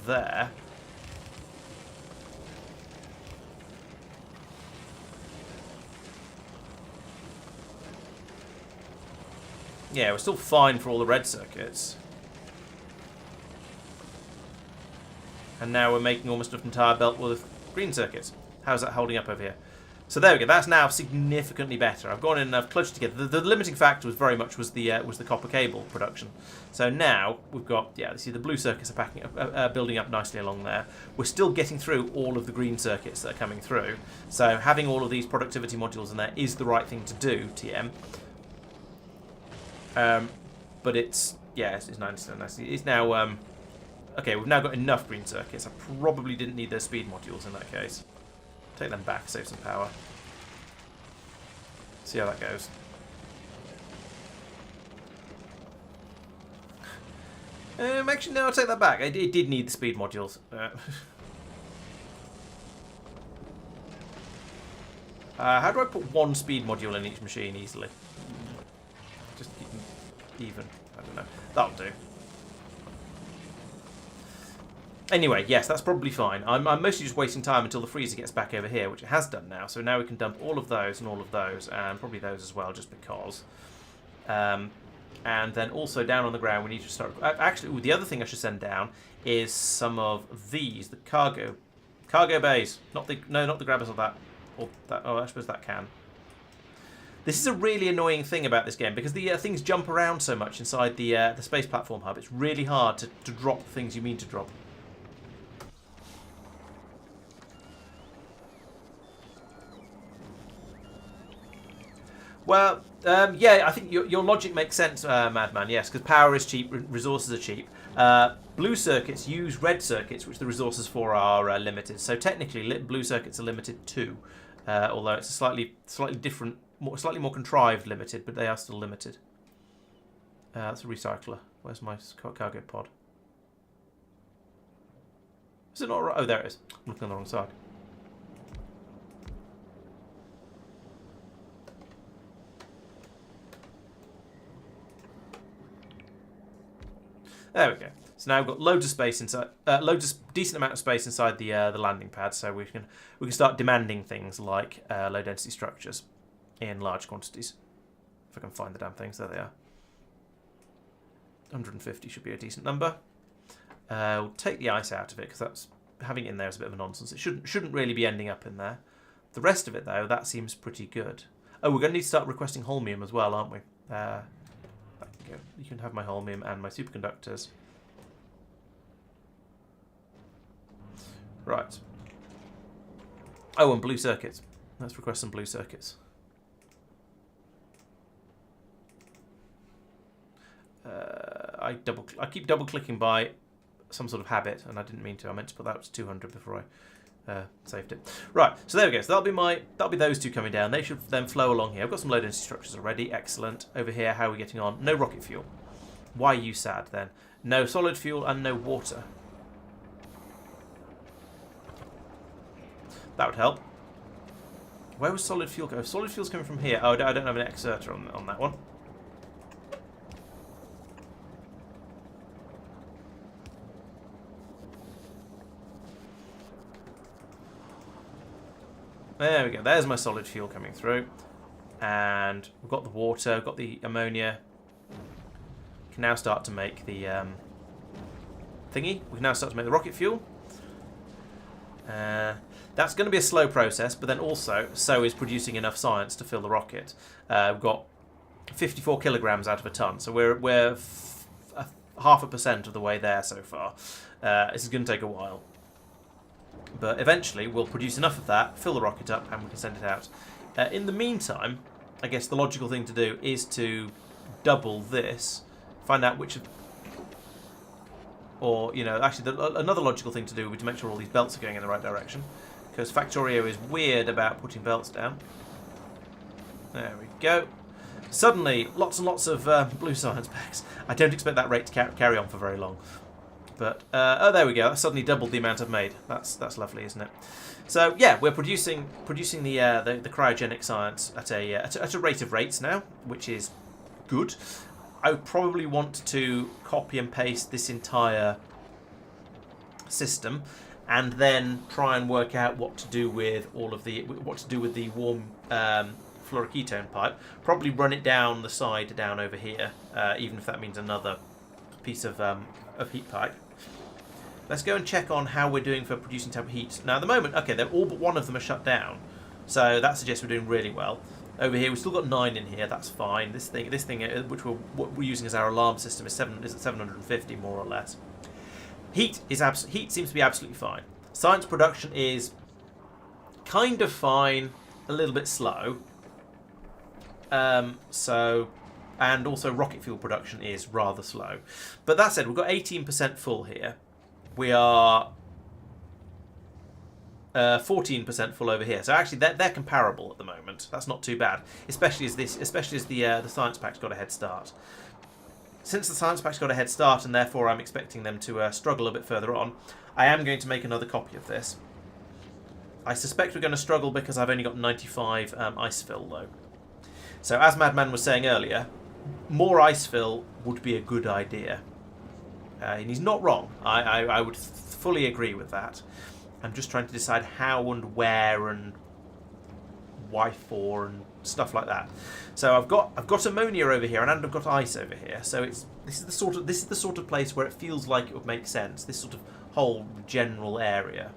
there. Yeah, we're still fine for all the red circuits. And now we're making almost an entire belt with green circuits. How's that holding up over here? So there we go. That's now significantly better. I've gone in and I've clutched together. The limiting factor was very much was the copper cable production. So now we've got, yeah, you see the blue circuits are building up nicely along there. We're still getting through all of the green circuits that are coming through. So having all of these productivity modules in there is the right thing to do, TM. But it's, yeah, it's nice. It's now, okay, we've now got enough green circuits. I probably didn't need those speed modules in that case. Take them back, save some power. See how that goes. Actually, no, I'll take that back. It did need the speed modules. How do I put one speed module in each machine easily? Just keep them even. I don't know. That'll do. Anyway, yes, that's probably fine. I'm mostly just wasting time until the freezer gets back over here, which it has done now. So now we can dump all of those and all of those, and probably those as well, just because. And then also down on the ground, we need to start... Actually, the other thing I should send down is some of these, the cargo bays. Not the grabbers of that. Or that. Oh, I suppose that can. This is a really annoying thing about this game, because the things jump around so much inside the space platform hub. It's really hard to drop the things you mean to drop. Well, yeah, I think your logic makes sense, Madman, yes, because power is cheap, resources are cheap. Blue circuits use red circuits, which the resources for are limited. So technically, blue circuits are limited too, although it's a slightly different, slightly more contrived limited, but they are still limited. That's a recycler. Where's my cargo pod? Is it not right? Oh, there it is. I'm looking on the wrong side. There we go. So now we've got loads of space inside, decent amount of space inside the landing pad, so we can start demanding things like low density structures in large quantities. If I can find the damn things, there they are. 150 should be a decent number. We'll take the ice out of it because that's having it in there is a bit of a nonsense. It shouldn't really be ending up in there. The rest of it though, that seems pretty good. Oh, we're going to need to start requesting holmium as well, aren't we? You can have my holmium and my superconductors. Right. Oh, and blue circuits. Let's request some blue circuits. I keep double clicking by some sort of habit, and I didn't mean to. I meant to put that up to 200 before I saved it. Right, so there we go. So that'll be those two coming down. They should then flow along here. I've got some low density structures already. Excellent. Over here, how are we getting on? No rocket fuel. Why are you sad then? No solid fuel and no water. That would help. Where was solid fuel go? Solid fuel's coming from here. Oh, I don't have an exerter on that one. There we go. There's my solid fuel coming through. And we've got the water, we've got the ammonia. We can now start to make the thingy. We can now start to make the rocket fuel. That's going to be a slow process, but then also, so is producing enough science to fill the rocket. We've got 54 kilograms out of a ton, so we're 0.5% of the way there so far. This is going to take a while. But eventually, we'll produce enough of that, fill the rocket up, and we can send it out. In the meantime, I guess the logical thing to do is to double this, find out which of... Or, you know, actually, another logical thing to do would be to make sure all these belts are going in the right direction. Because Factorio is weird about putting belts down. There we go. Suddenly, lots and lots of blue science packs. I don't expect that rate to carry on for very long. But, oh, there we go. That's suddenly doubled the amount I've made. That's lovely, isn't it? So, yeah, we're producing the cryogenic science at a rate of rates now, which is good. I would probably want to copy and paste this entire system, and then try and work out what to do with the warm fluoroketone pipe. Probably run it down the side down over here, even if that means another piece of heat pipe. Let's go and check on how we're doing for producing type of heat. Now, at the moment, okay, they're all but one of them are shut down, so that suggests we're doing really well. Over here, we've still got 9 in here. That's fine. This thing, which we're using as our alarm system, is at 750 more or less. Heat seems to be absolutely fine. Science production is kind of fine, a little bit slow. And also rocket fuel production is rather slow. But that said, we've got 18% full here. We are 14% full over here. So actually, they're comparable at the moment. That's not too bad, especially as the science pack's got a head start. Since the science pack's got a head start, and therefore I'm expecting them to struggle a bit further on, I am going to make another copy of this. I suspect we're going to struggle because I've only got 95 ice fill though. So as Madman was saying earlier, more ice fill would be a good idea. And he's not wrong. I would fully agree with that. I'm just trying to decide how and where and why for and stuff like that. So I've got ammonia over here and I've got ice over here. So this is the sort of place where it feels like it would make sense. This sort of whole general area.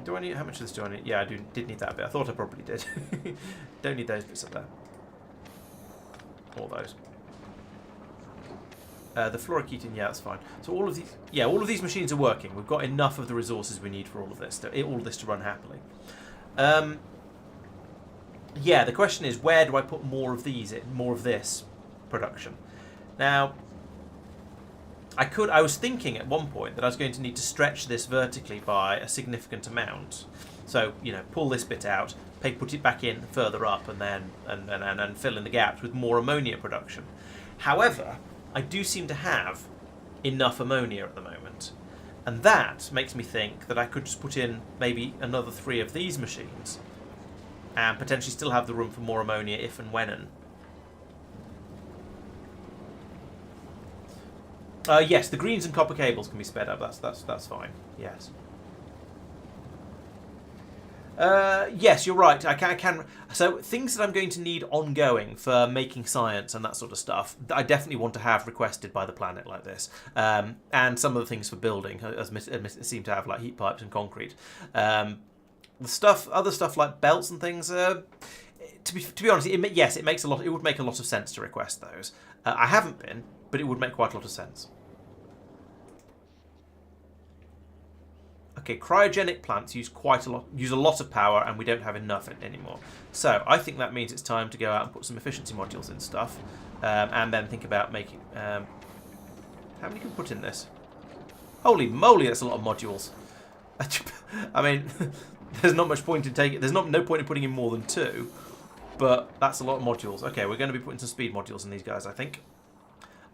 Do I need, how much of this do I need? Yeah, I did need that bit. I thought I probably did. Don't need those bits up there. All those. The fluoroketone, yeah, that's fine. So all of these machines are working. We've got enough of the resources we need for all of this to run happily. Yeah, the question is, where do I put more of this production? Now, I was thinking at one point that I was going to need to stretch this vertically by a significant amount. So, you know, pull this bit out, put it back in further up, and then and fill in the gaps with more ammonia production. However, I do seem to have enough ammonia at the moment, and that makes me think that I could just put in maybe another 3 of these machines, and potentially still have the room for more ammonia if and when. Yes, the greens and copper cables can be sped up. That's fine. Yes. Yes, you're right. I can. So things that I'm going to need ongoing for making science and that sort of stuff, I definitely want to have requested by the planet like this. And some of the things for building, as seem to have, like heat pipes and concrete. Other stuff like belts and things. To be honest, it makes a lot. It would make a lot of sense to request those. I haven't been, but it would make quite a lot of sense. Okay, cryogenic plants use a lot of power, and we don't have enough anymore. So I think that means it's time to go out and put some efficiency modules in stuff, and then think about making. How many can we put in this? Holy moly, that's a lot of modules. I mean, there's not much point in taking. There's no point in putting in more than 2, but that's a lot of modules. Okay, we're going to be putting some speed modules in these guys, I think.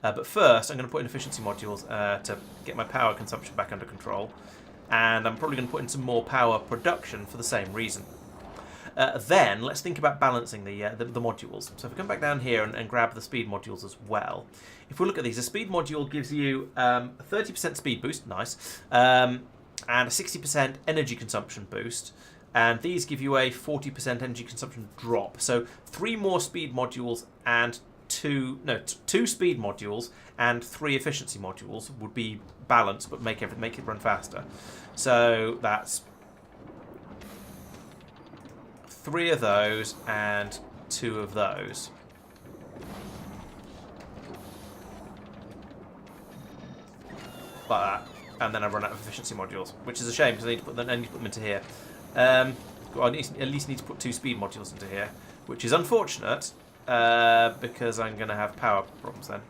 But first, I'm going to put in efficiency modules to get my power consumption back under control. And I'm probably going to put in some more power production for the same reason. Then, let's think about balancing the modules. So if we come back down here and grab the speed modules as well. If we look at these, a speed module gives you a 30% speed boost, nice, and a 60% energy consumption boost. And these give you a 40% energy consumption drop. So 3 more speed modules and 2 speed modules and 3 efficiency modules would be balanced, but make it run faster. So that's 3 of those and 2 of those. Like that. And then I've run out of efficiency modules, which is a shame because I need to put them into here. I at least need to put 2 speed modules into here, which is unfortunate because I'm going to have power problems then,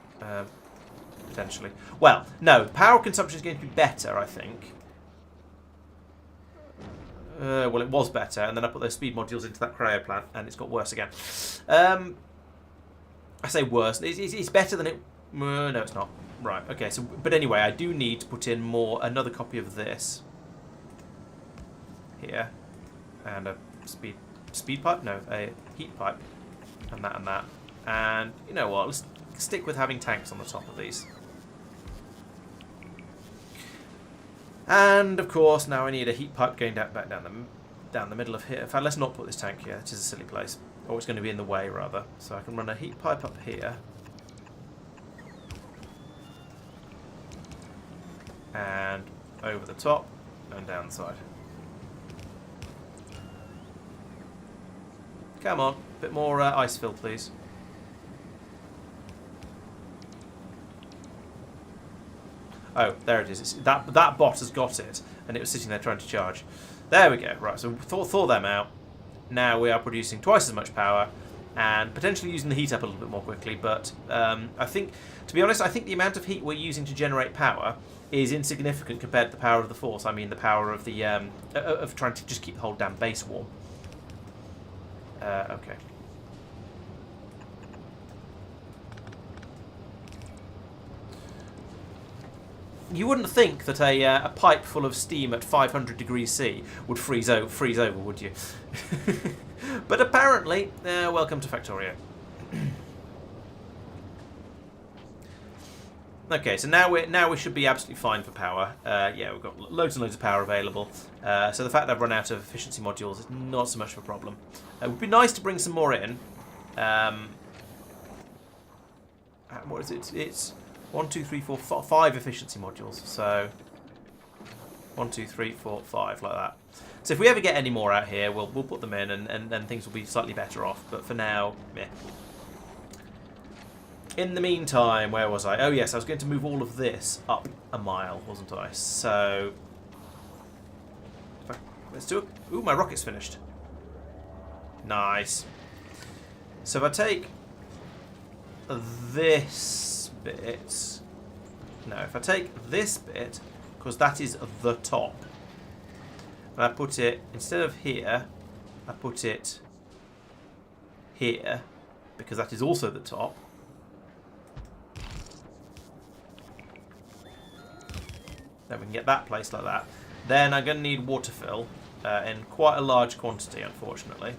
potentially. Well, no, power consumption is going to be better, I think. Well, it was better, and then I put those speed modules into that cryo plant, and it's got worse again. I say worse. It's better than it. No, it's not. Right. Okay. So, but anyway, I do need to put in another copy of this here, and a speed pipe. No, a heat pipe, and that. And you know what? Let's stick with having tanks on the top of these. And of course, now I need a heat pipe going back down the middle of here. In fact, let's not put this tank here. This is a silly place, or it's going to be in the way rather. So I can run a heat pipe up here, and over the top and down the side. Come on, a bit more ice fill, please. Oh, there it is. That bot has got it, and it was sitting there trying to charge. There we go. Right, so we thaw them out. Now we are producing twice as much power, and potentially using the heat up a little bit more quickly. But I think, to be honest, I think the amount of heat we're using to generate power is insignificant compared to the power of the force. I mean, the power of the of trying to just keep the whole damn base warm. Okay. You wouldn't think that a pipe full of steam at 500 degrees C would freeze over, would you? But apparently, welcome to Factorio. Okay, so now we should be absolutely fine for power. Yeah, we've got loads and loads of power available. So the fact that I've run out of efficiency modules is not so much of a problem. It would be nice to bring some more in. What is it? It's 1, 2, 3, 4, 5 efficiency modules. So 1, 2, 3, 4, 5, like that. So if we ever get any more out here, we'll put them in, and then things will be slightly better off. But for now, yeah. In the meantime, where was I? Oh yes, I was going to move all of this up a mile, wasn't I? So let's do it. Ooh, my rocket's finished. Nice. So if I take this bit, no, if I take this bit, because that is the top, and I put it, instead of here, I put it here, because that is also the top. Then we can get that placed like that. Then I'm going to need water fill in quite a large quantity, unfortunately.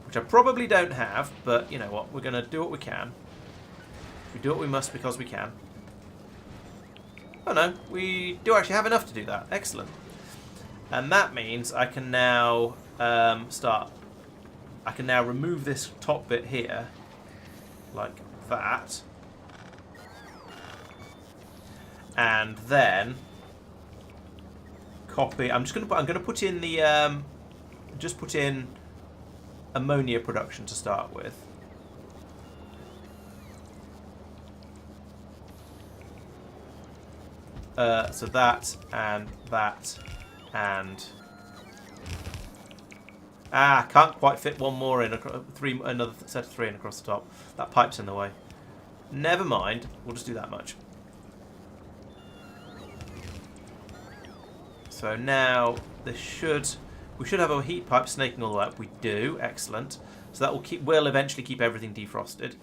Which I probably don't have, but you know what, we're going to do what we can. We do what we must because we can. Oh no, we do actually have enough to do that. Excellent. And that means I can now I can now remove this top bit here, like that. And then copy. I'm going to put in the just put in ammonia production to start with. So that and And can't quite fit one more in. Another set of 3 in across the top. That pipe's in the way. Never mind. We'll just do that much. So now we should have a heat pipe snaking all the way up. We do. Excellent. So that will eventually keep everything defrosted.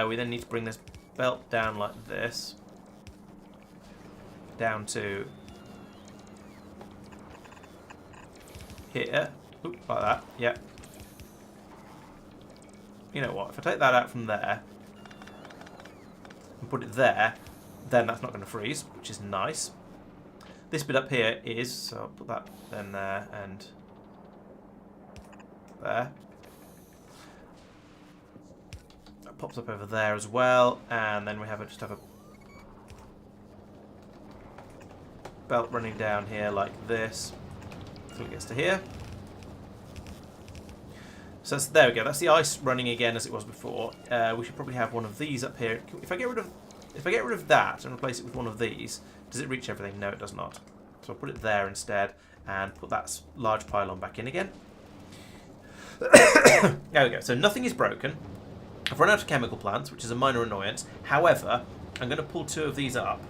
We then need to bring this belt down like this. Down to here. Oop, like that. Yeah. You know what? If I take that out from there and put it there, then that's not going to freeze, which is nice. This bit up here is, so I'll put that then there and there. That pops up over there as well, and then we just have a belt running down here like this until it gets to here. So there we go. That's the ice running again as it was before. We should probably have one of these up here. If I get rid of that and replace it with one of these, does it reach everything? No, it does not. So I'll put it there instead and put that large pylon back in again. There we go. So nothing is broken. I've run out of chemical plants, which is a minor annoyance. However, I'm going to pull 2 of these up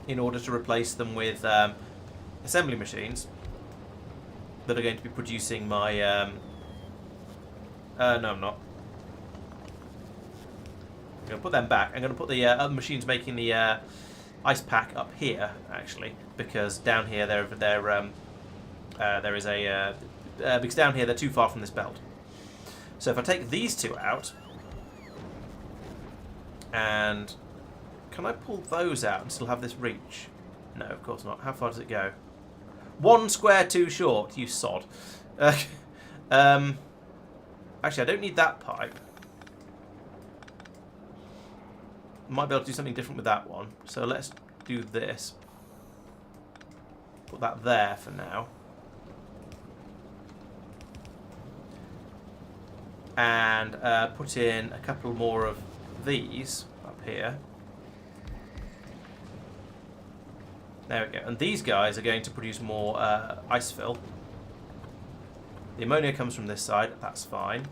in order to replace them with assembly machines that are going to be producing my... no, I'm not. I'm going to put them back. I'm going to put the other machines making the ice pack up here, actually, because down here there is a... because down here they're too far from this belt. So if I take these 2 out, and can I pull those out and still have this reach? No, of course not. How far does it go? 1 square too short, you sod. Actually, I don't need that pipe. Might be able to do something different with that one. So let's do this. Put that there for now. And put in a couple more of these up here. There we go. And these guys are going to produce more ice fill. The ammonia comes from this side. That's fine.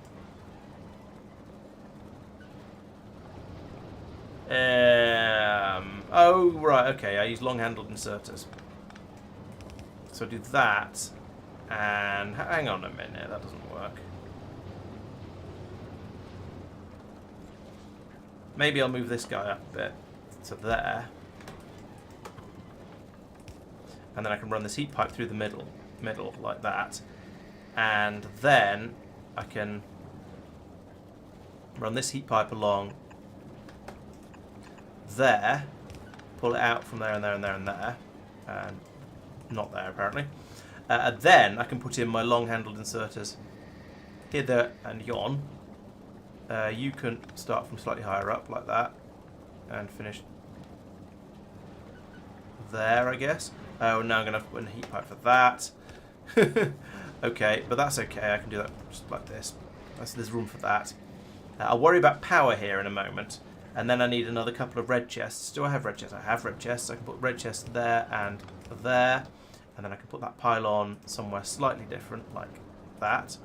Oh, right. Okay, I use long-handled inserters. So do that. And hang on a minute. That doesn't work. Maybe I'll move this guy up a bit to there. And then I can run this heat pipe through the middle like that. And then I can run this heat pipe along there, pull it out from there and there and there and there, and not there apparently. Then I can put in my long-handled inserters here, there, and yon. You can start from slightly higher up like that and finish there, I guess. Oh, now I'm going to put in a heat pipe for that. Okay, but that's okay. I can do that just like this. There's room for that. I'll worry about power here in a moment. And then I need another couple of red chests. Do I have red chests? I have red chests. I can put red chests there and there. And then I can put that pylon somewhere slightly different, like that.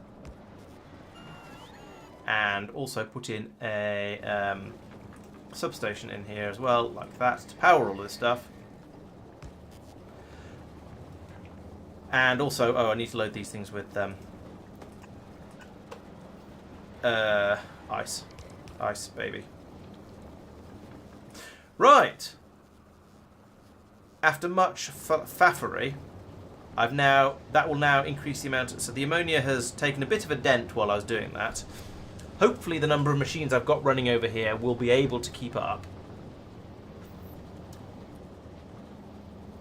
And also put in a substation in here as well, like that, to power all this stuff. And also, oh, I need to load these things with ice. Ice, baby. Right. After much faffery, that will now increase the amount. So the ammonia has taken a bit of a dent while I was doing that. Hopefully the number of machines I've got running over here will be able to keep up.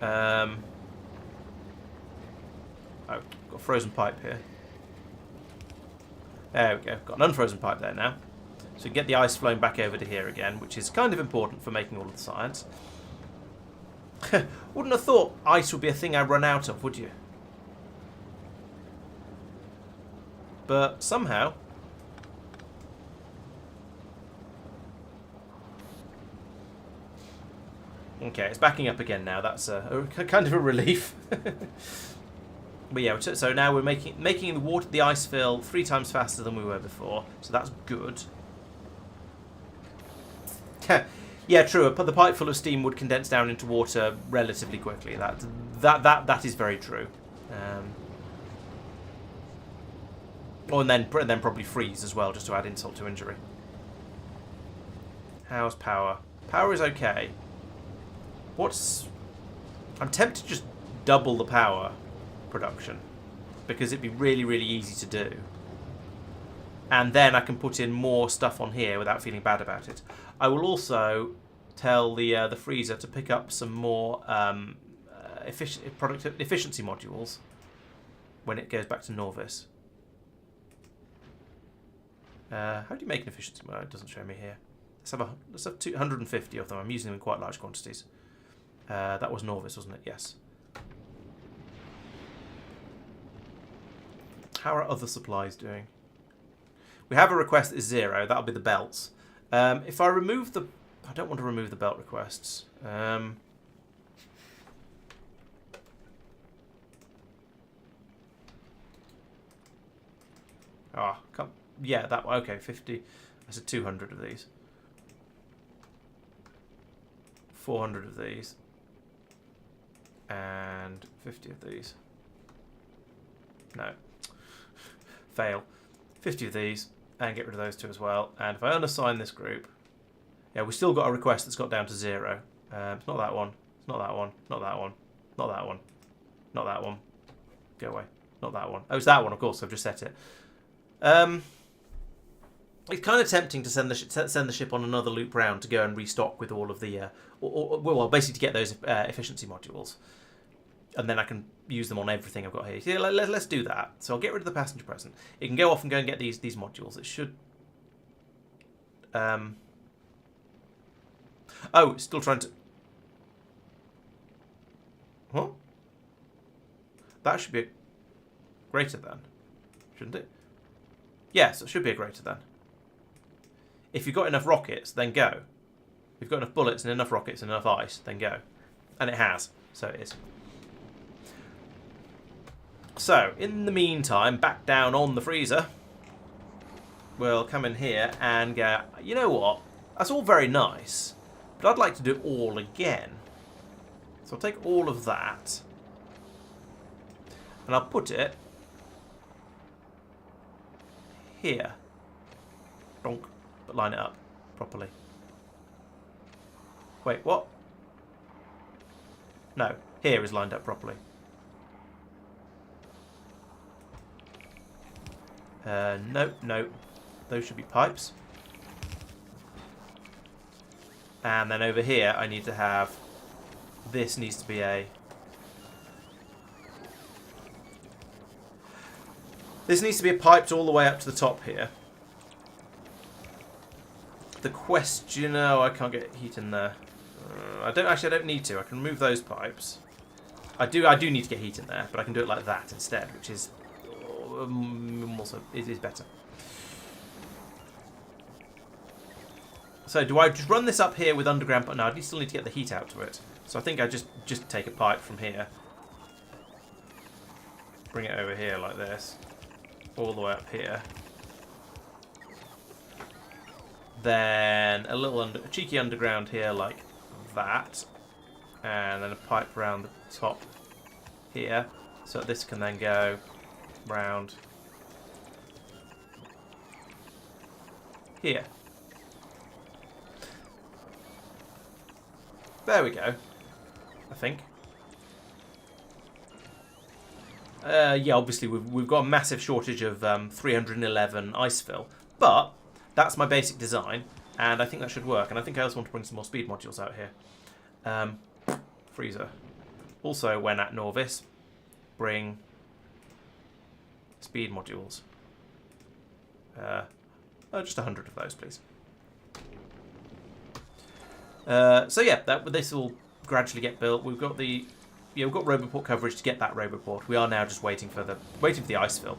I've got a frozen pipe here. There we go. Got an unfrozen pipe there now. So we get the ice flowing back over to here again, which is kind of important for making all of the science. Wouldn't have thought ice would be a thing I run out of, would you? But somehow... Okay, it's backing up again now. That's kind of a relief. But yeah, so now we're making the ice fill 3 times faster than we were before. So that's good. Yeah, true. The pipe full of steam would condense down into water relatively quickly. That is very true. And then probably freeze as well, just to add insult to injury. How's power? Power is okay. I'm tempted to just double the power production, because it'd be really, really easy to do. And then I can put in more stuff on here without feeling bad about it. I will also tell the freezer to pick up some more efficiency modules when it goes back to Norvis. How do you make an efficiency? Well, it doesn't show me here. Let's have 250 of them. I'm using them in quite large quantities. That was Norvis, wasn't it? Yes. How are other supplies doing? We have a request that is 0. That'll be the belts. If I remove the... I don't want to remove the belt requests. Yeah, that one. Okay, 50. That's a 200 of these. 400 of these. And 50 of these. No. Fail. 50 of these. And get rid of those 2 as well. And if I unassign this group... Yeah, we've still got a request that's got down to 0. It's not that one. It's not that one. Not that one. Not that one. Not that one. Go away. Not that one. Oh, it's that one, of course. I've just set it. It's kind of tempting to send the ship on another loop round to go and restock with all of the... well, basically to get those efficiency modules. And then I can use them on everything I've got here. Yeah, let's do that. So I'll get rid of the passenger present. It can go off and go and get these modules. It should... Oh, it's still trying to... What? That should be a greater than, shouldn't it? Yes, it should be a greater than. If you've got enough rockets, then go. If you've got enough bullets and enough rockets and enough ice, then go. And it has, so it is. So, in the meantime, back down on the freezer, we'll come in here and go, you know what? That's all very nice, but I'd like to do it all again. So I'll take all of that, and I'll put it here. Donk. But line it up properly. Wait, what? No, here is lined up properly. No. Those should be pipes. And then over here, I need to have... This needs to be a... This needs to be piped all the way up to the top here. The question... Oh, I can't get heat in there. I don't need to. I can remove those pipes. I do need to get heat in there, but I can do it like that instead, which is... also, it is better. So do I just run this up here with underground? No, I still need to get the heat out to it. So I think I just take a pipe from here, bring it over here like this, all the way up here. Then a cheeky underground here like that, and then a pipe around the top here, so this can then go round here. There we go, I think. Yeah, obviously we've got a massive shortage of 311 ice fill, but that's my basic design, and I think that should work. And I think I also want to bring some more speed modules out here. Freezer. Also, when at Norvis, bring speed modules. Just 100 of those, please. So yeah, this will gradually get built. We've got we've got Roboport coverage to get that Roboport. We are now just waiting for the ice fill.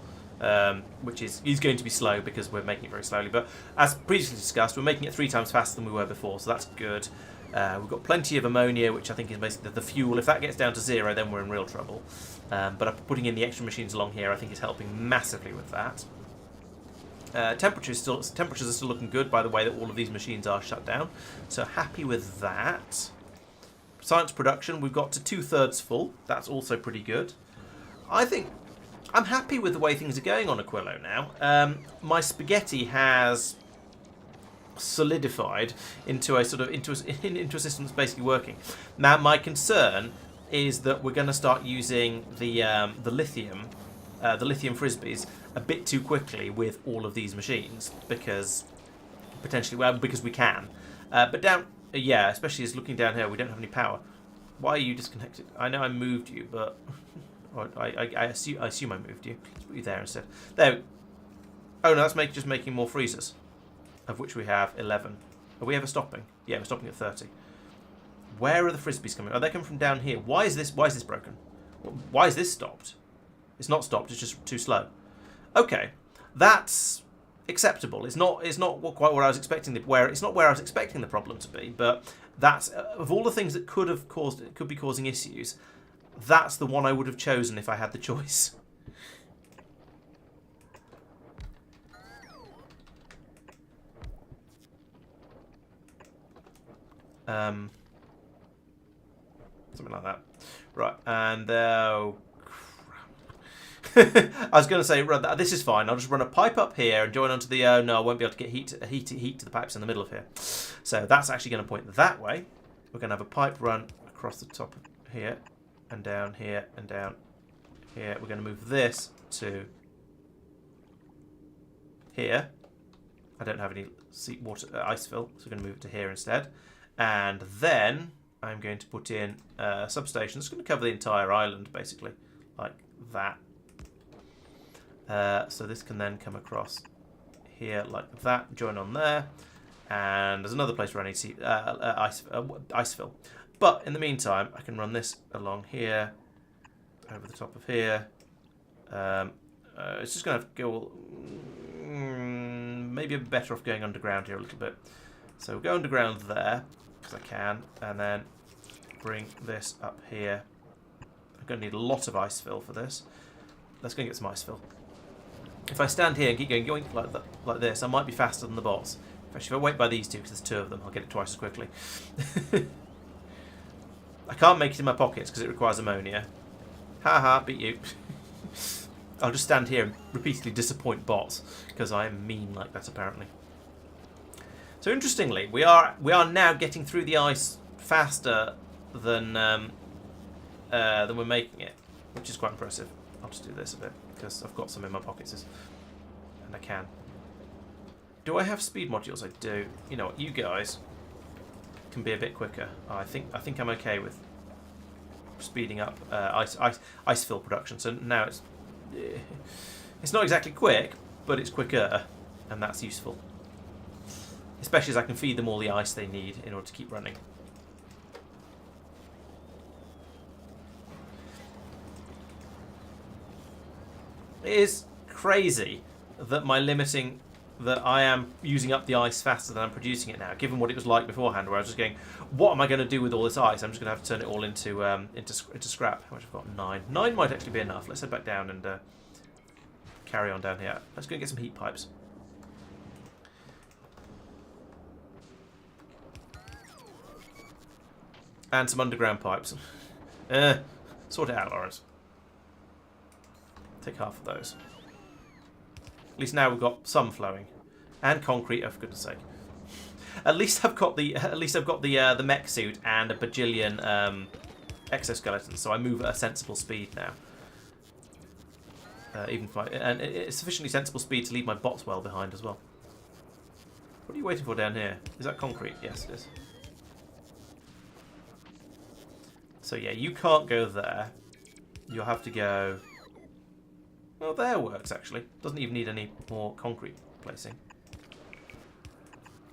which is going to be slow because we're making it very slowly. But as previously discussed, we're making it 3 times faster than we were before, so that's good. We've got plenty of ammonia, which I think is basically the fuel. If that gets down to 0, then we're in real trouble. But putting in the extra machines along here, I think, is helping massively with that. Temperatures are still looking good, by the way, that all of these machines are shut down. So happy with that. Science production, we've got to 2/3 full. That's also pretty good. I think I'm happy with the way things are going on Aquillo now. My spaghetti has solidified into a system that's basically working. Now, my concern is that we're going to start using the lithium frisbees a bit too quickly with all of these machines because because we can. But down, yeah, especially as looking down here, we don't have any power. Why are you disconnected? I know I moved you, but I assume I moved you. Let's put you there instead. There. Oh no, that's just making more freezers, of which we have 11. Are we ever stopping? Yeah, we're stopping at 30. Where are the frisbees coming? Are they coming from down here? Why is this broken? Why is this stopped? It's not stopped. It's just too slow. Okay, that's acceptable. It's not quite what I was expecting. It's not where I was expecting the problem to be. But that's of all the things that could be causing issues. That's the one I would have chosen if I had the choice. Something like that. Right, and oh, I was going to say, this is fine. I'll just run a pipe up here and join onto the. No, I won't be able to get heat to the pipes in the middle of here. So that's actually going to point that way. We're going to have a pipe run across the top of here and down here and down here. We're going to move this to here. I don't have any ice fill, so we're going to move it to here instead. And then I'm going to put in a substation. It's going to cover the entire island, basically, like that. So this can then come across here like that, join on there. And there's another place where I need to see ice fill. But in the meantime, I can run this along here, over the top of here. It's just going to go... maybe I'm better off going underground here a little bit. So we'll go underground there, because I can, and then bring this up here. I'm going to need a lot of ice fill for this. Let's go and get some ice fill. If I stand here and keep going like this, I might be faster than the bots. Actually, if I wait by these two, because there's 2 of them, I'll get it twice as quickly. I can't make it in my pockets because it requires ammonia. Haha, beat you. I'll just stand here and repeatedly disappoint bots because I am mean like that apparently. So interestingly, we are now getting through the ice faster than we're making it, which is quite impressive. I'll just do this a bit because I've got some in my pockets, and I can. Do I have speed modules? I do. You know what? You guys can be a bit quicker. I think I'm okay with speeding up ice fill production. So now it's not exactly quick, but it's quicker, and that's useful. Especially as I can feed them all the ice they need in order to keep running. It is crazy that that I am using up the ice faster than I'm producing it now, given what it was like beforehand, where I was just going, what am I going to do with all this ice? I'm just going to have to turn it all into scrap. How much I've got? 9. 9 might actually be enough. Let's head back down and carry on down here. Let's go and get some heat pipes. And some underground pipes. Sort it out, Laurence. Take half of those. At least now we've got some flowing, and concrete. Oh, for goodness sake! At least I've got the mech suit and a bajillion exoskeletons, so I move at a sensible speed now. And it's sufficiently sensible speed to leave my bots well behind as well. What are you waiting for down here? Is that concrete? Yes, it is. So yeah, you can't go there. You'll have to go... Well, there works, actually. Doesn't even need any more concrete placing.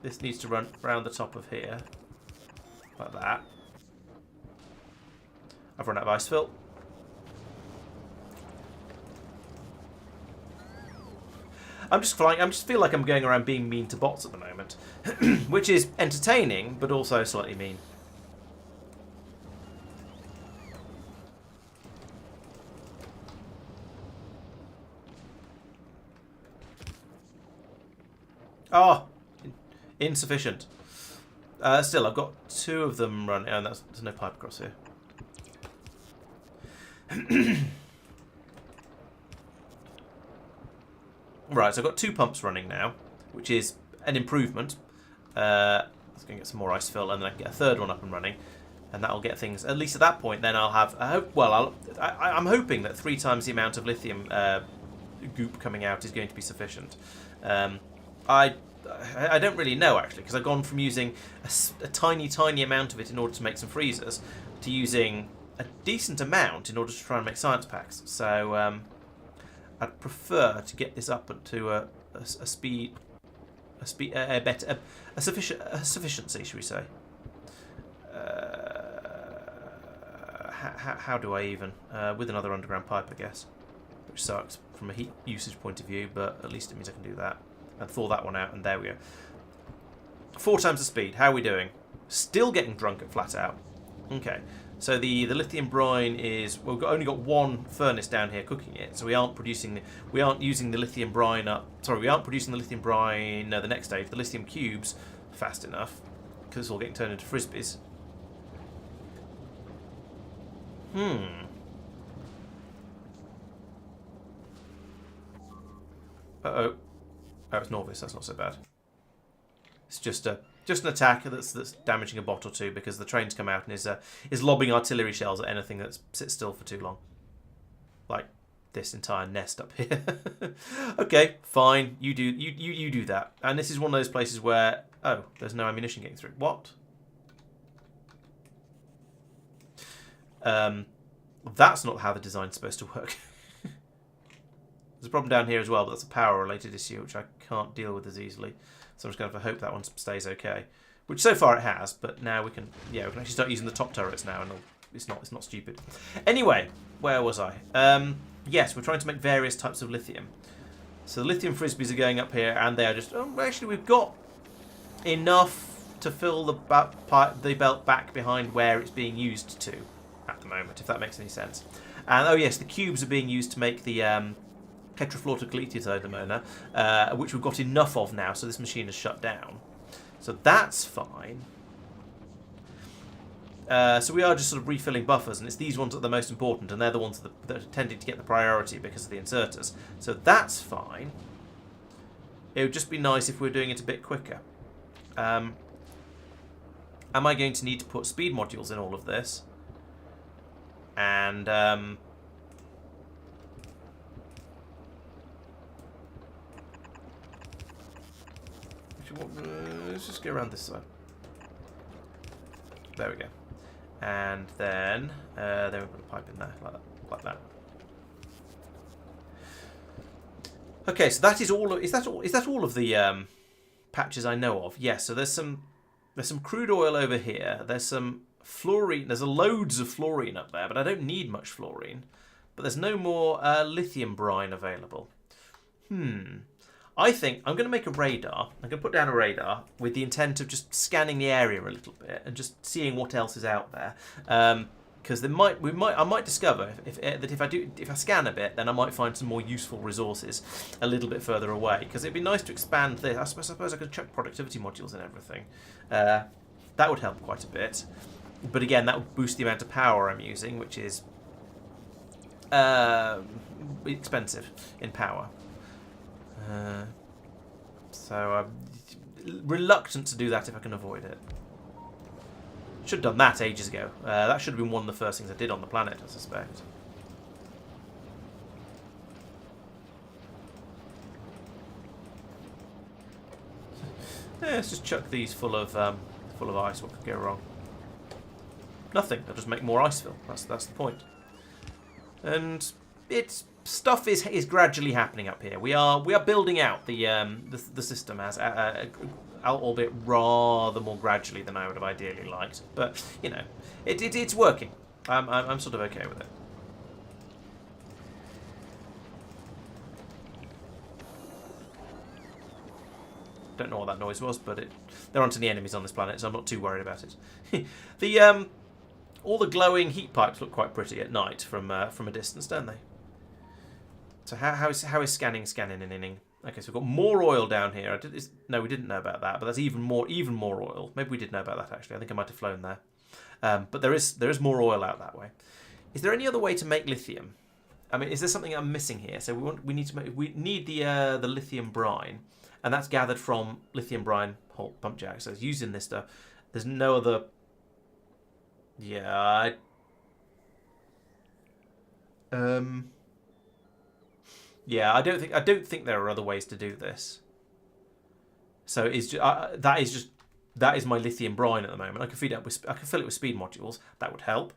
This needs to run around the top of here. Like that. I've run out of ice fill. I'm just flying. I just feel like I'm going around being mean to bots at the moment, which is entertaining, but also slightly mean. Oh, insufficient. Still, I've got 2 of them running. Oh, there's no pipe across here. Right, so I've got 2 pumps running now, which is an improvement. Let's go and get some more ice fill, and then I can get a 3rd one up and running, and that'll get things. At least at that point, then I'll have. I'm hoping that 3 times the amount of lithium goop coming out is going to be sufficient. I don't really know, actually, because I've gone from using a tiny amount of it in order to make some freezers to using a decent amount in order to try and make science packs. So I'd prefer to get this up to a sufficiency, should we say? How do I even? With another underground pipe, I guess, which sucks from a heat usage point of view, but at least it means I can do that. And thaw that one out, and there we go. 4 times the speed. How are we doing? Still getting drunk at flat out. Okay, so the lithium brine is. Well, we've only got 1 furnace down here cooking it, so we aren't using the lithium brine up. Sorry, we aren't producing the lithium brine. No, the next stage, the lithium cubes, fast enough because it's all getting turned into frisbees. Uh-oh. Oh, it's Norvis. That's not so bad. It's just an attack that's damaging a bot or 2 because the train's come out and is lobbing artillery shells at anything that sits still for too long, like this entire nest up here. Okay, fine. You do that. And this is one of those places where there's no ammunition getting through. What? That's not how the design's supposed to work. There's a problem down here as well, but that's a power-related issue, which I can't deal with as easily. So I'm just going to have to hope that one stays okay. Which so far it has, but now we can actually start using the top turrets now, and it's not stupid. Anyway, where was I? Yes, we're trying to make various types of lithium. So the lithium frisbees are going up here, and they are just. Actually, we've got enough to fill the belt back behind where it's being used to at the moment, if that makes any sense. And yes, the cubes are being used to make the tetrafluorooctylithium, which we've got enough of now, so this machine is shut down. So that's fine. So we are just sort of refilling buffers, and it's these ones that are the most important, and they're the ones that are tending to get the priority because of the inserters. So that's fine. It would just be nice if we were doing it a bit quicker. Am I going to need to put speed modules in all of this? And let's just go around this side. There we go. And then we put a pipe in there, like that. Okay, so that is all. Is that all of the patches I know of? Yes. So there's some crude oil over here. There's some fluorine. There's loads of fluorine up there, but I don't need much fluorine. But there's no more lithium brine available. I think I'm going to make a radar. I'm going to put down a radar with the intent of just scanning the area a little bit and just seeing what else is out there. Because I might discover if I scan a bit, then I might find some more useful resources a little bit further away. Because it'd be nice to expand this. I suppose I could chuck productivity modules and everything. That would help quite a bit. But again, that would boost the amount of power I'm using, which is expensive in power. So I'm reluctant to do that if I can avoid it. Should have done that ages ago. That should have been one of the first things I did on the planet, I suspect. Let's just chuck these full of ice. What could go wrong? Nothing. They'll just make more ice fill. That's the point. And stuff is gradually happening up here. We are building out the system as albeit rather more gradually than I would have ideally liked. But you know, it's working. I'm sort of okay with it. Don't know what that noise was, but there aren't any enemies on this planet, so I'm not too worried about it. All the glowing heat pipes look quite pretty at night from a distance, don't they? So how is scanning in inning? Okay, so we've got more oil down here. No, we didn't know about that, but that's even more oil. Maybe we did know about that actually. I think I might have flown there. But there is more oil out that way. Is there any other way to make lithium? I mean, is there something I'm missing here? So we need the lithium brine, and that's gathered from lithium brine pump jack. So it's using this stuff. There's no other. Yeah. Yeah, I don't think there are other ways to do this. So that is my lithium brine at the moment. I can fill it with speed modules. That would help.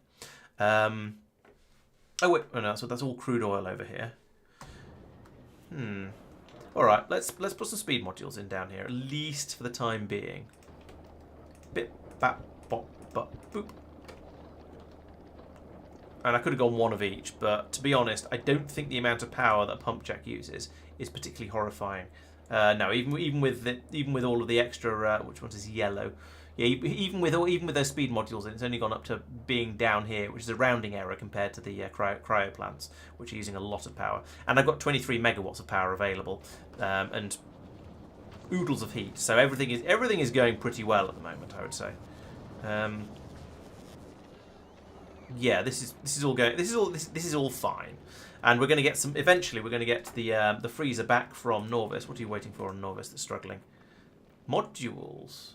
Oh wait, oh no, so that's all crude oil over here. All right, let's put some speed modules in down here, at least for the time being. Bip, bap, bop, bop, boop. And I could have gone one of each, but to be honest, I don't think the amount of power that a pump jack uses is particularly horrifying. No, even with all of the extra, which one is yellow? Yeah, even with those speed modules, it's only gone up to being down here, which is a rounding error compared to the cryo plants, which are using a lot of power. And I've got 23 megawatts of power available, and oodles of heat. So everything is going pretty well at the moment, I would say. Yeah, this is all fine, and we're going to get some. Eventually, we're going to get the freezer back from Norvis. What are you waiting for on Norvis that's struggling? Modules.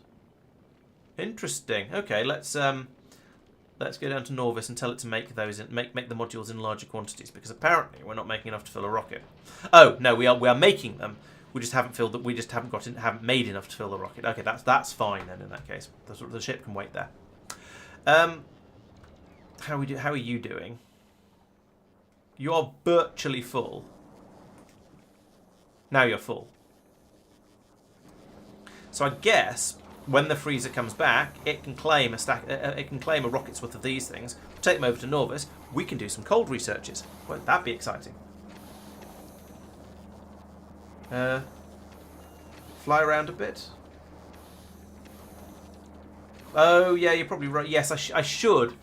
Interesting. Okay, let's go down to Norvis and tell it to make those make the modules in larger quantities, because apparently we're not making enough to fill a rocket. Oh no, we are making them. We just haven't filled. We just haven't made enough to fill the rocket. Okay, that's fine then. In that case, the ship can wait there. How are you doing? You are virtually full. Now you're full. So I guess when the freezer comes back, it can claim a rocket's worth of these things. Take them over to Norvis. We can do some cold researches. Won't that be exciting? Fly around a bit. Oh yeah, you're probably right. Yes, I should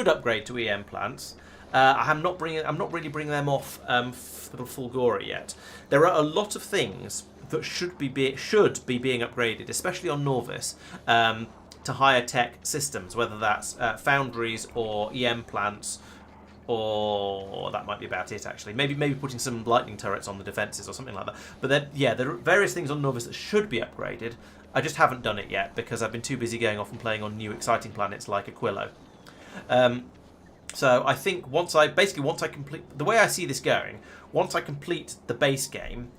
upgrade to EM plants. I'm not really bringing them off for Fulgora yet. There are a lot of things that should be being upgraded, especially on Norvis, to higher tech systems, whether that's foundries or EM plants, or that might be about it actually. Maybe putting some lightning turrets on the defences or something like that. But then, yeah, there are various things on Norvis that should be upgraded. I just haven't done it yet because I've been too busy going off and playing on new exciting planets like Aquillo. So I think once I complete the way I see this going, once I complete the base game,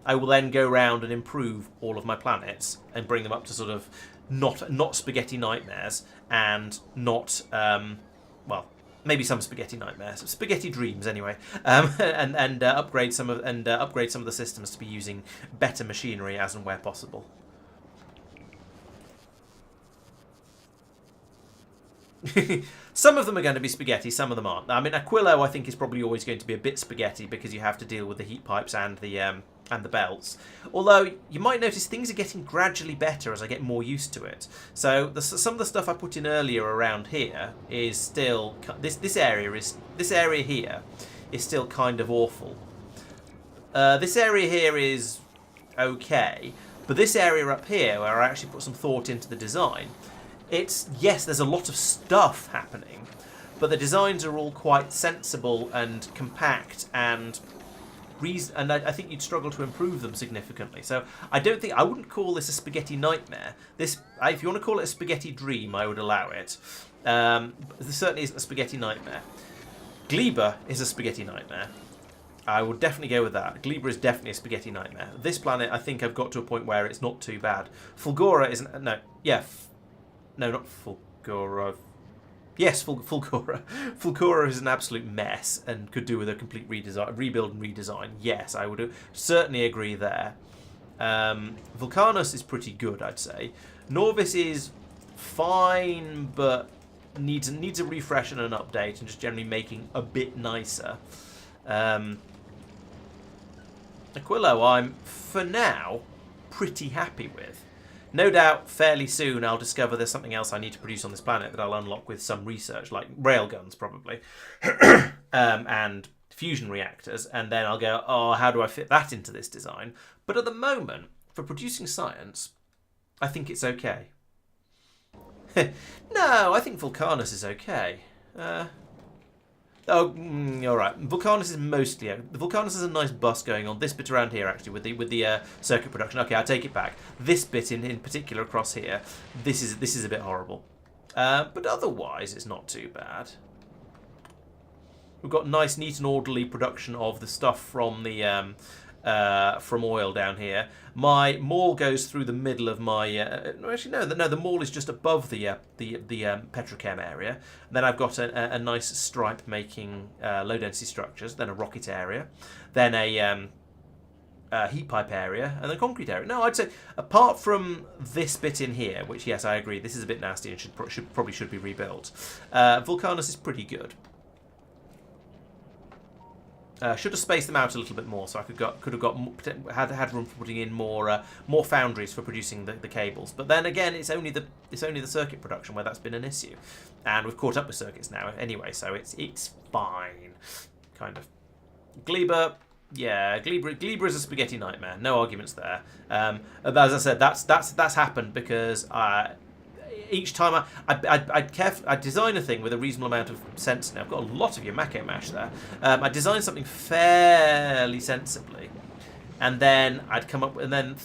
I will then go around and improve all of my planets and bring them up to sort of not spaghetti nightmares and not well, maybe some spaghetti nightmares, spaghetti dreams anyway, and upgrade some of the systems to be using better machinery as and where possible. Some of them are going to be spaghetti, some of them aren't. I mean, Aquillo I think is probably always going to be a bit spaghetti because you have to deal with the heat pipes and the belts. Although you might notice things are getting gradually better as I get more used to it. So some of the stuff I put in earlier around here is still this area here is still kind of awful. This area here is okay, but this area up here where I actually put some thought into the design. Yes, there's a lot of stuff happening, but the designs are all quite sensible and compact, and I think you'd struggle to improve them significantly. So I wouldn't call this a spaghetti nightmare. If you want to call it a spaghetti dream, I would allow it. This certainly isn't a spaghetti nightmare. Gleba is a spaghetti nightmare. I would definitely go with that. Gleba is definitely a spaghetti nightmare. This planet, I think I've got to a point where it's not too bad. Fulgora isn't. No, yeah. No, not Fulgora. Yes, Fulgora. Fulgora is an absolute mess and could do with a complete rebuild and redesign. Yes, I would certainly agree there. Vulcanus is pretty good, I'd say. Norvis is fine, but needs a refresh and an update, and just generally making a bit nicer. Aquillo, I'm for now pretty happy with. No doubt, fairly soon, I'll discover there's something else I need to produce on this planet that I'll unlock with some research, like railguns, probably, and fusion reactors, and then I'll go, oh, how do I fit that into this design? But at the moment, for producing science, I think it's okay. No, I think Vulcanus is okay. All right. Vulcanus is mostly. The Vulcanus is a nice bus going on. This bit around here, actually, with the circuit production. Okay, I take it back. This bit in particular across here, this is a bit horrible. But otherwise, it's not too bad. We've got nice, neat, and orderly production of the stuff from the from oil down here. My maul goes through the middle of my. Actually, no. The maul is just above the petrochem area. And then I've got a nice stripe making low density structures. Then a rocket area. Then a heat pipe area, and then concrete area. No, I'd say apart from this bit in here, which yes, I agree, this is a bit nasty and probably should be rebuilt. Vulcanus is pretty good. Should have spaced them out a little bit more, so I could have had room for putting in more foundries for producing the cables. But then again, it's only the circuit production where that's been an issue, and we've caught up with circuits now anyway, so it's fine, kind of. Gleba, yeah, Gleba is a spaghetti nightmare. No arguments there. As I said, that's happened because each time I design a thing with a reasonable amount of sense. Now I've got a lot of Yamako mash there. I design something fairly sensibly, and then I'd come up, and then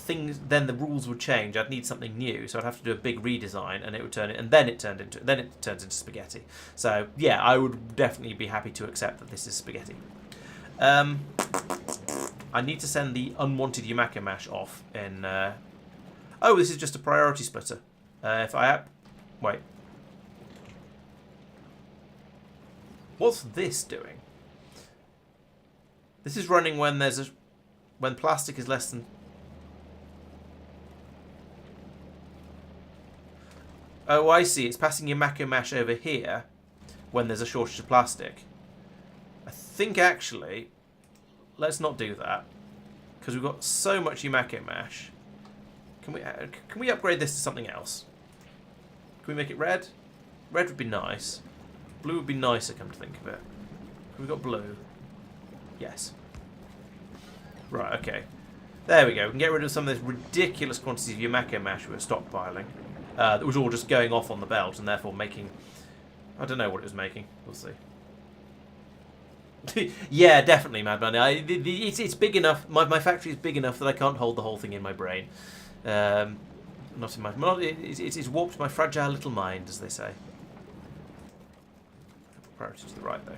the rules would change. I'd need something new, so I'd have to do a big redesign, and it would turn it, and then it turns into spaghetti. So yeah, I would definitely be happy to accept that this is spaghetti. I need to send the unwanted Yamako mash off in. Oh, this is just a priority splitter. Wait. What's this doing? This is running when when plastic is less than. Oh, I see. It's passing Yamako mash over here when there's a shortage of plastic. I think actually, let's not do that because we've got so much Yamako mash. Can we upgrade this to something else? Can we make it red? Red would be nice. Blue would be nicer, come to think of it. Have we got blue? Yes. Right, okay. There we go. We can get rid of some of this ridiculous quantities of Yamako mash we were stockpiling. That was all just going off on the belt and therefore making. I don't know what it was making. We'll see. Yeah, definitely, Madman. It's big enough. My factory is big enough that I can't hold the whole thing in my brain. Not in my. It's warped my fragile little mind, as they say. Priority to the right, though.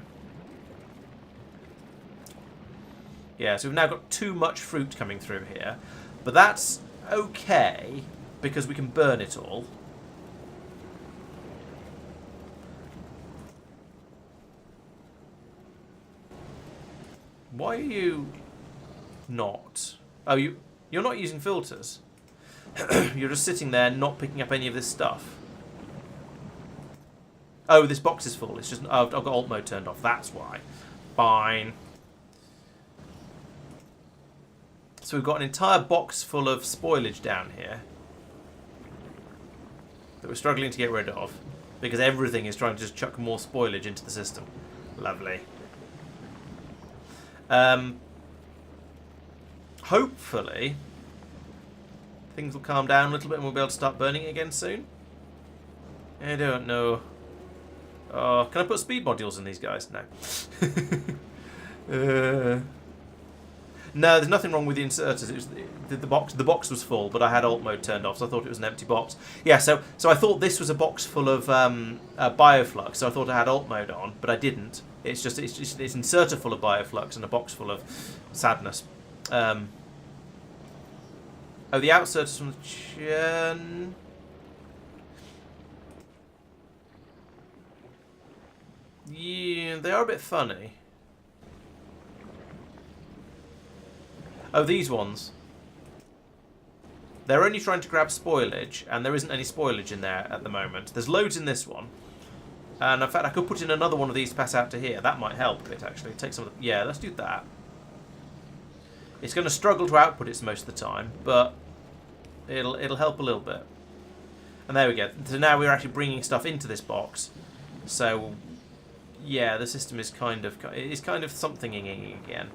Yeah, so we've now got too much fruit coming through here, but that's okay because we can burn it all. Why are you not? Oh, you're not using filters. You're just sitting there not picking up any of this stuff. Oh, this box is full. It's just I've got alt mode turned off. That's why. Fine. So we've got an entire box full of spoilage down here that we're struggling to get rid of because everything is trying to just chuck more spoilage into the system. Lovely. Hopefully things will calm down a little bit and we'll be able to start burning it again soon. I don't know. Oh, can I put speed modules in these guys? No. No, there's nothing wrong with the inserters. It was the box was full, but I had alt mode turned off, so I thought it was an empty box. Yeah, so I thought this was a box full of bioflux, so I thought I had alt mode on, but I didn't. It's inserter full of bioflux and a box full of sadness. Oh, the outserters from the churn. Yeah, they are a bit funny. Oh, these ones. They're only trying to grab spoilage, and there isn't any spoilage in there at the moment. There's loads in this one. And in fact, I could put in another one of these to pass out to here. That might help a bit, actually. Take some of the... Yeah, let's do that. It's going to struggle to output it most of the time, but It'll help a little bit. And there we go. So now we're actually bringing stuff into this box. So yeah, the system is kind of somethinging again.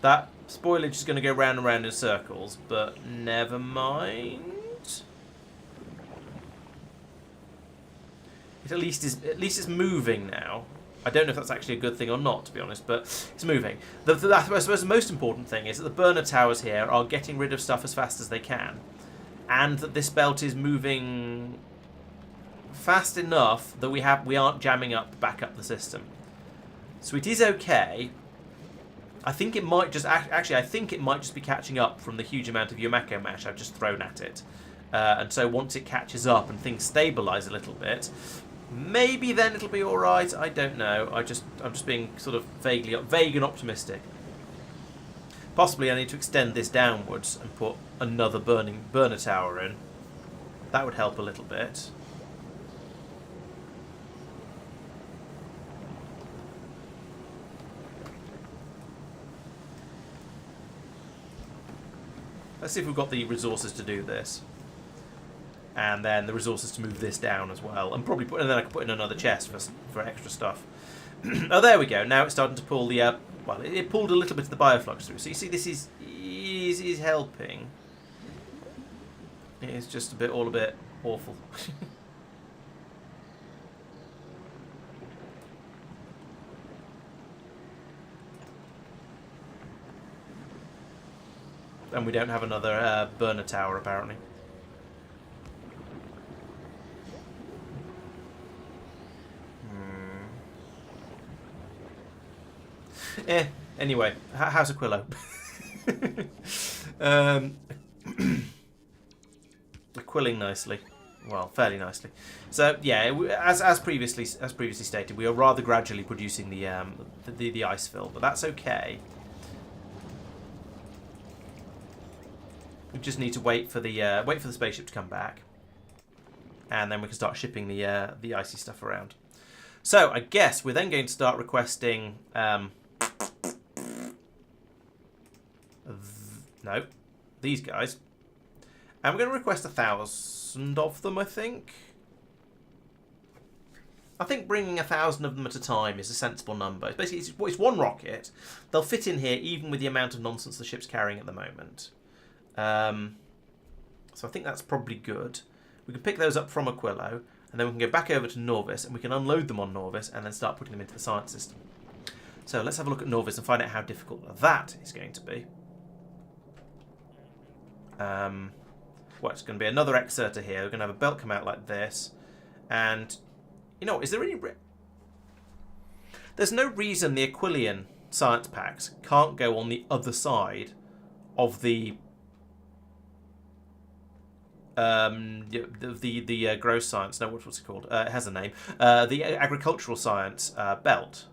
That spoilage is going to go round and round in circles, but never mind. It at least it's moving now. I don't know if that's actually a good thing or not, to be honest, but it's moving. I suppose the most important thing is that the burner towers here are getting rid of stuff as fast as they can, and that this belt is moving fast enough that we aren't jamming back up the system. So it is okay. I think it might just actually I think it might just be catching up from the huge amount of Yumeko mesh I've just thrown at it, and so once it catches up and things stabilise a little bit. Maybe then it'll be all right. I don't know. I'm just being sort of vague and optimistic. Possibly I need to extend this downwards and put another burner tower in. That would help a little bit. Let's see if we've got the resources to do this. And then the resources to move this down as well, and then I can put in another chest for extra stuff. Oh, there we go. Now it's starting to pull the well, it pulled a little bit of the bioflux through. So you see, this is helping. It's just all a bit awful. And we don't have another burner tower apparently. Anyway, how's Aquillo? Aquilling nicely. Well, fairly nicely. So yeah, as previously stated, we are rather gradually producing the ice fill, but that's okay. We just need to wait for the spaceship to come back, and then we can start shipping the icy stuff around. So I guess we're then going to start requesting. No, these guys. And we're going to request 1,000 of them, I think. I think bringing 1,000 of them at a time is a sensible number. Basically, it's one rocket. They'll fit in here even with the amount of nonsense the ship's carrying at the moment. So I think that's probably good. We can pick those up from Aquillo, and then we can go back over to Norvis, and we can unload them on Norvis, and then start putting them into the science system. So let's have a look at Norvis and find out how difficult that is going to be. Well, it's going to be another exerter here. We're going to have a belt come out like this. And, you know, is there any... There's no reason the Aquillian science packs can't go on the other side of the gross science. No, what's it called? It has a name. The agricultural science belt.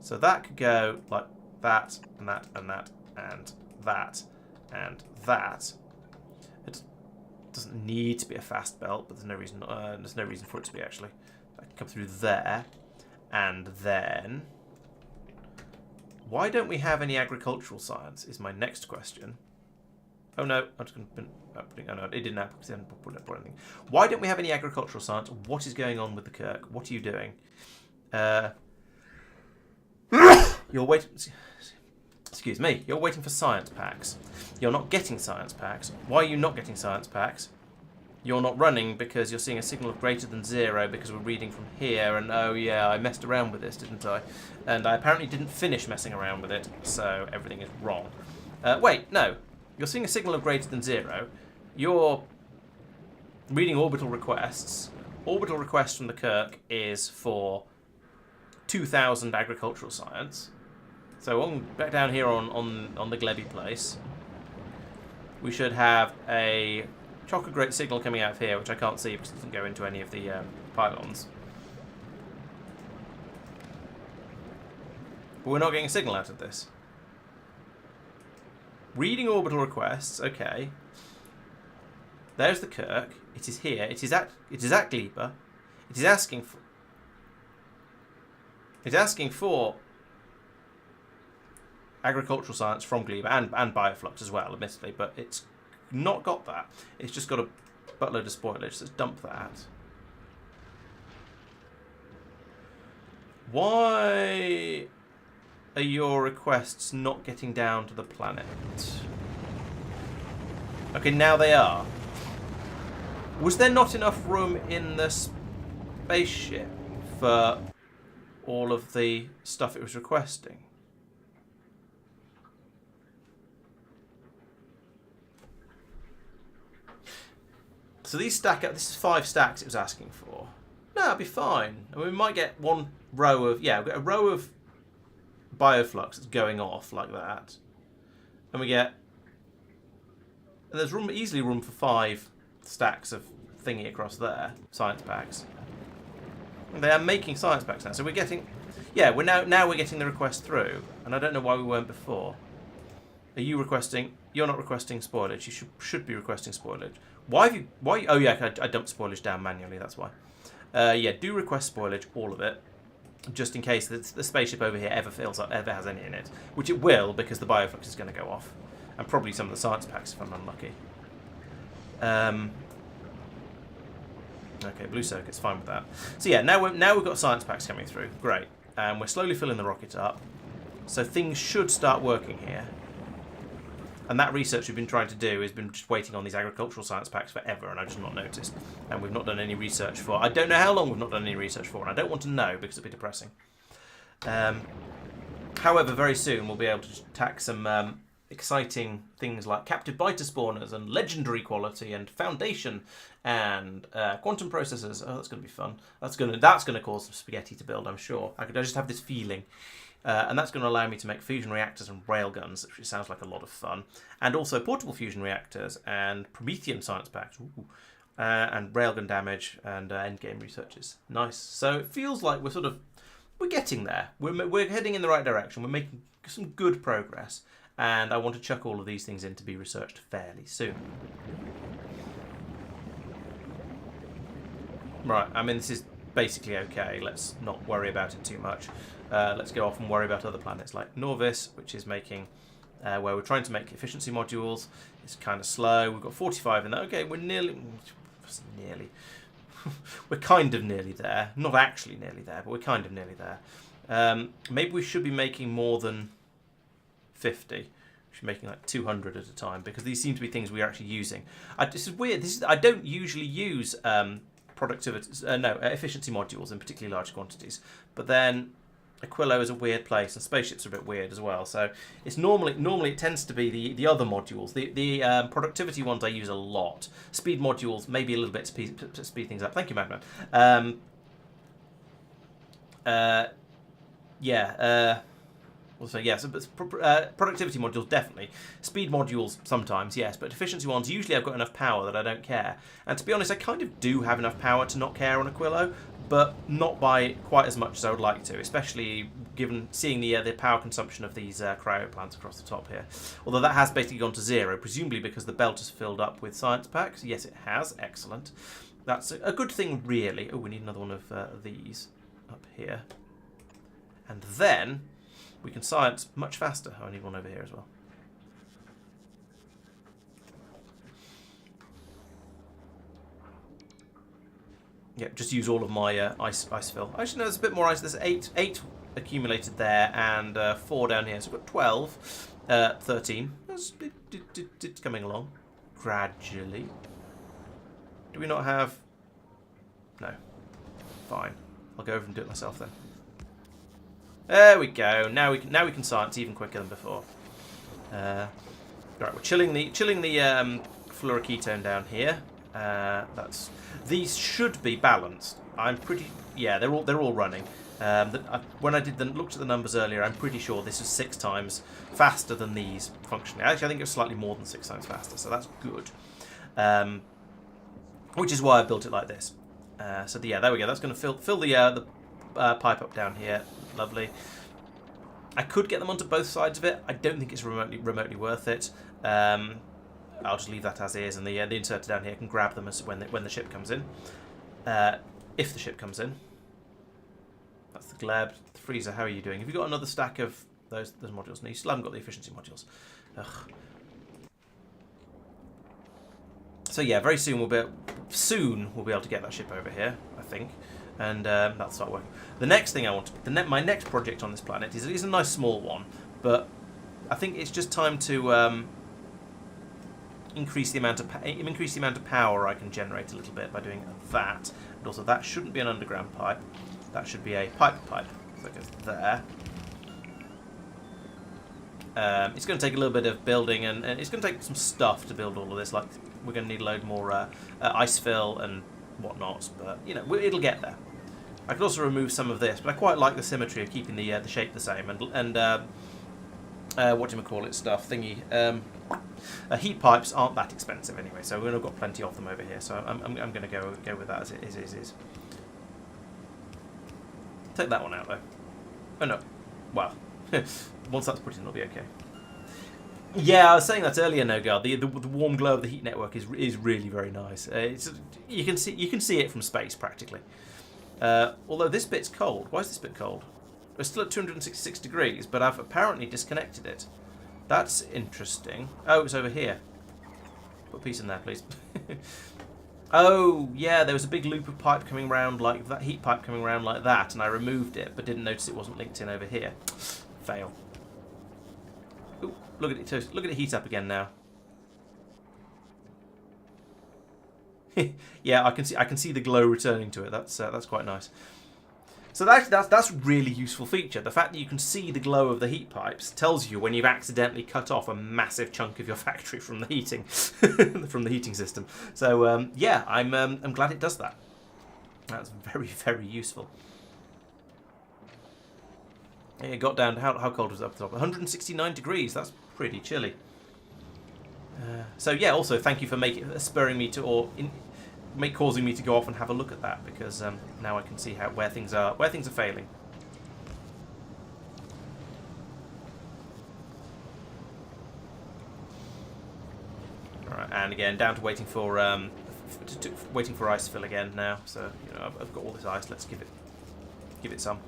So that could go like that, and that, and that, and that, and that. It doesn't need to be a fast belt, but there's no reason for it to be actually. That can come through there, and then why don't we have any agricultural science? Is my next question. Oh no, I'm just going to put. Oh no, it didn't happen because I didn't put anything. Why don't we have any agricultural science? What is going on with the Kirk? What are you doing? You're waiting. Excuse me. You're waiting for science packs. You're not getting science packs. Why are you not getting science packs? You're not running because you're seeing a signal of greater than 0 because we're reading from here. And oh yeah, I messed around with this, didn't I? And I apparently didn't finish messing around with it, so everything is wrong. Wait, no. You're seeing a signal of greater than 0. You're reading orbital requests. Orbital request from the Kirk is for 2,000 agricultural science. So back down here on the Glebby place, we should have a chocolate great signal coming out of here, which I can't see because it doesn't go into any of the pylons. But we're not getting a signal out of this. Reading orbital requests, okay. There's the Kirk. It is here. It is at Gleba. It is asking for. It's asking for agricultural science from Glebe and bioflux as well, admittedly, but it's not got that. It's just got a buttload of spoilage. So let's dump that. Why are your requests not getting down to the planet? Okay, now they are. Was there not enough room in the spaceship for all of the stuff it was requesting? So these stack up. This is 5 stacks it was asking for. No, it'll be fine. I mean, we might get one row of... Yeah, we've got a row of bioflux that's going off like that. And we get... And there's room, easily room for 5 stacks of thingy across there. Science packs. And they are making science packs now. So we're getting... Yeah, we're now we're getting the request through. And I don't know why we weren't before. Are you requesting... You're not requesting spoilage. You should be requesting spoilage. Why have you... Why? Oh, yeah, I dumped spoilage down manually. That's why. Yeah, do request spoilage, all of it. Just in case the spaceship over here ever fills up, ever has any in it. Which it will, because the bioflux is going to go off. And probably some of the science packs if I'm unlucky. Okay, blue circuit's fine with that. So yeah, now we've got science packs coming through. Great. And we're slowly filling the rocket up. So things should start working here. And that research we've been trying to do has been just waiting on these agricultural science packs forever, and I've just not noticed. And we've not done any research for... I don't know how long we've not done any research for, and I don't want to know because it'd be depressing. However, very soon we'll be able to tack some exciting things like captive biter spawners and legendary quality and foundation and quantum processors. Oh, that's going to be fun. That's going to cause some spaghetti to build, I'm sure. I just have this feeling. And that's going to allow me to make fusion reactors and railguns, which sounds like a lot of fun. And also portable fusion reactors and Promethean science packs. Ooh. And railgun damage and endgame researches. Nice. So it feels like we're getting there. We're heading in the right direction. We're making some good progress. And I want to chuck all of these things in to be researched fairly soon. Right, I mean, this is basically okay. Let's not worry about it too much. Let's go off and worry about other planets like Norvis, which is making, where we're trying to make efficiency modules. It's kind of slow. We've got 45 in that. Okay, we're nearly, we're kind of nearly there. Not actually nearly there, but we're kind of nearly there. Maybe we should be making more than 50. We should be making like 200 at a time, because these seem to be things we're actually using. This is weird. I don't usually use efficiency modules in particularly large quantities, but then Aquillo is a weird place, and spaceships are a bit weird as well. So it's normally it tends to be the other modules. The productivity ones I use a lot. Speed modules maybe a little bit to speed things up. Thank you, Madman. Also, yes, productivity modules definitely. Speed modules sometimes, yes, but efficiency ones, usually I've got enough power that I don't care. And to be honest, I kind of do have enough power to not care on Aquillo, but not by quite as much as I would like to, especially seeing the power consumption of these cryo plants across the top here. Although that has basically gone to 0, presumably because the belt is filled up with science packs. Yes, it has. Excellent. That's a good thing, really. Oh, we need another one of these up here. And then we can science much faster. Oh, I need one over here as well. Yep, just use all of my ice fill. Actually, no, there's a bit more ice. There's 8 accumulated there and 4 down here. So we've got 12, 13. It's coming along gradually. Do we not have... No. Fine. I'll go over and do it myself then. There we go. Now we can science even quicker than before. Right, we're chilling the fluoroketone down here. These should be balanced. I'm pretty... Yeah, they're all running. When I looked at the numbers earlier, I'm pretty sure this is 6 times faster than these functionally. Actually, I think it's slightly more than 6 times faster, so that's good. Which is why I built it like this. Yeah, there we go. That's going to fill the pipe up down here. Lovely. I could get them onto both sides of it. I don't think it's remotely worth it. I'll just leave that as is, and the inserter down here can grab them when the ship comes in. If the ship comes in. That's the Gleb. The freezer, how are you doing? Have you got another stack of those modules. No, you still haven't got the efficiency modules. Ugh. So yeah, very soon we'll be able to get that ship over here, I think, and that'll start working. The next thing I want my next project on this planet is a nice small one, but I think it's just time to increase the amount of power I can generate a little bit by doing that. And also, that shouldn't be an underground pipe. That should be a pipe. So it goes there. It's going to take a little bit of building, and it's going to take some stuff to build all of this. Like, we're going to need a load more ice fill and whatnot, but you know, it'll get there. I could also remove some of this, but I quite like the symmetry of keeping the shape the same, and what do you call it stuff thingy. Heat pipes aren't that expensive anyway, so we've got plenty of them over here. So I'm going to go with that as it is. Take that one out though. Oh no, well, once that's put in, it'll be okay. Yeah, I was saying that earlier, Nogard. The warm glow of the heat network is really very nice. You can see it from space practically. Although this bit's cold. Why is this bit cold? We're still at 266 degrees, but I've apparently disconnected it. That's interesting. Oh, it's over here. Put a piece in there, please. Oh, yeah, there was a big loop of pipe coming round like that, heat pipe coming round like that, and I removed it, but didn't notice it wasn't linked in over here. Fail. Ooh, look at it, look at it heat up again now. Yeah, I can see the glow returning to it. That's quite nice. So that's a really useful feature. The fact that you can see the glow of the heat pipes tells you when you've accidentally cut off a massive chunk of your factory from the heating, from the heating system. So yeah, I'm glad it does that. That's very useful. It got down to how cold was it up the top? 169 degrees. That's pretty chilly. So yeah, also thank you for spurring me to causing me to go off and have a look at that, because now I can see where things are failing. All right, and again down to waiting for ice fill again now. So you know I've got all this ice. Let's give it some.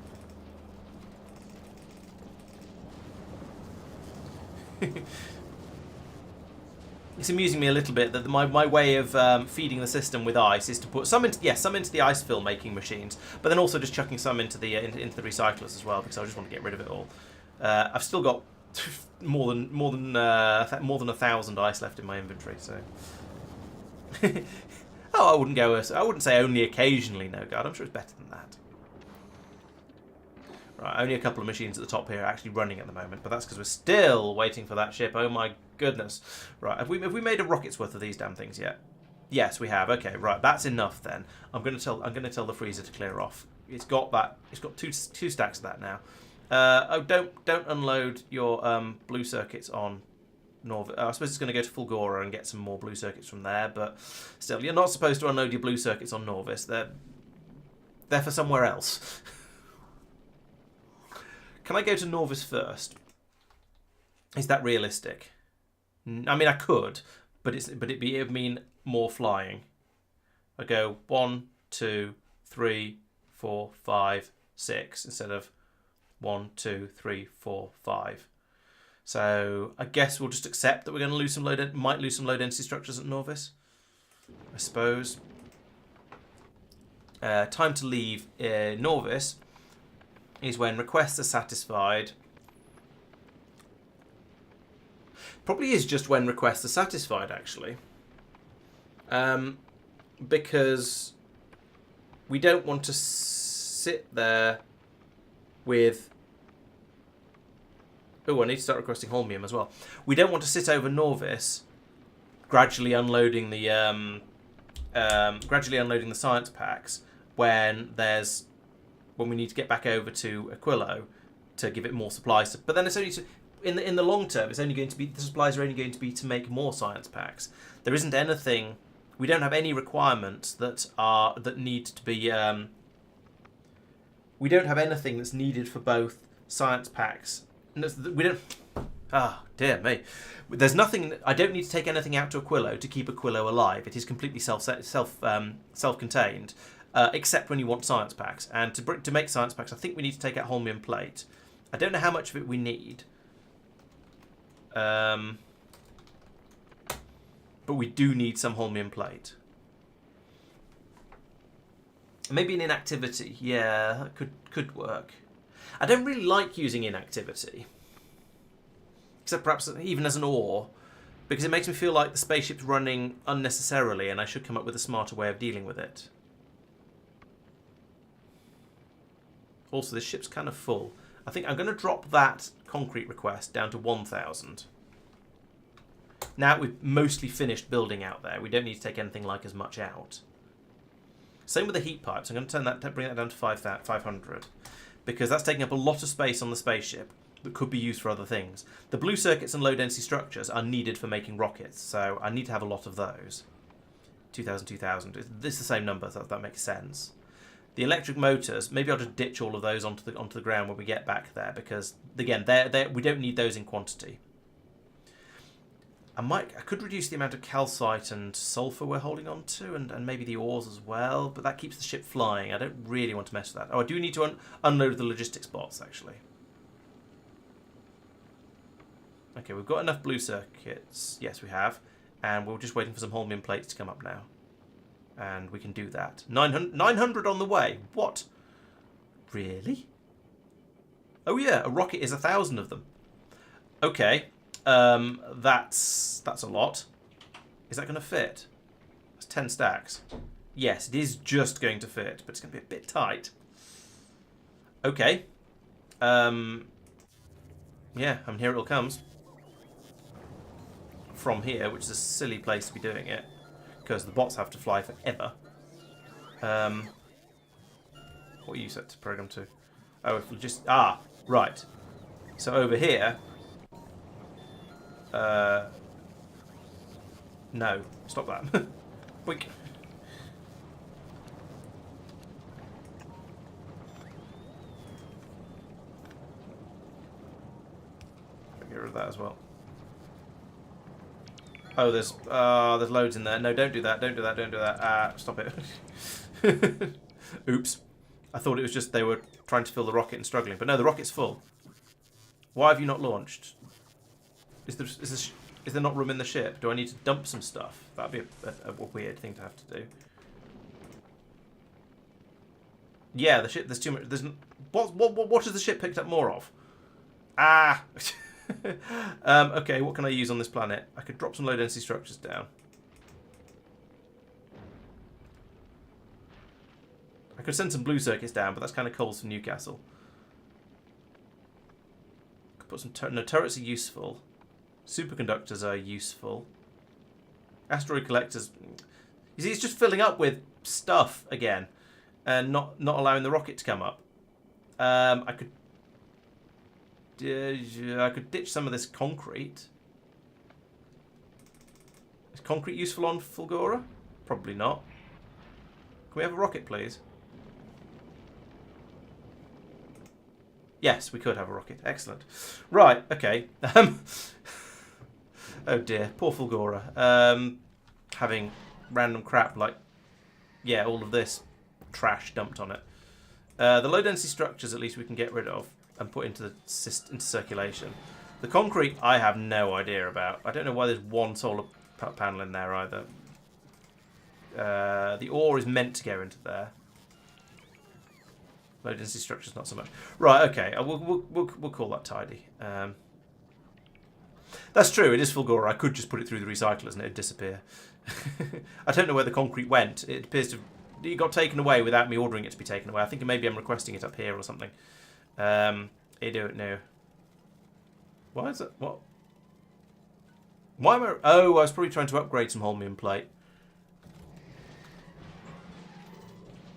It's amusing me a little bit that my way of feeding the system with ice is to put some into the ice fill making machines, but then also just chucking some into the recyclers as well, because I just want to get rid of it all. I've still got more than 1,000 ice left in my inventory, so. Oh, I wouldn't say only occasionally. No, God, I'm sure it's better than that. Right, only a couple of machines at the top here are actually running at the moment, but that's because we're still waiting for that ship. Oh my goodness! Right, have we made a rocket's worth of these damn things yet? Yes, we have. Okay, right, that's enough then. I'm going to tell the freezer to clear off. It's got two stacks of that now. Oh, don't unload your blue circuits on Norvis. I suppose it's going to go to Fulgora and get some more blue circuits from there, but still, you're not supposed to unload your blue circuits on Norvis. They're for somewhere else. Can I go to Norvis first? Is that realistic? I mean, I could, but it'd mean more flying. I go 1, 2, 3, 4, 5, 6 instead of 1, 2, 3, 4, 5. So I guess we'll just accept that we're going to lose some might lose some low density structures at Norvis, I suppose. Time to leave Norvis is when requests are satisfied. Probably is just when requests are satisfied, actually. Because we don't want to sit there with... Oh, I need to start requesting holmium as well. We don't want to sit over Norvis, gradually unloading the science packs when we need to get back over to Aquillo to give it more supplies. But then it's only in the long term, it's only going to be, the supplies are only going to be to make more science packs. There isn't anything. We don't have any requirements that need to be. We don't have anything that's needed for both science packs. We don't. Ah, dear me. There's nothing. I don't need to take anything out to Aquillo to keep Aquillo alive. It is completely self-contained, except when you want science packs. And to make science packs, I think we need to take out holmium plate. I don't know how much of it we need. But we do need some holmium plate. Maybe an inactivity. Yeah, that could work. I don't really like using inactivity. Except perhaps even as an ore. Because it makes me feel like the spaceship's running unnecessarily and I should come up with a smarter way of dealing with it. Also, this ship's kind of full. I think I'm going to drop that concrete request down to 1,000. Now we've mostly finished building out there. We don't need to take anything like as much out. Same with the heat pipes. I'm going to bring that down to 500. Because that's taking up a lot of space on the spaceship that could be used for other things. The blue circuits and low density structures are needed for making rockets, so I need to have a lot of those. 2,000, 2,000. This is the same number, so that makes sense. The electric motors, maybe I'll just ditch all of those onto the ground when we get back there, because again, we don't need those in quantity. I could reduce the amount of calcite and sulfur we're holding on to, and maybe the ores as well, but that keeps the ship flying. I don't really want to mess with that. Oh, I do need to unload the logistics bots, actually. Okay, we've got enough blue circuits. Yes, we have. And we're just waiting for some holmium plates to come up now. And we can do that. 900 on the way. What? Really? Oh yeah, a rocket is 1,000 of them. Okay. That's a lot. Is that going to fit? That's 10 stacks. Yes, it is just going to fit, but it's going to be a bit tight. Okay. Yeah, and here it all comes. From here, which is a silly place to be doing it, because the bots have to fly forever. What are you set to program to? Oh, if we just... Ah, right. So over here... No, stop that. Quick. Get rid of that as well. Oh, there's loads in there. No, don't do that. Don't do that. Don't do that. Stop it. Oops. I thought it was just they were trying to fill the rocket and struggling. But no, the rocket's full. Why have you not launched? Is there not room in the ship? Do I need to dump some stuff? That'd be a weird thing to have to do. Yeah, the ship. There's too much. What has the ship picked up more of? Ah. Okay, what can I use on this planet? I could drop some low density structures down. I could send some blue circuits down, but that's kind of cold for Newcastle. I could put some no, turrets are useful. Superconductors are useful. Asteroid collectors. You see, it's just filling up with stuff again, and not allowing the rocket to come up. I could ditch some of this concrete. Is concrete useful on Fulgora? Probably not. Can we have a rocket, please? Yes, we could have a rocket. Excellent. Right, okay. Oh dear, poor Fulgora. Having random crap like, yeah, all of this trash dumped on it. The low density structures, at least we can get rid of and put into circulation. The concrete, I have no idea about. I don't know why there's one solar panel in there either. The ore is meant to go into there. Low density structures, not so much. Right, okay. We'll call that tidy. That's true. It is Fulgora. I could just put it through the recyclers and it'd disappear. I don't know where the concrete went. It appears to. It got taken away without me ordering it to be taken away. I think maybe I'm requesting it up here or something. I don't know. Why is it? What? Why am I? Oh, I was probably trying to upgrade some holmium plate.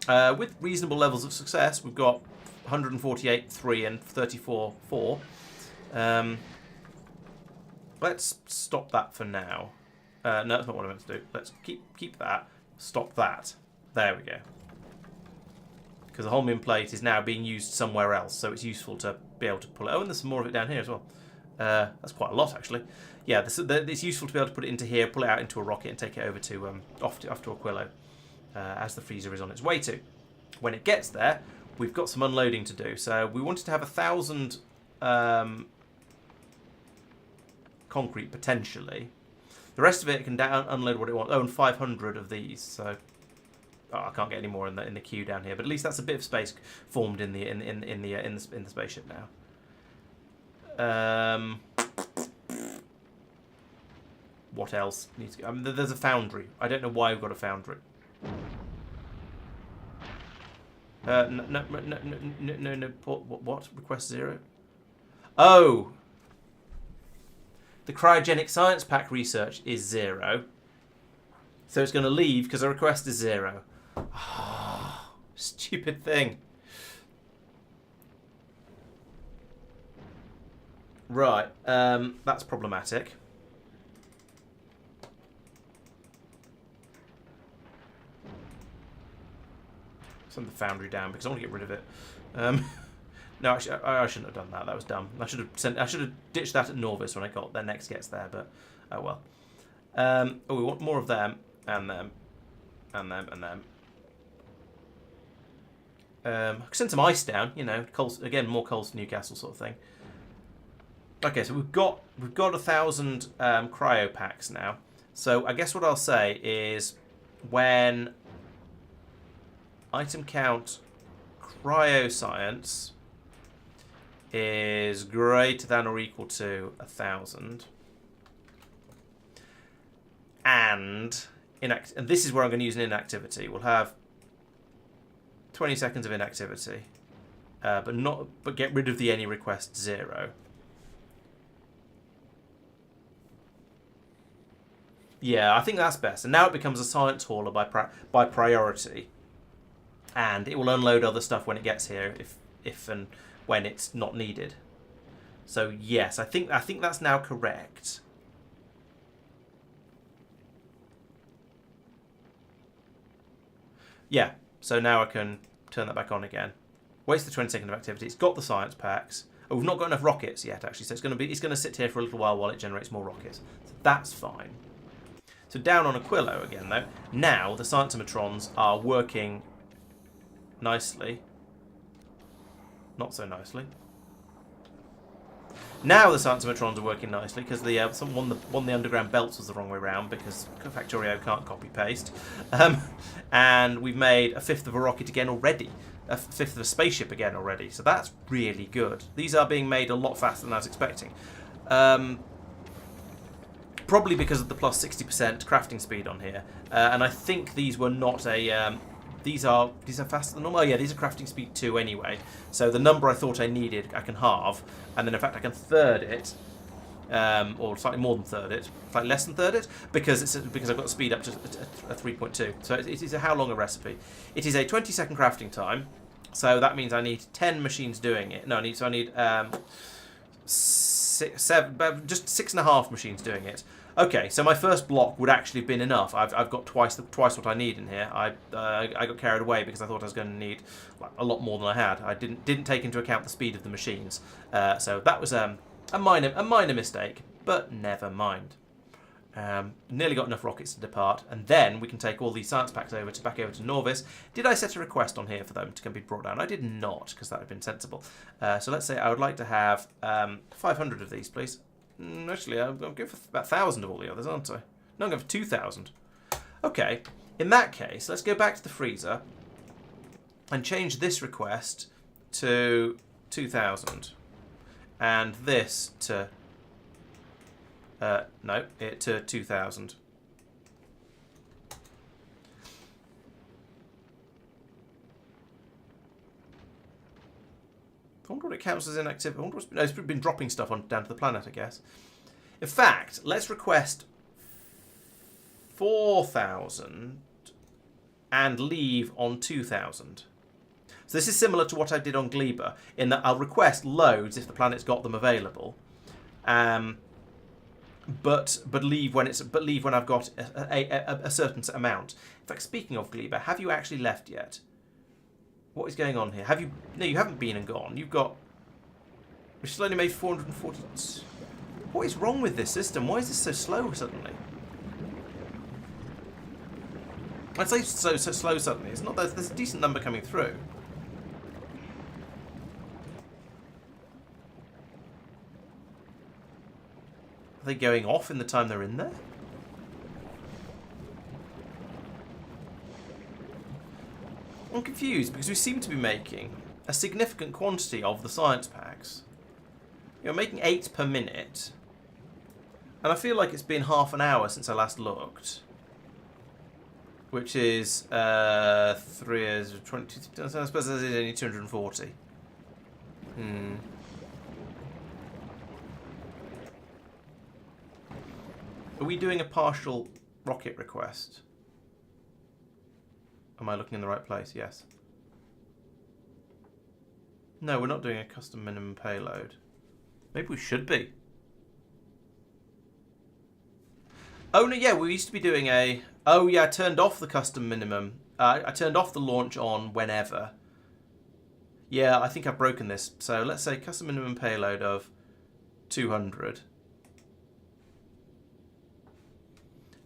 With reasonable levels of success, we've got 148.3 and 34.4. Let's stop that for now. No, that's not what I meant to do. Let's keep that. Stop that. There we go. Because the holmium plate is now being used somewhere else, so it's useful to be able to pull it. Oh, and there's some more of it down here as well. That's quite a lot, actually. Yeah, it's useful to be able to put it into here, pull it out into a rocket, and take it over to off to Aquillo, as the freezer is on its way to. When it gets there, we've got some unloading to do. So we wanted to have 1,000 concrete potentially. The rest of it can unload what it wants. Oh, and 500 of these. So I can't get any more in the queue down here. But at least that's a bit of space formed in the spaceship now. What else needs to go? I mean, there's a foundry. I don't know why we've got a foundry. No. What? Request 0? Oh! The cryogenic science pack research is 0. So it's going to leave because the request is 0. Oh, stupid thing. Right. That's problematic. Send the foundry down because I want to get rid of it. No, actually, I shouldn't have done that. That was dumb. I should have ditched that at Norvis when I got their next gets there. But oh well. Oh, we want more of them and them and them and them. Send some ice down. You know, coals again. More coals for Newcastle, sort of thing. Okay, so we've got 1,000 cryo packs now. So I guess what I'll say is when item count cryo science is greater than or equal to 1,000, and this is where I'm going to use an inactivity. We'll have 20 seconds of inactivity, but get rid of the any request 0. Yeah, I think that's best. And now it becomes a science hauler by priority, and it will unload other stuff when it gets here, if and when it's not needed. So yes, I think that's now correct. Yeah, so now I can turn that back on again. Waste the 20 seconds of activity. It's got the science packs. Oh, we've not got enough rockets yet, actually, so it's going to sit here for a little while it generates more rockets. So that's fine. So down on Aquillo again, though. Now the scientimetrons are working nicely. Not so nicely. Now the scientimetrons are working nicely because one of the underground belts was the wrong way around because Factorio can't copy paste. And we've made a fifth of a rocket again already. A fifth of a spaceship again already. So that's really good. These are being made a lot faster than I was expecting. Probably because of the plus 60% crafting speed on here. And I think these were not a... These are faster than normal. Oh yeah, these are crafting speed 2 anyway. So the number I thought I needed, I can halve, and then in fact I can third it, or slightly more than third it, slightly less than third it, because I've got the speed up to a 3.2. So it is a how long a recipe? It is a 20-second crafting time. So that means I need 10 machines doing it. No, I need 6.5 machines doing it. Okay, so my first block would actually have been enough. I've got twice what I need in here. I got carried away because I thought I was going to need a lot more than I had. I didn't take into account the speed of the machines. So that was a minor mistake, but never mind. Nearly got enough rockets to depart, and then we can take all these science packs back over to Norvis. Did I set a request on here for them to be brought down? I did not, because that would have been sensible. So let's say I would like to have 500 of these, please. Actually, I'm going for about 1,000 of all the others, aren't I? No, I'm going for 2,000. Okay, in that case, let's go back to the freezer and change this request to 2,000. And this to... no, to 2,000. I wonder what it counts as inactivity. No, it's been dropping stuff down to the planet, I guess. In fact, let's request 4,000 and leave on 2,000. So this is similar to what I did on Gleba, in that I'll request loads if the planet's got them available, but leave when I've got a certain amount. In fact, speaking of Gleba, have you actually left yet? What is going on here? Have you? No, you haven't been and gone. You've got... We've still only made 440... What is wrong with this system? Why is this so slow suddenly? I'd say so slow suddenly. It's not. There's a decent number coming through. they going off in the time they're in there? I'm confused because we seem to be making a significant quantity of the science packs. You're making 8 per minute. And I feel like it's been half an hour since I last looked. Which is 3 hours, 20, I suppose there's only 240. Are we doing a partial rocket request? Am I looking in the right place? Yes. No, we're not doing a custom minimum payload. Maybe we should be. Oh, no, yeah, we used to be doing a... Oh, yeah, I turned off the custom minimum. I turned off the launch on whenever. Yeah, I think I've broken this. So let's say custom minimum payload of 200.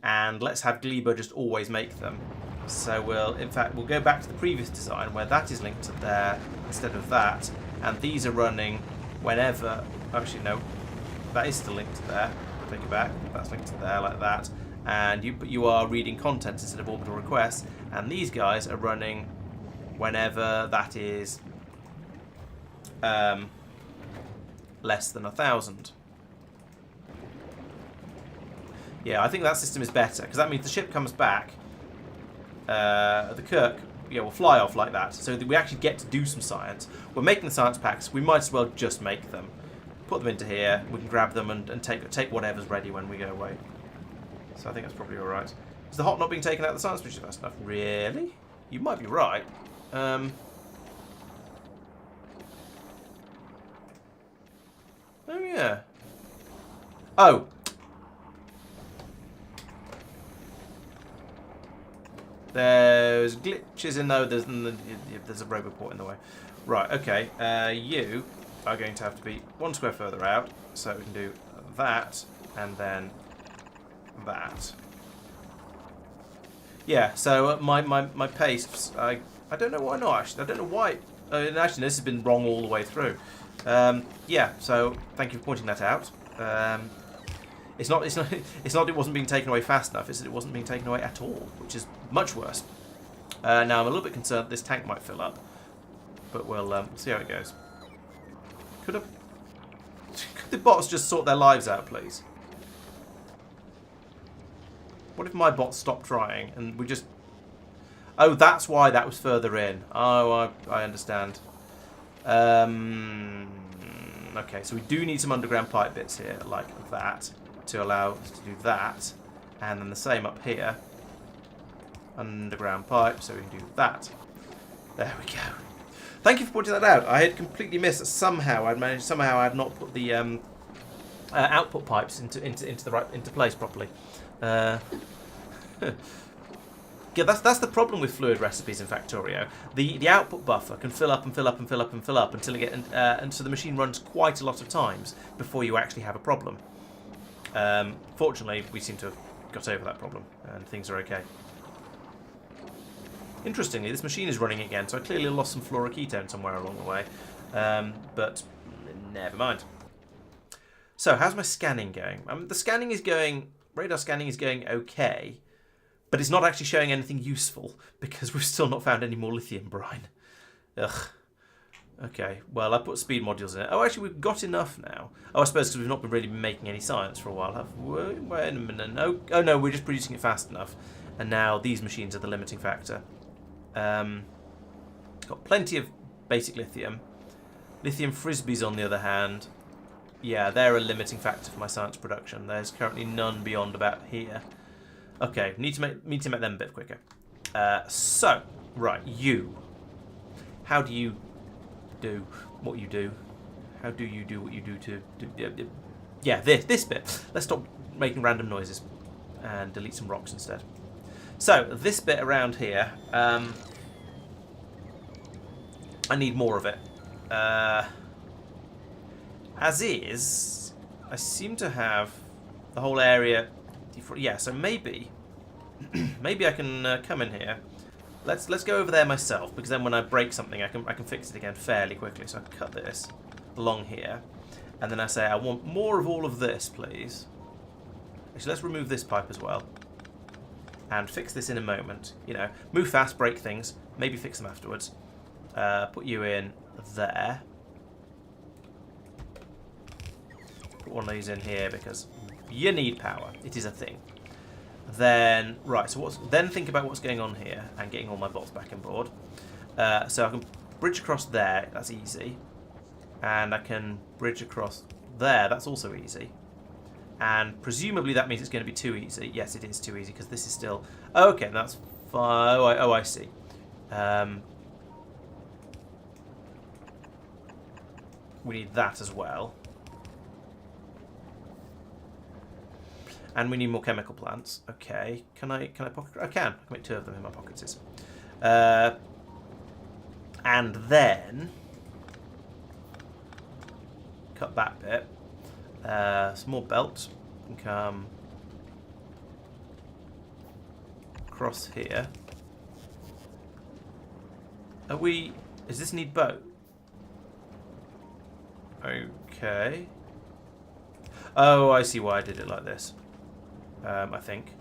And let's have Gleba just always make them. So we'll go back to the previous design where that is linked to there instead of that. And these are running whenever... Actually, no. That is still linked to there. I'll take it back. That's linked to there like that. And you are reading content instead of orbital requests. And these guys are running whenever that is less than 1,000. Yeah, I think that system is better because that means the ship comes back. The Kirk, yeah, will fly off like that, so that we actually get to do some science. We're making the science packs. We might as well just make them, put them into here. We can grab them and take whatever's ready when we go away. So I think that's probably all right. Is the hot not being taken out of the science bridge fast enough? Really? You might be right. Oh yeah. Oh. There's glitches in there. There's a robot port in the way. Right, okay. You are going to have to be 1 square further out. So we can do that and then that. Yeah, so my pace, I don't know why not, actually. I don't know why. Actually, this has been wrong all the way through. Yeah, so thank you for pointing that out. It's not it wasn't being taken away fast enough, it's that it wasn't being taken away at all, which is much worse. Now I'm a little bit concerned this tank might fill up, but we'll see how it goes. Could the bots just sort their lives out, please? What if my bots stopped trying and we just... Oh, that's why that was further in. Oh, I understand. Okay, so we do need some underground pipe bits here, like that, to allow us to do that. And then the same up here. Underground pipe, so we can do that. There we go. Thank you for pointing that out. I had completely missed that somehow I'd not put the output pipes into place properly. Yeah, that's the problem with fluid recipes in Factorio. The output buffer can fill up and fill up and fill up and fill up until and so the machine runs quite a lot of times before you actually have a problem. Fortunately, we seem to have got over that problem and things are okay. Interestingly, this machine is running again, so I clearly lost some fluoroketone somewhere along the way. But never mind. So, how's my scanning going? The scanning is going... Radar scanning is going okay, but it's not actually showing anything useful because we've still not found any more lithium brine. Ugh. Okay, well, I put speed modules in it. Oh, actually, we've got enough now. Oh, I suppose because we've not been really making any science for a while, have we? Wait a minute. No. Oh, no, we're just producing it fast enough. And now these machines are the limiting factor. Got plenty of basic lithium. Lithium frisbees, on the other hand, yeah, they're a limiting factor for my science production. There's currently none beyond about here. Okay, need to make them a bit quicker. So, right, you. How do you do what you do? How do you do what you do to... Yeah, this bit. Let's stop making random noises and delete some rocks instead. So, this bit around here, I need more of it. As is, I seem to have the whole area... Yeah, so maybe I can come in here. Let's go over there myself, because then when I break something, I can fix it again fairly quickly. So I cut this along here, and then I say I want more of all of this, please. Actually, let's remove this pipe as well. And fix this in a moment. You know, move fast, break things, maybe fix them afterwards. Put you in there. Put one of these in here because you need power. It is a thing. Then, right, so then think about what's going on here and getting all my bolts back on board. So I can bridge across there, that's easy. And I can bridge across there, that's also easy. And presumably that means it's going to be too easy. Yes, it is too easy because this is still... Okay, that's fine. Oh, I see. We need that as well. And we need more chemical plants. Okay, can I pocket? I can make 2 of them in my pockets. And then cut that bit. Some more belts can come across here. Are we? Does this need boat? Okay. Oh, I see why I did it like this. I think.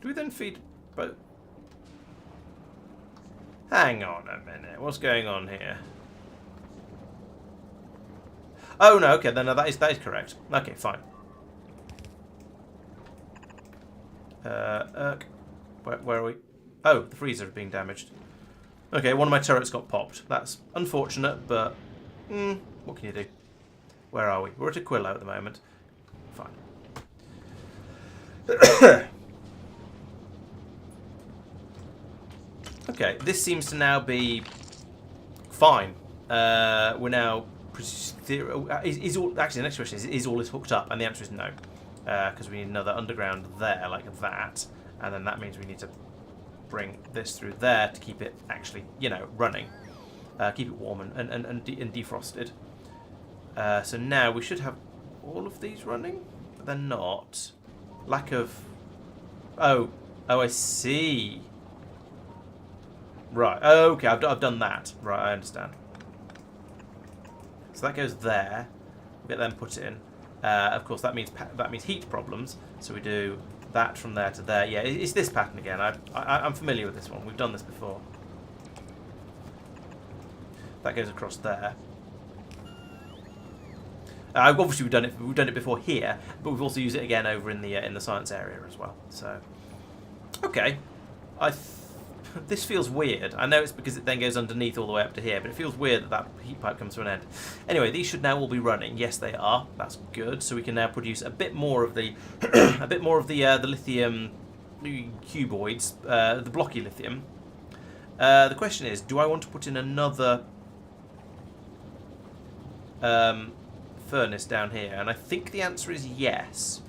Do we then feed boat? Hang on a minute. What's going on here? Oh no. Okay, then no, that is correct. Okay, fine. Where are we? Oh, the freezer is being damaged. Okay, one of my turrets got popped. That's unfortunate, but what can you do? Where are we? We're at Aquillo at the moment. Fine. Okay, this seems to now be fine. We're now... Is all, actually, the next question is all this hooked up? And the answer is no. Because we need another underground there, like that. And then that means we need to bring this through there to keep it actually, you know, running. Keep it warm and defrosted. So now we should have all of these running, but they're not. Lack of... Oh, I see. Right, okay, I've done that. Right, I understand. So that goes there. We'll get them put in. Of course, that means heat problems. So we do that from there to there. Yeah, it's this pattern again. I'm familiar with this one. We've done this before. That goes across there. Obviously, we've done it before here, but we've also used it again over in the science area as well. So, okay, this feels weird. I know it's because it then goes underneath all the way up to here, but it feels weird that that heat pipe comes to an end. Anyway, these should now all be running. Yes, they are. That's good. So we can now produce a bit more of the the lithium cuboids, the blocky lithium. The question is, do I want to put in another furnace down here? And I think the answer is yes.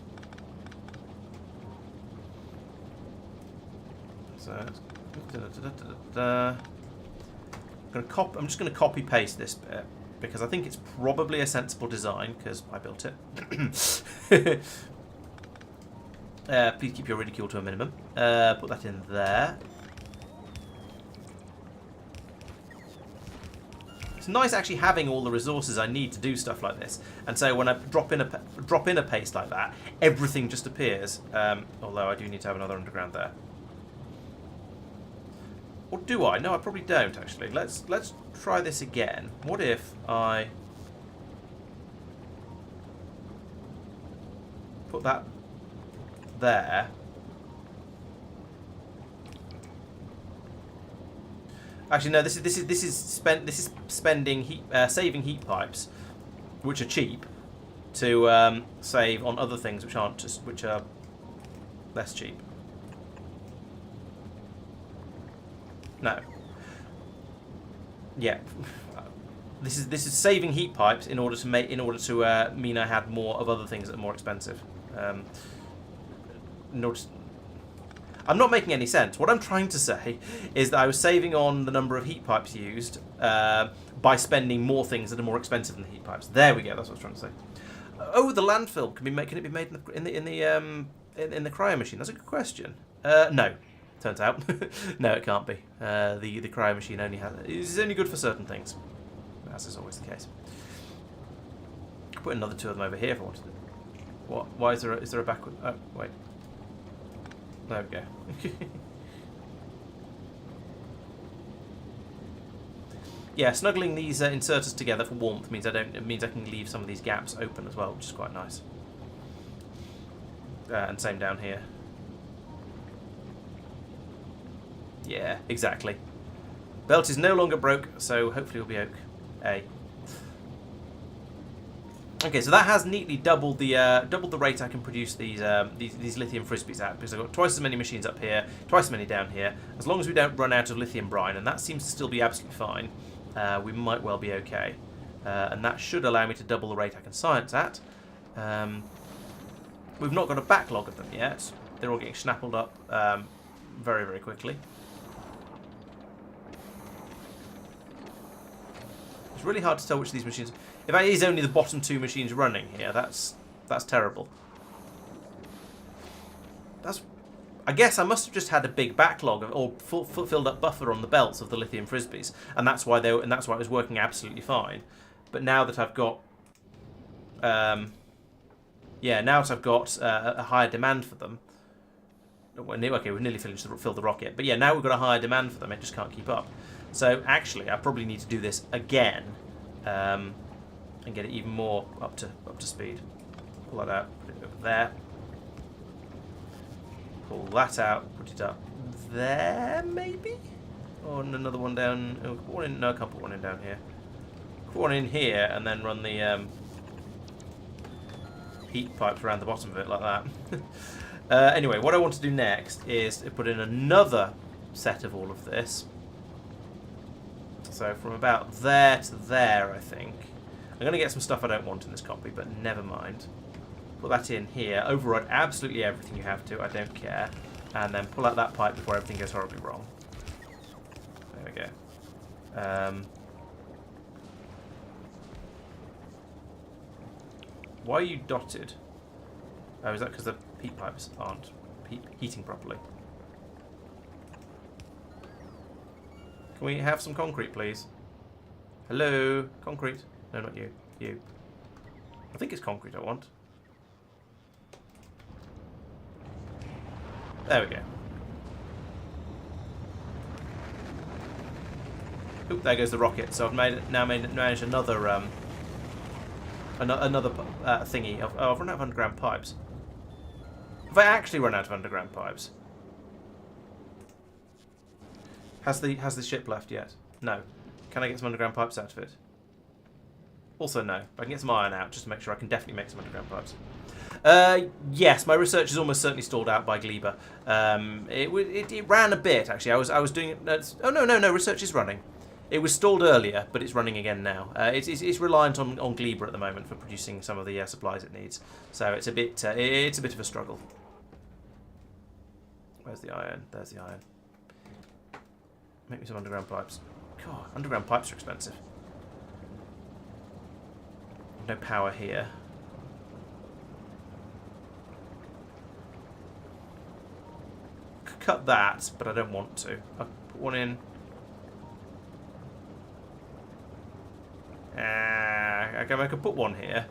So I'm just going to copy paste this bit because I think it's probably a sensible design because I built it. Please keep your ridicule to a minimum. Put that in there. It's nice actually having all the resources I need to do stuff like this, and so when I drop in a paste like that, everything just appears. Although I do need to have another underground there. Or do I? No, I probably don't actually. Let's try this again. What if I put that there? Actually, no. This is spending heat, saving heat pipes, which are cheap, to save on other things which are less cheap. No. Yeah. This is saving heat pipes in order to mean I had more of other things that are more expensive. I'm not making any sense. What I'm trying to say is that I was saving on the number of heat pipes used by spending more things that are more expensive than the heat pipes. There we go. That's what I was trying to say. Oh, the landfill can it be made in the cryo machine? That's a good question. No. Turns out, no, it can't be. The cryo machine is only good for certain things, as is always the case. could put another 2 of them over here if I wanted to. What? Why is there a backward? Oh, wait. There we go. Yeah, snuggling these inserters together for warmth means I can leave some of these gaps open as well, which is quite nice. And same down here. Yeah, exactly. Belt is no longer broke, so hopefully we'll be okay. Okay, so that has neatly doubled the rate I can produce these lithium frisbees at, because I've got twice as many machines up here, twice as many down here. As long as we don't run out of lithium brine, and that seems to still be absolutely fine, we might well be okay. And that should allow me to double the rate I can science at. We've not got a backlog of them yet. They're all getting snapped up very, very quickly. It's really hard to tell which of these machines... If it is only the bottom 2 machines running here, that's terrible. I guess I must have just had a big backlog or filled up buffer on the belts of the lithium frisbees, and that's why it was working absolutely fine. But now that I've got, now that I've got a higher demand for them. Okay, we've nearly filled the rocket, but yeah, now we've got a higher demand for them. It just can't keep up. So actually, I probably need to do this again. And get it even more up to speed. Pull that out, put it over there. Pull that out, put it up there, maybe? Or another one down. Oh, put one in. No, I can't put one in down here. Put one in here, and then run the heat pipes around the bottom of it like that. Anyway, what I want to do next is put in another set of all of this. So from about there to there, I think. I'm going to get some stuff I don't want in this copy, but never mind. Put that in here. Override absolutely everything you have to. I don't care. And then pull out that pipe before everything goes horribly wrong. There we go. Why are you dotted? Oh, is that because the heat pipes aren't heating properly? Can we have some concrete, please? Hello? Concrete? No, not you. You. I think it's concrete I want. There we go. Oop, there goes the rocket. So I've managed another another thingy. I've run out of underground pipes. Have I actually run out of underground pipes? Has the ship left yet? No. Can I get some underground pipes out of it? Also no. But I can get some iron out just to make sure I can definitely make some underground pipes. Yes, my research is almost certainly stalled out by Gleba. It ran a bit actually. I was doing it. Oh no, research is running. It was stalled earlier, but it's running again now. It's reliant on Gleba at the moment for producing some of the supplies it needs. So it's a bit of a struggle. Where's the iron? There's the iron. Make me some underground pipes. God, underground pipes are expensive. No power here. Could cut that, but I don't want to. I'll put one in. Okay, I could put one here.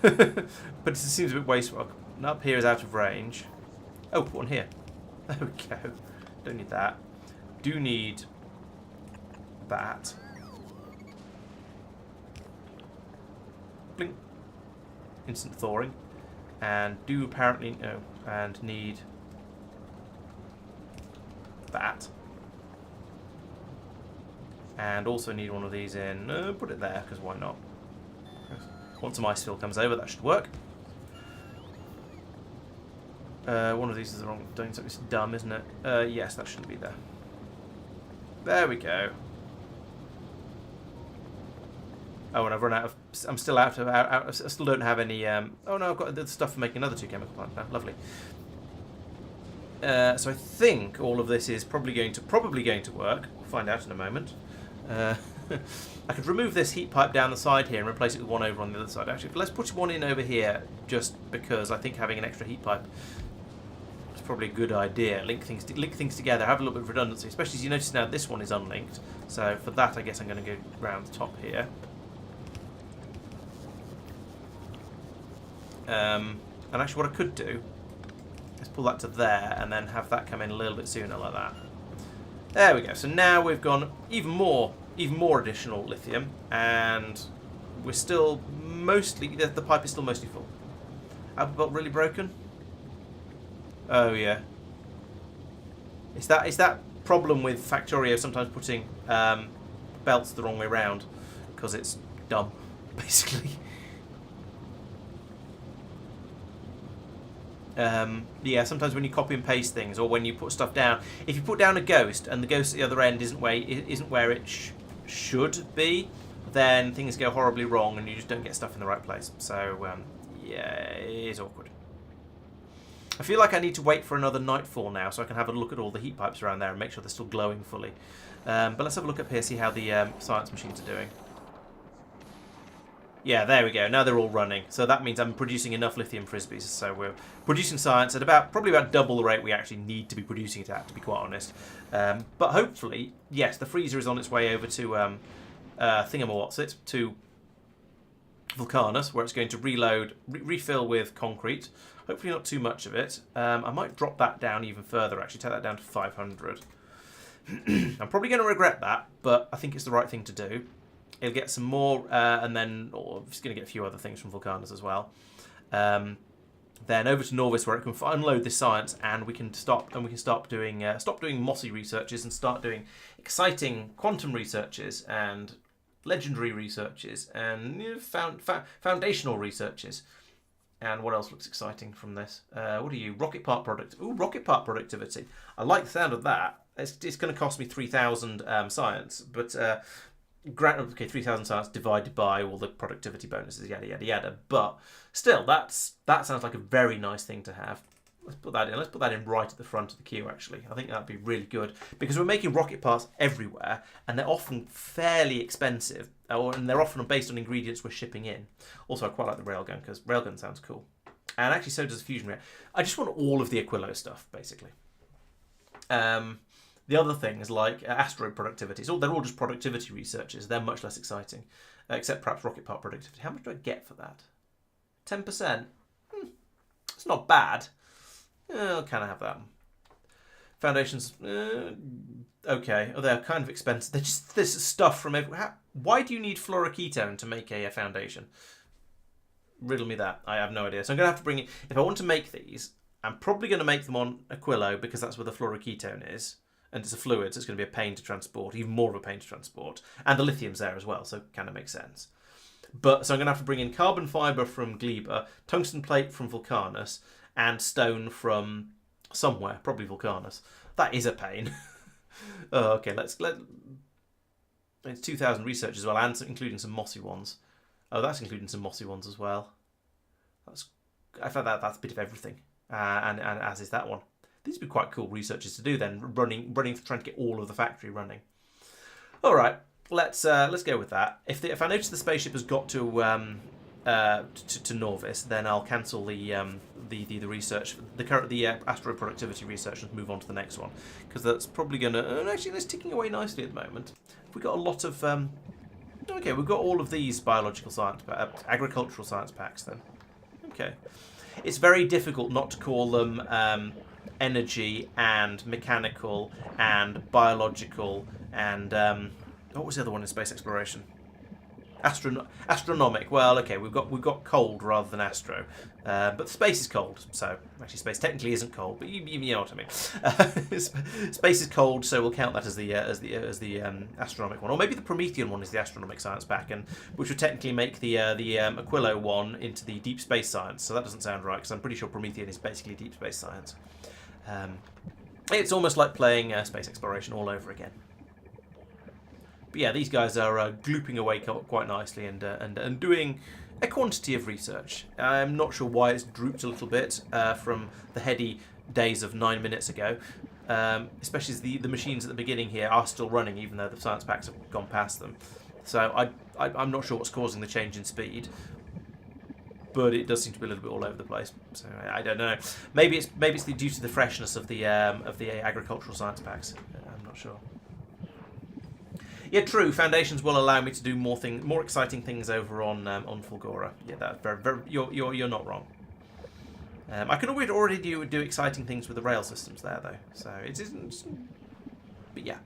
But it seems a bit wasteful. Up here is out of range. Oh, put one here. There we go. Don't need that. Do need that. Blink. Instant thawing. And do apparently no. And need that. And also need one of these in. Put it there, because why not? Once some ice fill comes over, that should work. One of these is the wrong. Doing something. It's dumb, isn't it? Yes, that shouldn't be there. There we go. Oh, and I've run out of. I'm still out of. I still don't have any. Oh no, I've got the stuff for making another 2 chemical plants now. Lovely. So I think all of this is probably going to work. We'll find out in a moment. I could remove this heat pipe down the side here and replace it with one over on the other side. Actually, but let's put one in over here just because I think having an extra heat pipe is probably a good idea. Link things together, have a little bit of redundancy, especially as you notice now this one is unlinked. So for that, I guess I'm going to go around the top here. And actually what I could do is pull that to there and then have that come in a little bit sooner like that. There we go. So now we've gone even more additional lithium, and we're still mostly, the pipe is still mostly full. Output belt really broken? Oh yeah. It's that problem with Factorio sometimes putting belts the wrong way round because it's dumb, basically. Yeah, sometimes when you copy and paste things, or when you put stuff down, if you put down a ghost and the ghost at the other end isn't where it should be, then things go horribly wrong and you just don't get stuff in the right place. So yeah, it is awkward. I feel like I need to wait for another nightfall now so I can have a look at all the heat pipes around there and make sure they're still glowing fully. But let's have a look up here, see how the science machines are doing. Yeah, there we go. Now they're all running. So that means I'm producing enough lithium frisbees. So we're producing science at probably about double the rate we actually need to be producing it at, to be quite honest. But hopefully, yes, the freezer is on its way over to to Vulcanus, where it's going to refill with concrete. Hopefully not too much of it. I might drop that down even further, actually. Take that down to 500. I'm probably going to regret that, but I think it's the right thing to do. It'll get some more, and then it's going to get a few other things from Vulcanus as well. Then over to Norvis, where it can unload this science, and we can stop doing mossy researches and start doing exciting quantum researches and legendary researches and foundational researches. And what else looks exciting from this? What are you? Rocket part product. Ooh, rocket part productivity. I like the sound of that. It's going to cost me 3,000 science, but. Okay, 3,000 science divided by all the productivity bonuses, yada yada yada. But still, that sounds like a very nice thing to have. Let's put that in. Let's put that in right at the front of the queue. Actually, I think that'd be really good because we're making rocket parts everywhere, and they're often fairly expensive, and they're often based on ingredients we're shipping in. Also, I quite like the railgun because railgun sounds cool, and actually so does the fusion reactor. I just want all of the Aquillo stuff, basically. The other things like asteroid productivity, they're all just productivity researches. They're much less exciting, except perhaps rocket part productivity. How much do I get for that? 10%? It's not bad. I'll kind of have that one. Foundations, okay. Oh, they're kind of expensive. They're just this stuff from everywhere. Why do you need fluoroketone to make a foundation? Riddle me that. I have no idea. So I'm going to have to bring it. If I want to make these, I'm probably going to make them on Aquillo because that's where the fluoroketone is. And it's a fluid, so it's going to be a pain to transport, even more of a pain to transport. And the lithium's there as well, so it kind of makes sense. But so I'm going to have to bring in carbon fibre from Gleba, tungsten plate from Vulcanus, and stone from somewhere, probably Vulcanus. That is a pain. Oh, okay, it's 2,000 research as well, and including some mossy ones. Oh, that's including some mossy ones as well. I found that's a bit of everything, and as is that one. These would be quite cool researches to do then, trying to get all of the factory running. All right, let's go with that. If I notice the spaceship has got to Norvis, then I'll cancel the research, the asteroid productivity research, and move on to the next one because that's probably going to. Actually, it's ticking away nicely at the moment. We've got a lot of. Okay, we've got all of these biological science, agricultural science packs then. Okay, it's very difficult not to call them. Energy and mechanical and biological and what was the other one in space exploration? Astronomic. Well, okay, we've got cold rather than astro, but space is cold. So actually, space technically isn't cold, but you know what I mean. Space is cold, so we'll count that as the astronomic one, or maybe the Promethean one is the astronomic science pack, and which would technically make the Aquillo one into the deep space science. So that doesn't sound right because I'm pretty sure Promethean is basically deep space science. It's almost like playing space exploration all over again. But yeah, these guys are glooping away quite nicely and doing a quantity of research. I'm not sure why it's drooped a little bit from the heady days of 9 minutes ago. Especially as the machines at the beginning here are still running, even though the science packs have gone past them. So I'm not sure what's causing the change in speed. But it does seem to be a little bit all over the place. So I don't know. Maybe it's due to the freshness of the agricultural science packs. I'm not sure. Yeah, true. Foundations will allow me to do more exciting things over on Fulgora. Yeah, that's very. You're not wrong. I can already do exciting things with the rail systems there, though. So it isn't... But yeah.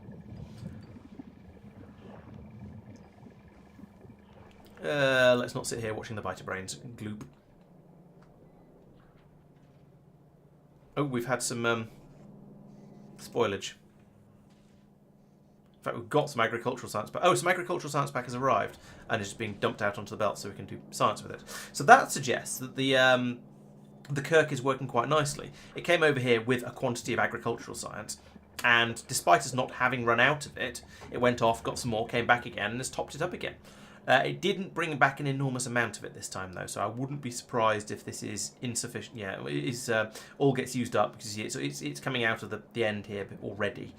Let's not sit here watching the biter brains gloop. Oh, we've had some spoilage. In fact, we've got some agricultural science pack. Oh, some agricultural science pack has arrived and is being dumped out onto the belt so we can do science with it. So that suggests that the Kirk is working quite nicely. It came over here with a quantity of agricultural science, and despite us not having run out of it, it went off, got some more, came back again, and has topped it up again. It didn't bring back an enormous amount of it this time, though, so I wouldn't be surprised if this is insufficient. Yeah, it is, all gets used up because it's coming out of the end here already.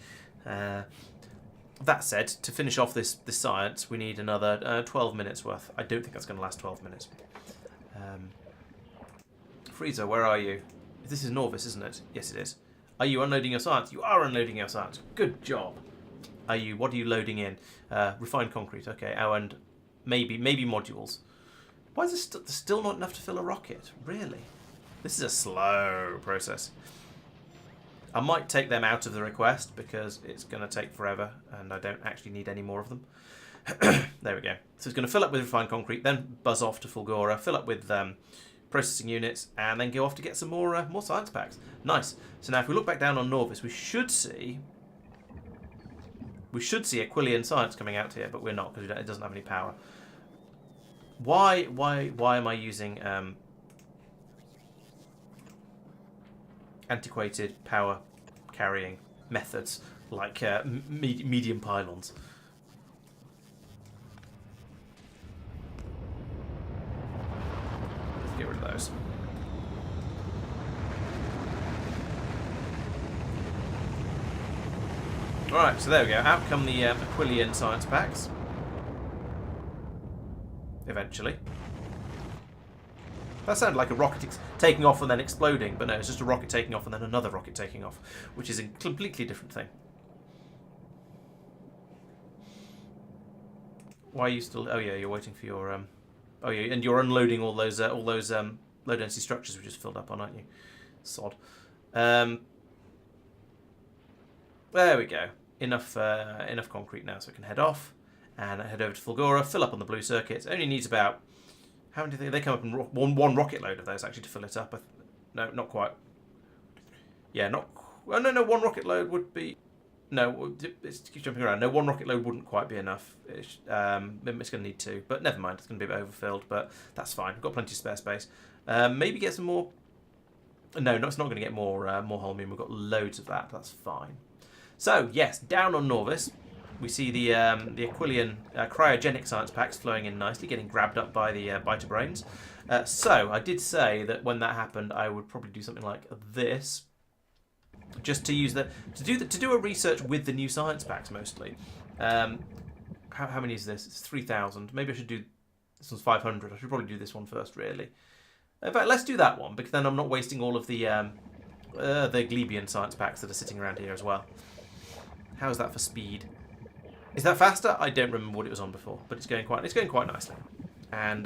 That said, to finish off this science, we need another 12 minutes worth. I don't think that's going to last 12 minutes. Freezer, where are you? This is Norvis, isn't it? Yes, it is. Are you unloading your science? You are unloading your science. Good job. What are you loading in? Refined concrete. Okay. Oh, and maybe modules. Why is this still not enough to fill a rocket? Really? This is a slow process. I might take them out of the request because it's going to take forever and I don't actually need any more of them. There we go. So it's going to fill up with refined concrete, then buzz off to Fulgora, fill up with processing units, and then go off to get some more science packs. Nice. So now if we look back down on Norvis, we should see Aquillian science coming out here, but we're not because it doesn't have any power. Why am I using antiquated power carrying methods like medium pylons? Let's get rid of those. Alright, so there we go. Out come the Aquillian science packs. Eventually. That sounded like a rocket taking off and then exploding, but no, it's just a rocket taking off and then another rocket taking off, which is a completely different thing. Why are you still... Oh yeah, you're waiting for your... Oh yeah, and you're unloading all those low density structures we just filled up on, aren't you? Sod. There we go. Enough concrete now, so we can head off and head over to Fulgora, fill up on the blue circuits. It only needs about... How many do they come up in one rocket load of those actually to fill it up? No, not quite. Yeah, not... Well, no, one rocket load would be... No, it's keep jumping around. No, one rocket load wouldn't quite be enough. It's going to need two, but never mind. It's going to be a bit overfilled, but that's fine. We've got plenty of spare space. Maybe get some more... No, it's not going to get more holmium. We've got loads of that. That's fine. So, yes, down on Norvis, we see the Aquillian cryogenic science packs flowing in nicely, getting grabbed up by the biter brains. So, I did say that when that happened, I would probably do something like this, just to use to do a research with the new science packs mostly. How many is this? It's 3,000. Maybe I should do this one's 500. I should probably do this one first, really. In fact, let's do that one because then I'm not wasting all of the Glebian science packs that are sitting around here as well. How's that for speed? Is that faster? I don't remember what it was on before, but it's going quite nicely. And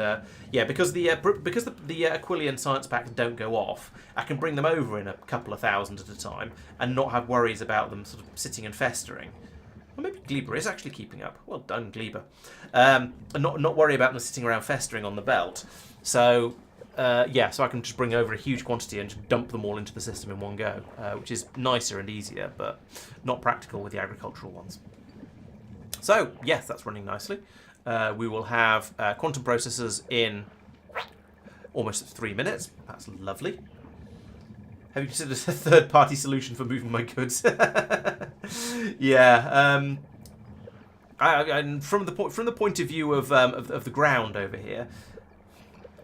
yeah, because the Aquillian science packs don't go off, I can bring them over in a couple of thousand at a time and not have worries about them sort of sitting and festering. Well, maybe Gleber is actually keeping up. Well done, Gleber. And not worry about them sitting around festering on the belt. So yeah, so I can just bring over a huge quantity and just dump them all into the system in one go, which is nicer and easier, but not practical with the agricultural ones. So, yes, that's running nicely. We will have quantum processors in almost 3 minutes. That's lovely. Have you considered a third-party solution for moving my goods? Yeah. From the point of view of the ground over here,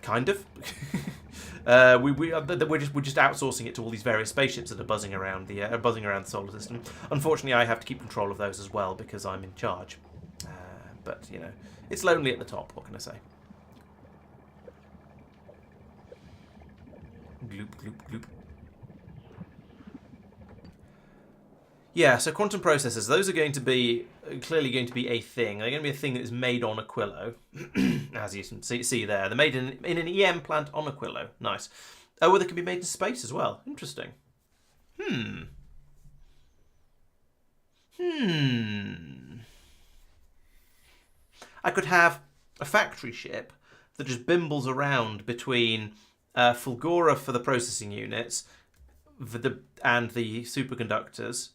kind of. We're just outsourcing it to all these various spaceships that are buzzing around the solar system. Unfortunately, I have to keep control of those as well because I'm in charge. But you know, it's lonely at the top. What can I say? Gloop gloop gloop. Yeah, so quantum processors, those are clearly going to be a thing. They're going to be a thing that is made on Aquillo, as you can see there. They're made in an EM plant on Aquillo. Nice. Oh, well, they can be made in space as well. Interesting. I could have a factory ship that just bimbles around between Fulgora for the processing units and the superconductors,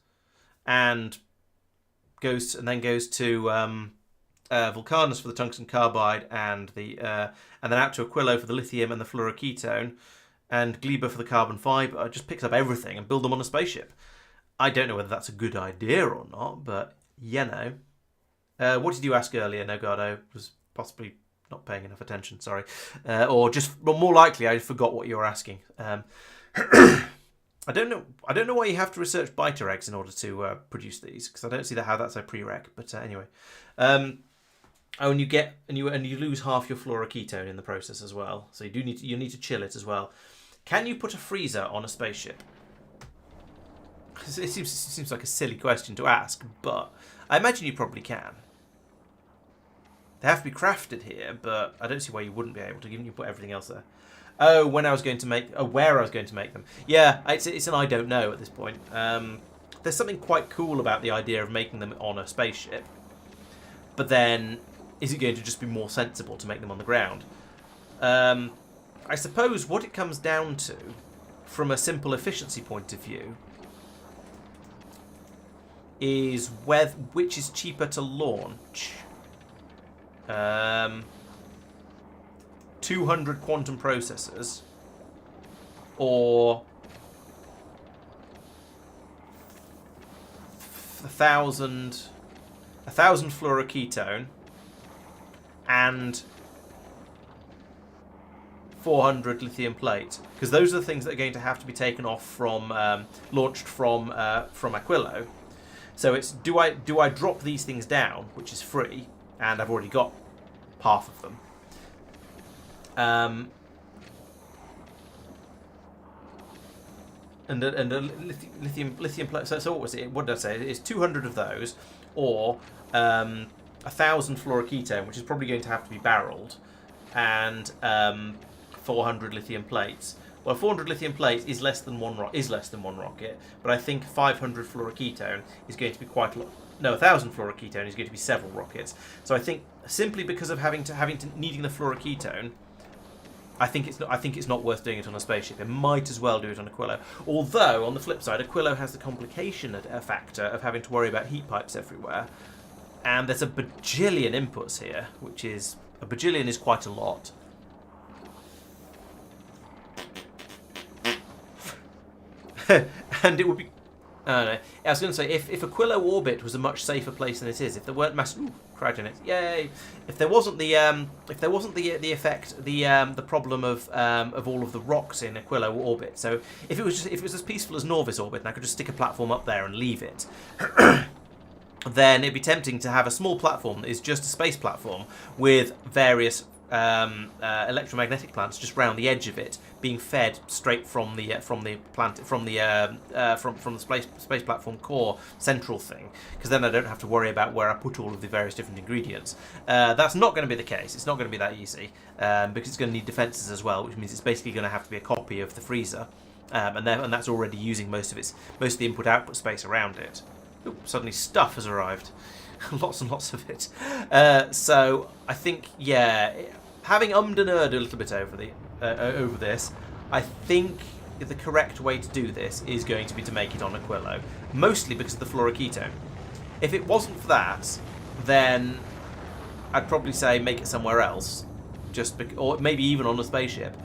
and then goes to Vulcanus for the tungsten carbide and then out to Aquillo for the lithium and the fluoroketone, and Gleba for the carbon fibre. It just picks up everything and build them on a spaceship. I don't know whether that's a good idea or not, but you know. What did you ask earlier? Nogado was possibly not paying enough attention. Sorry, or just more likely I forgot what you were asking. I don't know why you have to research biter eggs in order to produce these, because I don't see how that's a prereq. But anyway, and you lose half your fluoroketone in the process as well. So you need to chill it as well. Can you put a freezer on a spaceship? It seems like a silly question to ask, but I imagine you probably can. They have to be crafted here, but I don't see why you wouldn't be able to, given you put everything else there. Oh, where I was going to make them. Yeah, it's an I don't know at this point. There's something quite cool about the idea of making them on a spaceship, but then is it going to just be more sensible to make them on the ground? I suppose what it comes down to, from a simple efficiency point of view, is which is cheaper to launch. 200 quantum processors or 1,000 fluoroketone and 400 lithium plate, because those are the things that are going to have to be taken off from launched from Aquillo. So it's do I drop these things down, which is free, and I've already got half of them. And lithium plate. So what was it? What did I say? It's 200 of those, or 1,000 fluoroketone, which is probably going to have to be barreled, and 400 lithium plates. Well, 400 lithium plates is less than one rocket, but I think 500 fluoroketone is going to be quite a lot. No, 1,000 fluoroketone is going to be several rockets. So I think simply because of needing the fluoroketone, I think it's not worth doing it on a spaceship. It might as well do it on Aquillo. Although on the flip side, Aquillo has the complication factor of having to worry about heat pipes everywhere, and there's a bajillion inputs here, which is a bajillion is quite a lot. And it would be, I don't know. I was going to say, if Aquillo orbit was a much safer place than it is, if there weren't massive cryogenics, yay! If there wasn't the effect, the problem of all of the rocks in Aquillo orbit. So if it was as peaceful as Norvis orbit, and I could just stick a platform up there and leave it, then it'd be tempting to have a small platform that is just a space platform with various electromagnetic plants just round the edge of it, being fed straight from the space platform core central thing, because then I don't have to worry about where I put all of the various different ingredients. That's not going to be the case. It's not going to be that easy, because it's going to need defences as well, which means it's basically going to have to be a copy of the freezer, and that's already using most of the input-output space around it. Ooh, suddenly stuff has arrived. Lots and lots of it. So I think, yeah, having ummed and erred a little bit over this, I think the correct way to do this is going to be to make it on Aquillo, mostly because of the fluoroketone. If it wasn't for that, then I'd probably say make it somewhere else, or maybe even on a spaceship.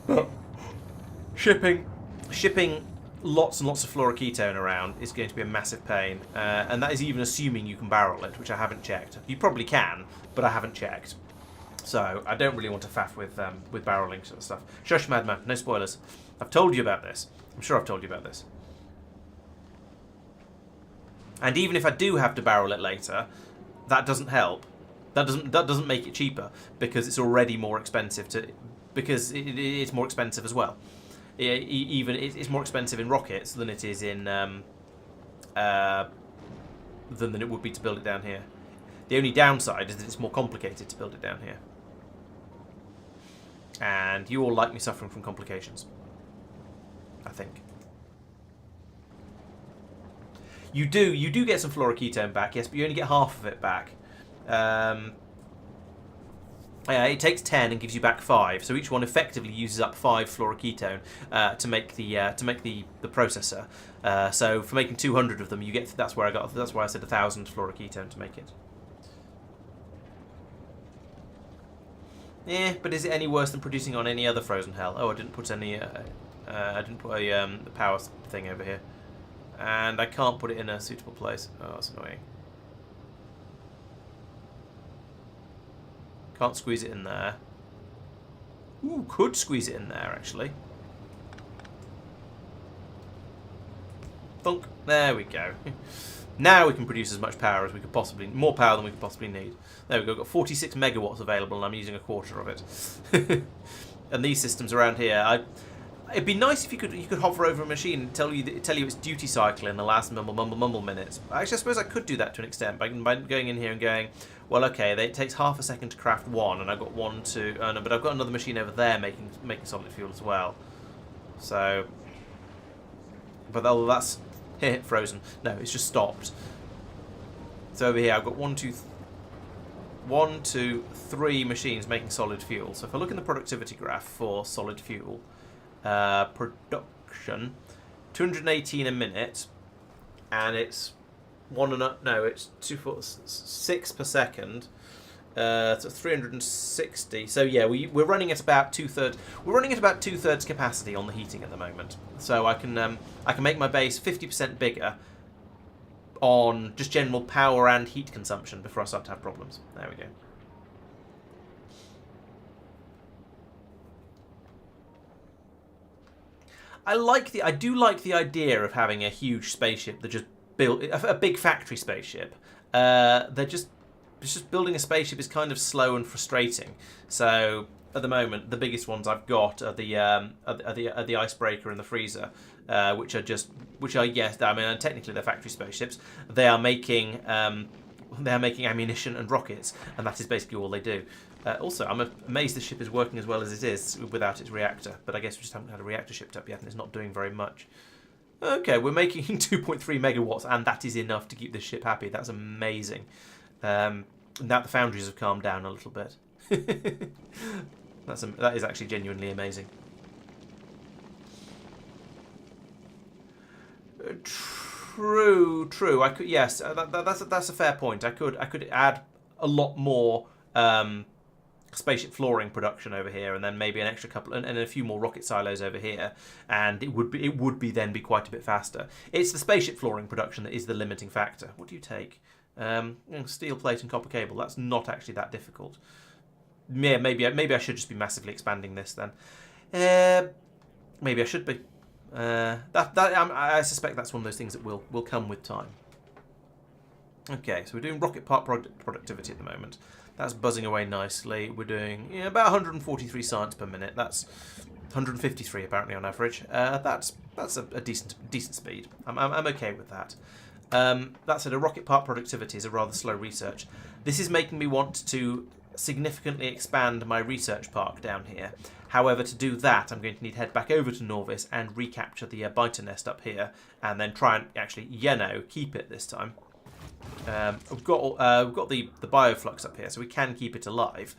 But shipping lots and lots of fluoroketone around is going to be a massive pain, and that is even assuming you can barrel it, which I haven't checked. You probably can, but I haven't checked. So I don't really want to faff with barreling sort of stuff. Shush, madman, no spoilers. I've told you about this. I'm sure I've told you about this. And even if I do have to barrel it later, that doesn't help. That doesn't make it cheaper, because it's already more expensive because it's more expensive as well. Even it's more expensive in rockets than it is in than it would be to build it down here. The only downside is that it's more complicated to build it down here. And you all like me suffering from complications. I think. You do get some fluoroketone back, yes, but you only get half of it back. Yeah, it takes 10 and gives you back 5, so each one effectively uses up 5 fluoroketone to make the processor. So for making 200 of them, you get that's where I said 1,000 fluoroketone to make it. Yeah, but is it any worse than producing on any other frozen hell? Oh, I didn't put any. I didn't put a power thing over here, and I can't put it in a suitable place. Oh, that's annoying. Can't squeeze it in there. Ooh, could squeeze it in there, actually. Thunk. There we go. Now we can produce as much power as we could possibly... More power than we could possibly need. There we go. We've got 46 megawatts available, and I'm using a quarter of it. And these systems around here... It'd be nice if you could hover over a machine and tell you its duty cycle in the last mumble minutes. Actually, I suppose I could do that to an extent by going in here and going, well, okay, it takes half a second to craft one, and I've got one to... no, but I've got another machine over there making solid fuel as well. So... But that's... frozen. No, it's just stopped. So over here, I've got 1, 2, 3 machines making solid fuel. So if I look in the productivity graph for solid fuel... production 218 a minute, and it's it's 6 per second, so 360. So yeah, we're running at about 2/3. We're running at about 2/3 capacity on the heating at the moment. So I can make my base 50% bigger on just general power and heat consumption before I start to have problems. There we go. I do like the idea of having a huge spaceship that just built a big factory spaceship. Just building a spaceship is kind of slow and frustrating. So at the moment, the biggest ones I've got are the icebreaker and the freezer, which are yes, I mean technically they're factory spaceships. They are making ammunition and rockets, and that is basically all they do. Also, I'm amazed the ship is working as well as it is without its reactor, but I guess we just haven't had a reactor shipped up yet, and it's not doing very much. Okay, we're making 2.3 megawatts, and that is enough to keep this ship happy. That's amazing. Now the foundries have calmed down a little bit. That is actually genuinely amazing. True. I could, yes, that's a fair point. I could add a lot more spaceship flooring production over here, and then maybe an extra couple and a few more rocket silos over here, and it would be quite a bit faster. It's the spaceship flooring production that is the limiting factor. What do you take? Steel plate and copper cable. That's not actually that difficult. Yeah, maybe I should just be massively expanding this then. Maybe I should be. I suspect that's one of those things that will come with time. Okay, so we're doing rocket part productivity at the moment. That's buzzing away nicely. We're doing about 143 science per minute. That's 153 apparently on average. That's a decent speed. I'm okay with that. That said, a rocket part productivity is a rather slow research. This is making me want to significantly expand my research park down here. However, to do that, I'm going to need to head back over to Norvis and recapture the biter nest up here, and then try and actually, keep it this time. We've got the bioflux up here, so we can keep it alive,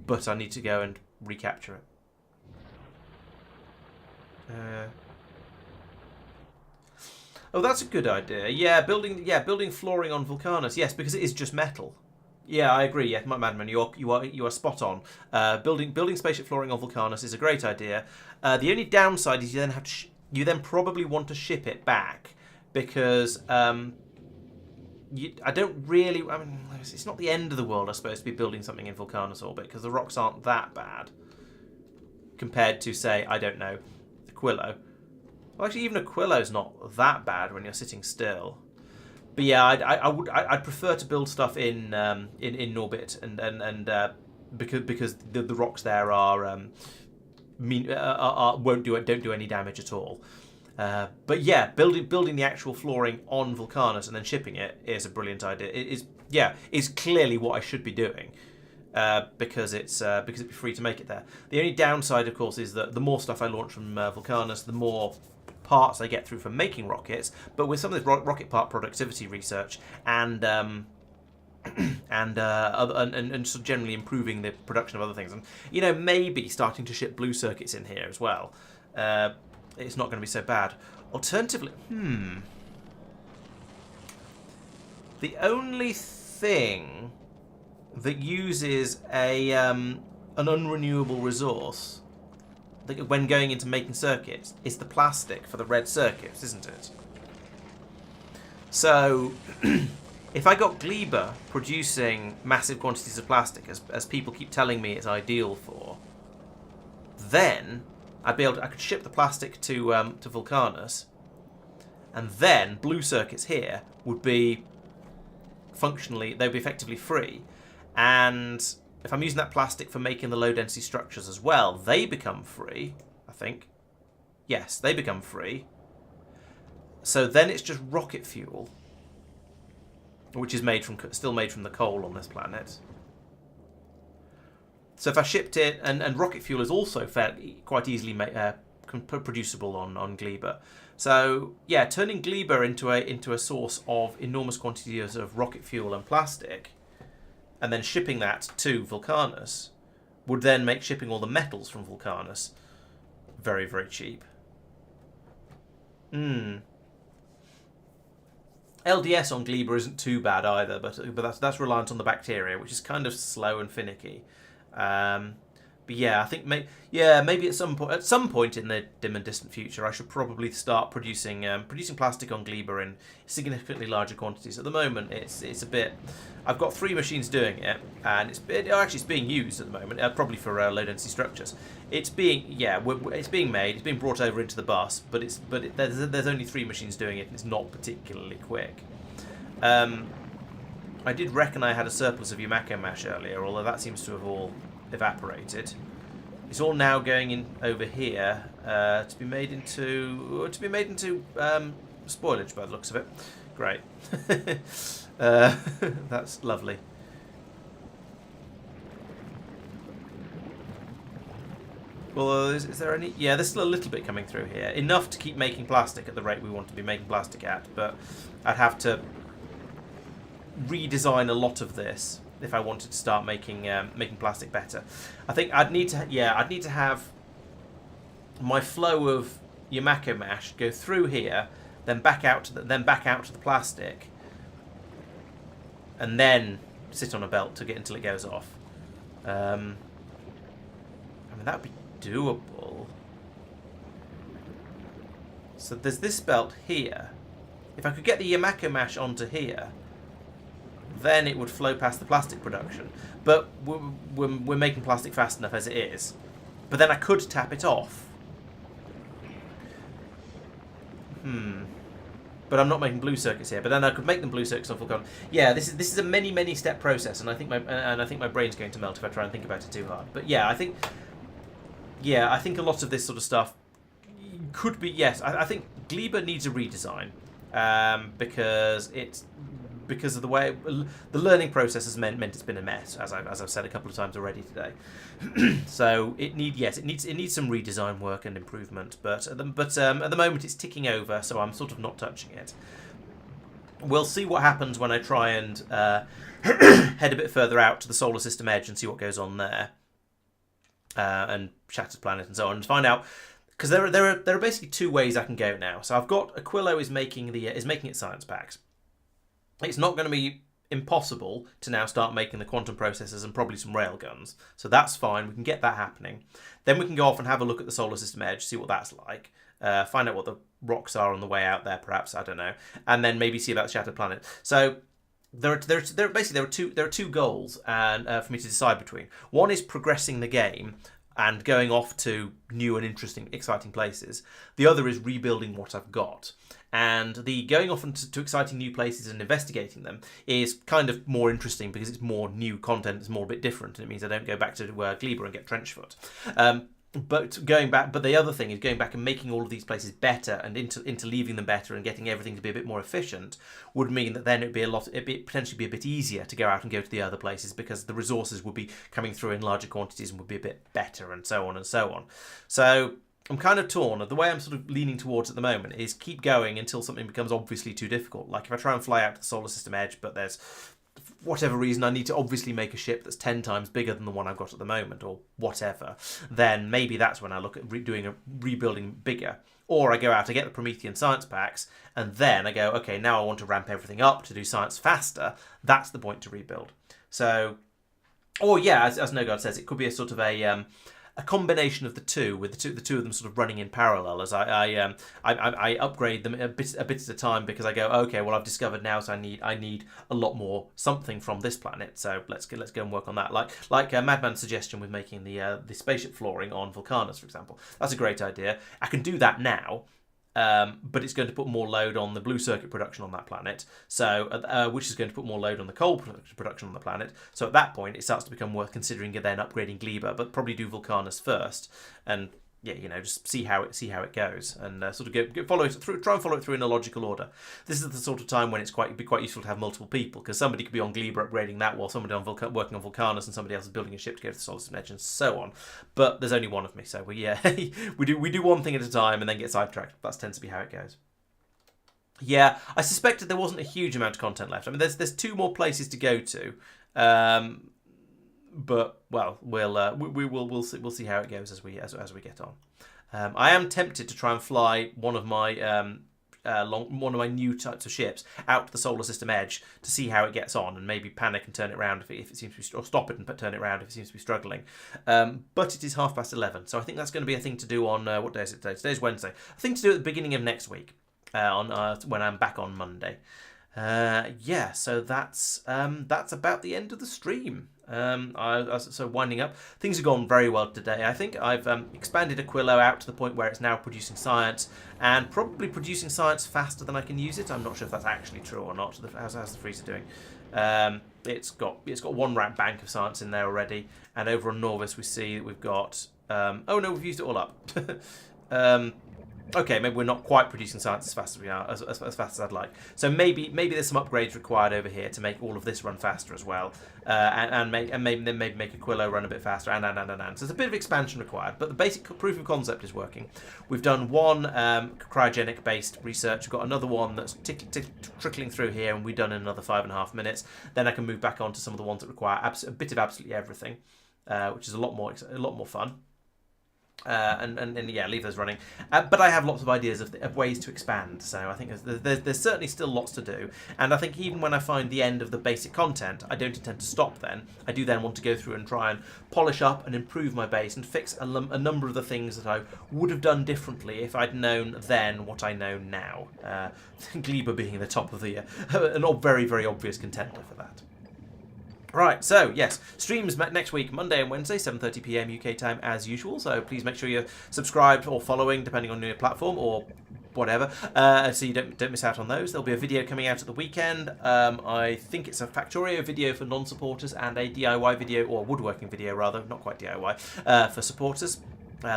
but I need to go and recapture it. Oh, that's a good idea. Yeah, building flooring on Vulcanus. Yes, because it is just metal. Yeah, I agree. Yeah, Madman, you are spot on. Building spaceship flooring on Vulcanus is a great idea. The only downside is you then probably want to ship it back, because I don't really... I mean, it's not the end of the world, I suppose, to be building something in Vulcanus orbit, because the rocks aren't that bad compared to, say, I don't know, Aquillo. Well, actually, even Aquillo's not that bad when you're sitting still. But yeah, I'd prefer to build stuff in Norbit, and because the rocks there don't do any damage at all. But yeah, building the actual flooring on Vulcanus and then shipping it is a brilliant idea. It is clearly what I should be doing, because it'd be free to make it there. The only downside, of course, is that the more stuff I launch from Vulcanus, the more parts I get through from making rockets, but with some of the rocket part productivity research and and sort of generally improving the production of other things, and maybe starting to ship blue circuits in here as well. It's not going to be so bad. Alternatively, the only thing that uses an unrenewable resource when going into making circuits is the plastic for the red circuits, isn't it? So if I got Gleba producing massive quantities of plastic, as people keep telling me it's ideal for, then I could ship the plastic to Vulcanus, and then blue circuits here would be they'd be effectively free. And if I'm using that plastic for making the low density structures as well, they become free, I think. Yes, they become free. So then it's just rocket fuel, which is still made from the coal on this planet. So if I shipped it, and rocket fuel is also quite easily producible on Gleba. So yeah, turning Gleba into a source of enormous quantities of rocket fuel and plastic, and then shipping that to Vulcanus, would then make shipping all the metals from Vulcanus very, very cheap. LDS on Gleba isn't too bad either, but that's reliant on the bacteria, which is kind of slow and finicky. But yeah, I think maybe at some point in the dim and distant future, I should probably start producing plastic on Gleba in significantly larger quantities. At the moment, it's a bit. I've got 3 machines doing it, and it's being used at the moment, probably for low density structures. It's being made. It's being brought over into the bus, but there's only 3 machines doing it, and it's not particularly quick. I did reckon I had a surplus of Yumako mash earlier, although that seems to have all evaporated. It's all now going in over here to be made into spoilage by the looks of it. Great. That's lovely. Well, is there any? Yeah, there's still a little bit coming through here. Enough to keep making plastic at the rate we want to be making plastic at, but I'd have to redesign a lot of this if I wanted to start making plastic better. I think I'd need to have my flow of Yumako mash go through here, then back out to the plastic, and then sit on a belt to get until it goes off. I mean, that would be doable. So there's this belt here. If I could get the Yumako mash onto here, then it would flow past the plastic production. But we're making plastic fast enough as it is. But then I could tap it off. But I'm not making blue circuits here. But then I could make them blue circuits on full con. Yeah, this is a many step process, and I think my brain's going to melt if I try and think about it too hard. But yeah, I think a lot of this sort of stuff could be. Yes, I think Gleba needs a redesign because of the way the learning process has meant it's been a mess, as I've said a couple of times already today. So it needs some redesign work and improvement, but at the moment it's ticking over, so I'm sort of not touching it. We'll see what happens when I try and head a bit further out to the solar system edge and see what goes on there, and Shattered Planet and so on, and find out. Because there are basically 2 ways I can go now. So I've got Aquillo is making its science packs. It's not going to be impossible to now start making the quantum processors and probably some railguns. So that's fine. We can get that happening. Then we can go off and have a look at the solar system edge, see what that's like. Find out what the rocks are on the way out there, perhaps, I don't know. And then maybe see about the Shattered Planet. So there are 2 goals for me to decide between. One is progressing the game and going off to new and interesting, exciting places. The other is rebuilding what I've got. And the going off to exciting new places and investigating them is kind of more interesting because it's more new content, it's more a bit different, and it means I don't go back to Gleba and get Trenchfoot. But the other thing is going back and making all of these places better and interleaving them better and getting everything to be a bit more efficient would mean that then it'd potentially be a bit easier to go out and go to the other places because the resources would be coming through in larger quantities and would be a bit better and so on and so on. So I'm kind of torn. The way I'm sort of leaning towards at the moment is keep going until something becomes obviously too difficult. Like if I try and fly out to the solar system edge, but there's for whatever reason I need to obviously make a ship that's 10 times bigger than the one I've got at the moment, or whatever, then maybe that's when I look at rebuilding bigger. Or I go out, I get the Promethean science packs, and then I go, okay, now I want to ramp everything up to do science faster. That's the point to rebuild. So, or yeah, as No God says, it could be a sort of a combination of the two, with the two of them sort of running in parallel as I upgrade them a bit at a time, because I go, okay, well I've discovered now, so I need a lot more something from this planet, so let's go and work on that. Like Madman's suggestion with making the spaceship flooring on Vulcanus, for example. That's a great idea. I can do that now. But it's going to put more load on the blue circuit production on that planet, so which is going to put more load on the coal production on the planet. So at that point, it starts to become worth considering then upgrading Gleba, but probably do Vulcanus first, and yeah, just see how it goes, and sort of follow it through. Try and follow it through in a logical order. This is the sort of time when it's quite useful to have multiple people, because somebody could be on Gleba upgrading that while somebody working on Vulcanus, and somebody else is building a ship to go to the solar system edge, and so on. But there's only one of me, so we do one thing at a time and then get sidetracked. That tends to be how it goes. Yeah, I suspected there wasn't a huge amount of content left. I mean, there's 2 more places to go to. But well, we'll see how it goes as we get on. I am tempted to try and fly one of my new types of ships out to the solar system edge to see how it gets on, and maybe panic and turn it around if it seems to be, or stop it and turn it around if it seems to be struggling. But it is 11:30, so I think that's going to be a thing to do on what day is it today? Today's Wednesday. A thing to do at the beginning of next week, when I'm back on Monday. Yeah, so that's about the end of the stream. So winding up, things have gone very well today. I think I've expanded Aquillo out to the point where it's now producing science, and probably producing science faster than I can use it. I'm not sure if that's actually true or not. How's the freezer doing? It's got 1 rack bank of science in there already, and over on Norvis we see that we've got. Oh no, we've used it all up. Okay, maybe we're not quite producing science as fast as we are, as fast as I'd like. So maybe there's some upgrades required over here to make all of this run faster as well, and maybe make Aquillo run a bit faster, and. So there's a bit of expansion required, but the basic proof of concept is working. We've done 1 cryogenic based research. We've got another one that's trickling through here, and we've done in another 5.5 minutes. Then I can move back on to some of the ones that require a bit of absolutely everything, which is a lot more fun. And yeah, leave those running. But I have lots of ideas of ways to expand, so I think there's certainly still lots to do. And I think even when I find the end of the basic content, I don't intend to stop then. I do then want to go through and try and polish up and improve my base and fix a number of the things that I would have done differently if I'd known then what I know now. Gleba being the top of the an very, very obvious contender for that. Right, so yes, streams next week, Monday and Wednesday, 7:30 PM UK time as usual. So please make sure you're subscribed or following, depending on your platform or whatever, so you don't miss out on those. There'll be a video coming out at the weekend. I think it's a Factorio video for non-supporters and a DIY video, or woodworking video rather, not quite DIY, for supporters.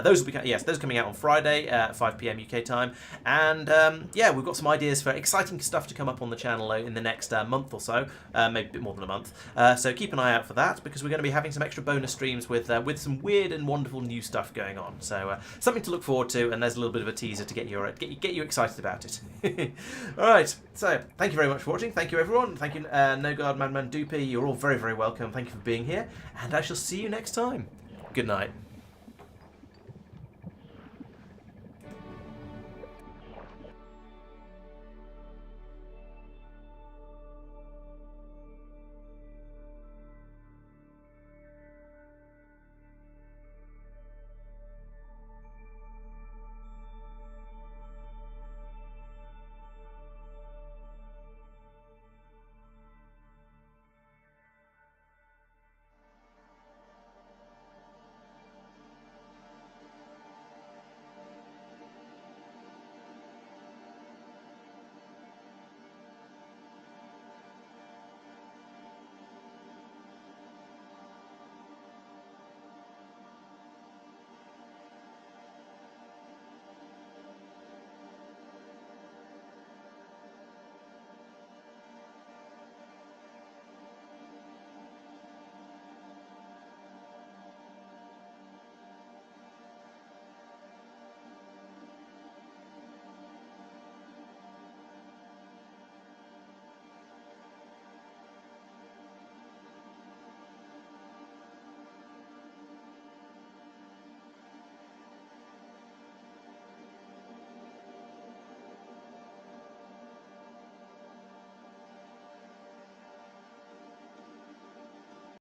Those will be those coming out on Friday at 5 PM UK time, and yeah, we've got some ideas for exciting stuff to come up on the channel in the next month or so, maybe a bit more than a month. So keep an eye out for that, because we're going to be having some extra bonus streams with some weird and wonderful new stuff going on. So something to look forward to, and there's a little bit of a teaser to get you excited about it. All right, so thank you very much for watching. Thank you everyone. Thank you No Guard, Madman, Doopy. You're all very, very welcome. Thank you for being here, and I shall see you next time. Good night.